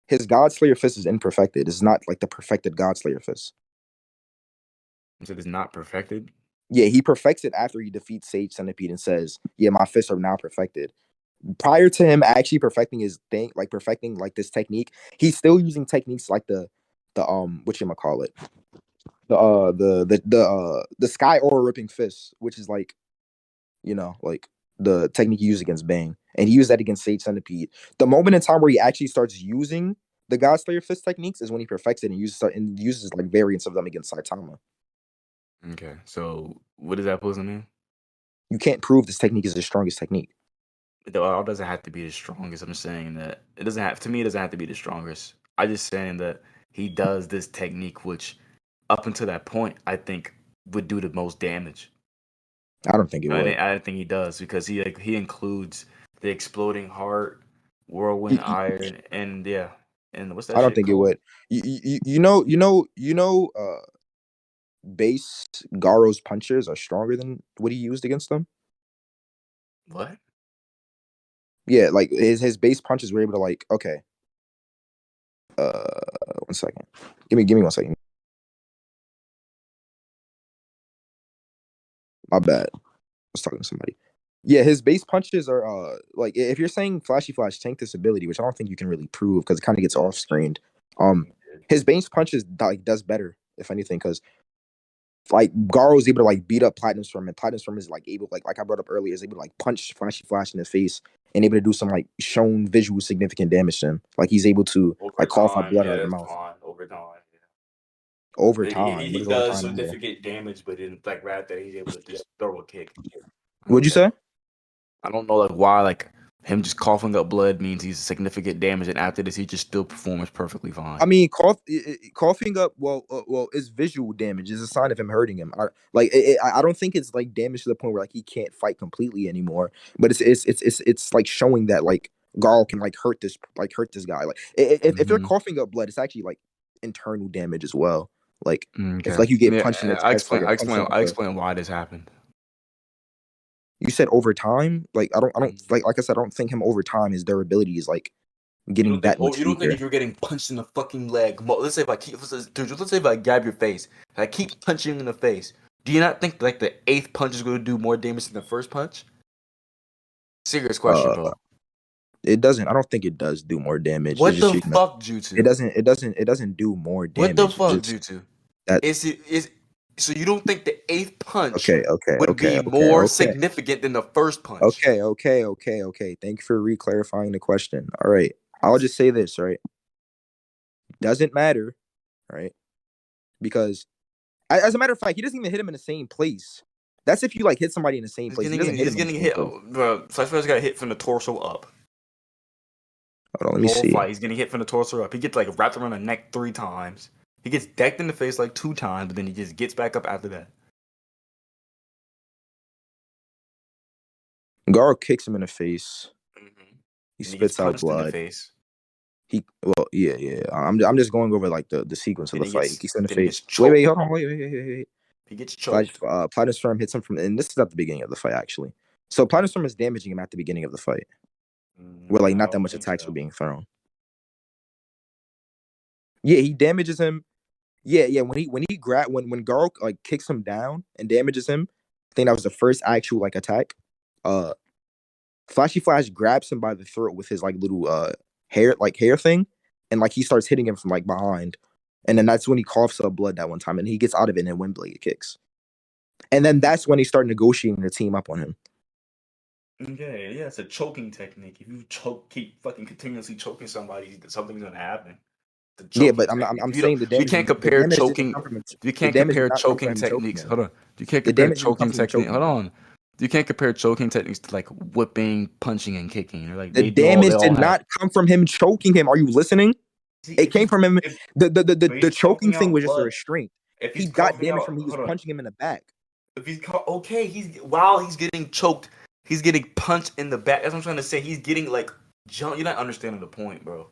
A: His God Slayer Fist is imperfected. It's not like the perfected God Slayer Fist.
B: You said it's not perfected?
A: Yeah, he perfects it after he defeats Sage Centipede and says, "Yeah, my fists are now perfected." Prior to him actually perfecting his thing, like perfecting like this technique, he's still using techniques like the whatchamacallit, the Sky Aura Ripping Fist, which is like, like the technique he used against Bang, and he used that against Sage Centipede. The moment in time where he actually starts using the God Slayer Fist techniques is when he perfects it and uses like variants of them against Saitama.
B: Okay, so what is that supposed to mean?
A: You can't prove this technique is the strongest technique.
B: It all doesn't have to be the strongest. I'm saying that it doesn't have to be the strongest. I'm just saying that he does this technique, which up until that point, I think would do the most damage.
A: I don't think it would.
B: I don't think he does because he includes the exploding heart, whirlwind iron, and what's that?
A: I don't think it would. Base Garo's punches are stronger than what he used against them.
B: What?
A: Yeah, like his base punches were able to like, okay. 1 second. Give me 1 second. My bad. I was talking to somebody. Yeah, his base punches are like, if you're saying Flashy Flash tanked this ability, which I don't think you can really prove because it kind of gets off screened. His base punches like does better, if anything, because like Garo is able to like beat up Platinum Storm, and Platinum Storm is like able, like I brought up earlier, is able to like punch Flashy Flash in the face and able to do some like shown visual significant damage to him. Like he's able to like cough out blood out of the mouth.
B: Over time.
A: Over time.
B: He does significant damage, but in like right there, he's able to just throw a kick.
A: What'd you say?
B: I don't know like why like Him just coughing up blood means he's significant damage, and after this, he just still performs perfectly fine.
A: I mean, coughing up. Well, is visual damage. Is a sign of him hurting him. I don't think it's like damage to the point where like he can't fight completely anymore. But it's like showing that like Garl can like hurt this guy. Like if they're coughing up blood, it's actually like internal damage as well. Like if like you get punched in the chest, like
B: I explain why this happened.
A: You said over time. Like I don't like I said, I don't think him over time. His durability is like getting that much.
B: You don't think if you're getting punched in the fucking leg? Let's say if I grab your face and I keep punching you in the face, do you not think like the 8th punch is going to do more damage than the first punch? Serious question, bro.
A: It doesn't. I don't think it does do more damage.
B: What the fuck, Jutsu?
A: It doesn't do more damage.
B: What the fuck, Jutsu? So you don't think the 8th punch would be more significant than the first punch?
A: Okay. Thank you for re-clarifying the question. All right. I'll just say this, right? Doesn't matter, right? Because as a matter of fact, he doesn't even hit him in the same place. That's if you like hit somebody in the same place.
B: He's getting hit. Bro, Flashflash got hit from the torso up.
A: Hold on, let me see.
B: He's getting hit from the torso up. He gets like wrapped around the neck 3 times. He gets decked in the face like 2 times, but then he just gets back up after that.
A: Garl kicks him in the face.
B: Mm-hmm.
A: He spits out blood.
B: In the face.
A: Yeah. I'm just going over like the sequence of the fight. He kicks him in the face. Wait, hold on. Wait.
B: He gets choked.
A: Platinum Storm hits him and this is at the beginning of the fight actually. So Platinum Storm is damaging him at the beginning of the fight. Where like not that much attacks were being thrown. Yeah, he damages him. Yeah. When Garl like kicks him down and damages him, I think that was the first actual like attack. Flashy Flash grabs him by the throat with his like little hair thing, and like he starts hitting him from like behind, and then that's when he coughs up blood that one time, and he gets out of it and wind blade kicks, and then that's when he started negotiating the team up on him.
B: Okay, yeah, it's a choking technique. If you keep fucking continuously choking somebody, something's gonna happen.
A: Yeah, but I'm saying the damage.
B: You can't compare choking. You can't compare choking techniques. Hold on. You can't compare choking techniques. Hold on. You can't compare choking techniques to like whipping, punching, and kicking. They're like
A: the damage did not come from him choking him. Are you listening? It came from him. The choking thing was just a restraint. He got damage from he was punching him in the back.
B: If he's while he's getting choked, he's getting punched in the back. That's what I'm trying to say. He's getting like jumped. You're not understanding the point, bro.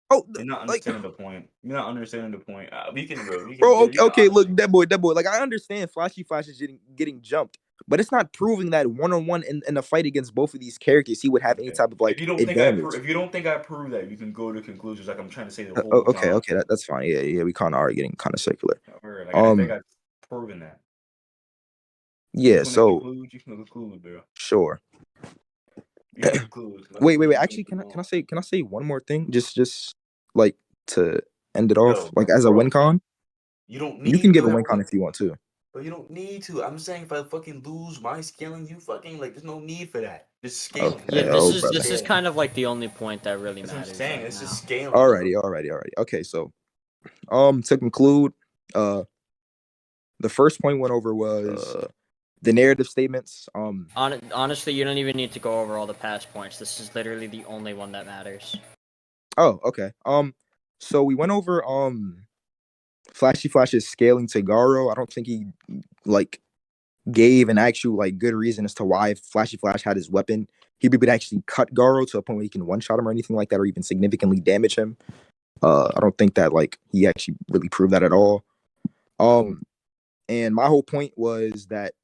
A: Oh,
B: you're not understanding the point. You're not understanding the point. We can,
A: okay. Look, Deadboy. Like I understand, Flashy Flash is getting jumped, but it's not proving that 1-on-1 in a fight against both of these characters, he would have any type of like advantage.
B: If you don't think I prove that, you can go to conclusions like I'm trying to say the whole time.
A: Okay, that's fine. Yeah. We kind of are getting kind of circular.
B: Like, I think I've proven that.
A: Yeah. So
B: you can conclude, bro.
A: Sure. Wait. Actually, can I say one more thing? Just like to end it off, like as a win con. You can give a win con if you want to.
B: But you don't need to. I'm saying if I fucking lose my scaling, you fucking like. There's no need for that. Just scaling.
C: Okay. Yeah, this is kind of like the only point that really matters. I'm saying
B: it's just scaling.
A: Alrighty. Okay, so to conclude, the first point went over was the narrative statements.
C: Honestly, you don't even need to go over all the past points. This is literally the only one that matters.
A: Oh, okay. So we went over Flashy Flash's scaling to Garo. I don't think he like gave an actual like good reason as to why if Flashy Flash had his weapon, he would actually cut Garo to a point where he can one-shot him or anything like that, or even significantly damage him. I don't think that like he actually really proved that at all. And my whole point was that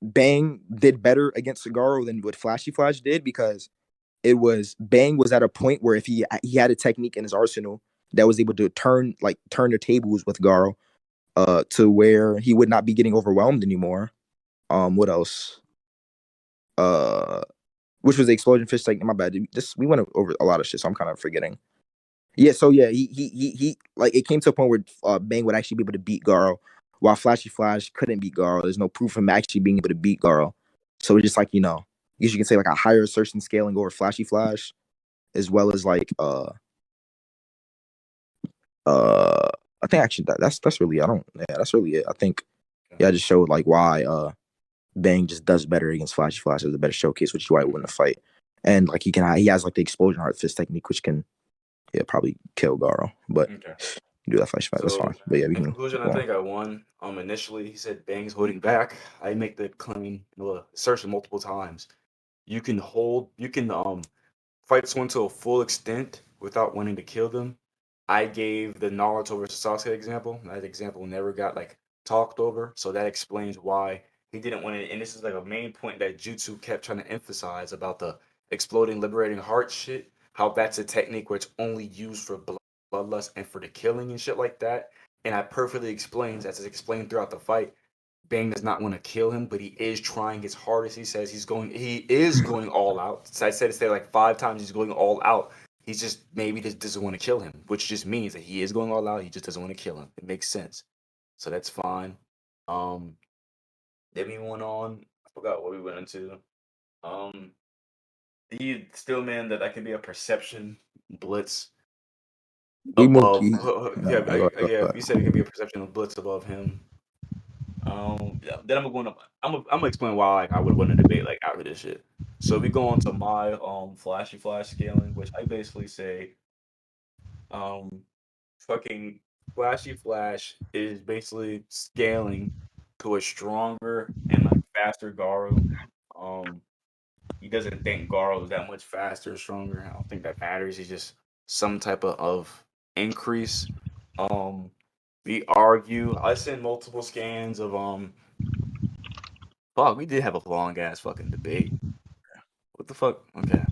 A: Bang did better against Garo than what Flashy Flash did, because Bang was at a point where if he had a technique in his arsenal that was able to turn the tables with Garo, to where he would not be getting overwhelmed anymore. What else? Which was the explosion fish technique. My bad. We went over a lot of shit, so I'm kind of forgetting. Yeah. So yeah, he like it came to a point where Bang would actually be able to beat Garo, while Flashy Flash couldn't beat Garo. There's no proof of him actually being able to beat Garo. So it's just like, I guess you can say like a higher assertion scaling over Flashy Flash, as well as like I think actually that's really that's really it. I think I just showed like why Bang just does better against Flashy Flash as a better showcase, which is why he won the fight. and like he has like the explosion heart fist technique, which can probably kill Garo. But
B: Okay.
A: you do that flash fight, that's
B: So,
A: fine. But yeah, we
B: in
A: can
B: conclusion,
A: go
B: I
A: on.
B: think I won. Initially, he said Bang's holding back. I make the claim, assertion multiple times. You can fight someone to a full extent without wanting to kill them. I gave the Naruto versus Sasuke example. That example never got like talked over, so that explains why he didn't want to. And this is like a main point that Jutsu kept trying to emphasize about the exploding, liberating heart shit. How that's a technique where it's only used for bloodlust and for the killing and shit like that. And I perfectly explains, as it's explained throughout the fight, Bang does not want to kill him, but he is trying his hardest. He says he is going all out. So I said it like 5 times he's going all out. He's just maybe just doesn't want to kill him, which just means that he is going all out. He just doesn't want to kill him. It makes sense. So that's fine. Um, then we went on. I forgot what we went into. Um, the still man that can be a perception blitz
A: We moved.
B: above.
A: Go
B: You said it can be a perception of blitz above him. Yeah, then I'm going to I'm gonna explain why like I would win a debate like after this shit. So we go on to my flashy flash scaling, which I basically say um fucking flashy flash is basically scaling to a stronger and like faster Garo. Um, he doesn't think Garo is that much faster or stronger. I don't think that matters. He's just some type of increase. Um, we argue. I send multiple scans of Fuck, we did have a long ass fucking debate. What the fuck? Okay,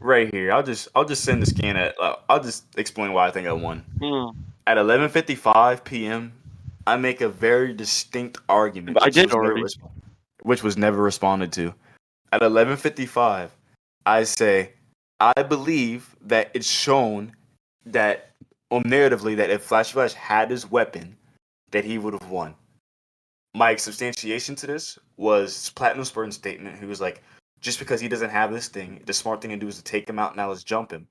B: right here. I'll just send the scan at. I'll just explain why I think I won. At 11:55 p.m., I make a very distinct argument,
H: I
B: which
H: did
B: was never
H: already.
B: which was never responded to. At 11:55, I say I believe that it's shown that, narratively, that if Flash had his weapon, that he would have won. My substantiation to this was Platinum Spur's statement. He was like, just because he doesn't have this thing, the smart thing to do is to take him out. Now let's jump him.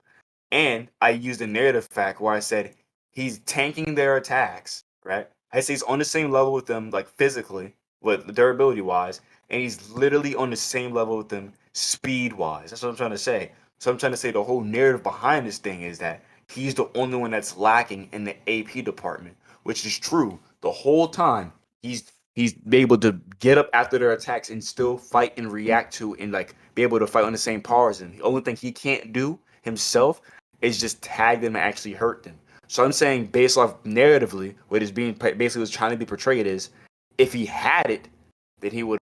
B: And I used a narrative fact where I said he's tanking their attacks, right? I say he's on the same level with them, like physically, with durability wise, and he's literally on the same level with them speed wise. That's what I'm trying to say. So I'm trying to say the whole narrative behind this thing is that he's the only one that's lacking in the AP department, which is true. The whole time he's able to get up after their attacks and still fight and react to and like be able to fight on the same par as them. The only thing he can't do himself is just tag them and actually hurt them. So I'm saying, based off narratively, what is being basically was trying to be portrayed is, if he had it, then he would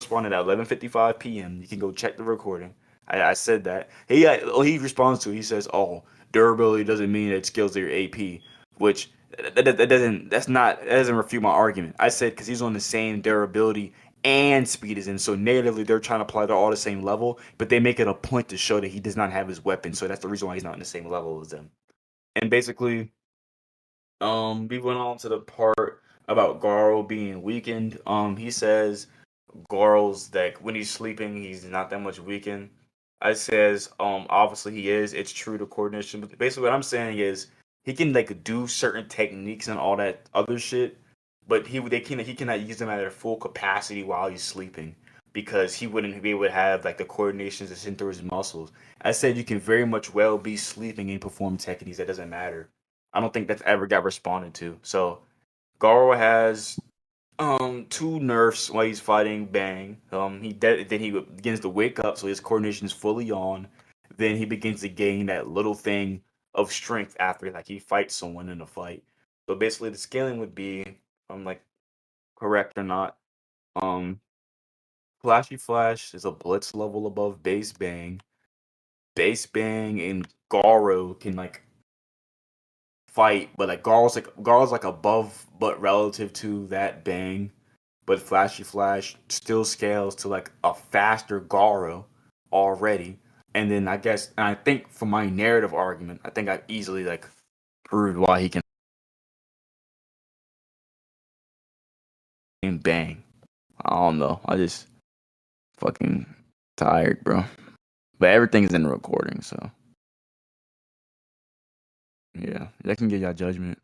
B: respond at 11:55 p.m. You can go check the recording. I said that. He responds to it. He says, "Oh, durability doesn't mean it skills your AP," which that doesn't refute my argument. I said because he's on the same durability and speed as him. So narratively, they're trying to apply to all the same level, but they make it a point to show that he does not have his weapon. So that's the reason why he's not on the same level as them. And basically, we went on to the part about Garo being weakened. He says Garo's like when he's sleeping, he's not that much weakened. I says, obviously he is. It's true to coordination. But basically, what I'm saying is he can like do certain techniques and all that other shit, but he cannot use them at their full capacity while he's sleeping because he wouldn't be able to have like the coordination to send through his muscles. I said you can very much well be sleeping and perform techniques. That doesn't matter. I don't think that's ever got responded to. So Garo has two nerfs while he's fighting Bang. Then he begins to wake up, so his coordination is fully on. Then he begins to gain that little thing of strength after like he fights someone in a fight. So basically, the scaling would be, if I'm like correct or not. Um, Flashy Flash is a blitz level above Base Bang. Base Bang and Garo can like fight, but like Garo's like above, but relative to that Bang. But Flashy Flash still scales to like a faster Garo already. And then I think for my narrative argument, I think I easily like proved why he can bang. I don't know. I just fucking tired, bro. But everything's in the recording, so yeah, that can get y'all judgment.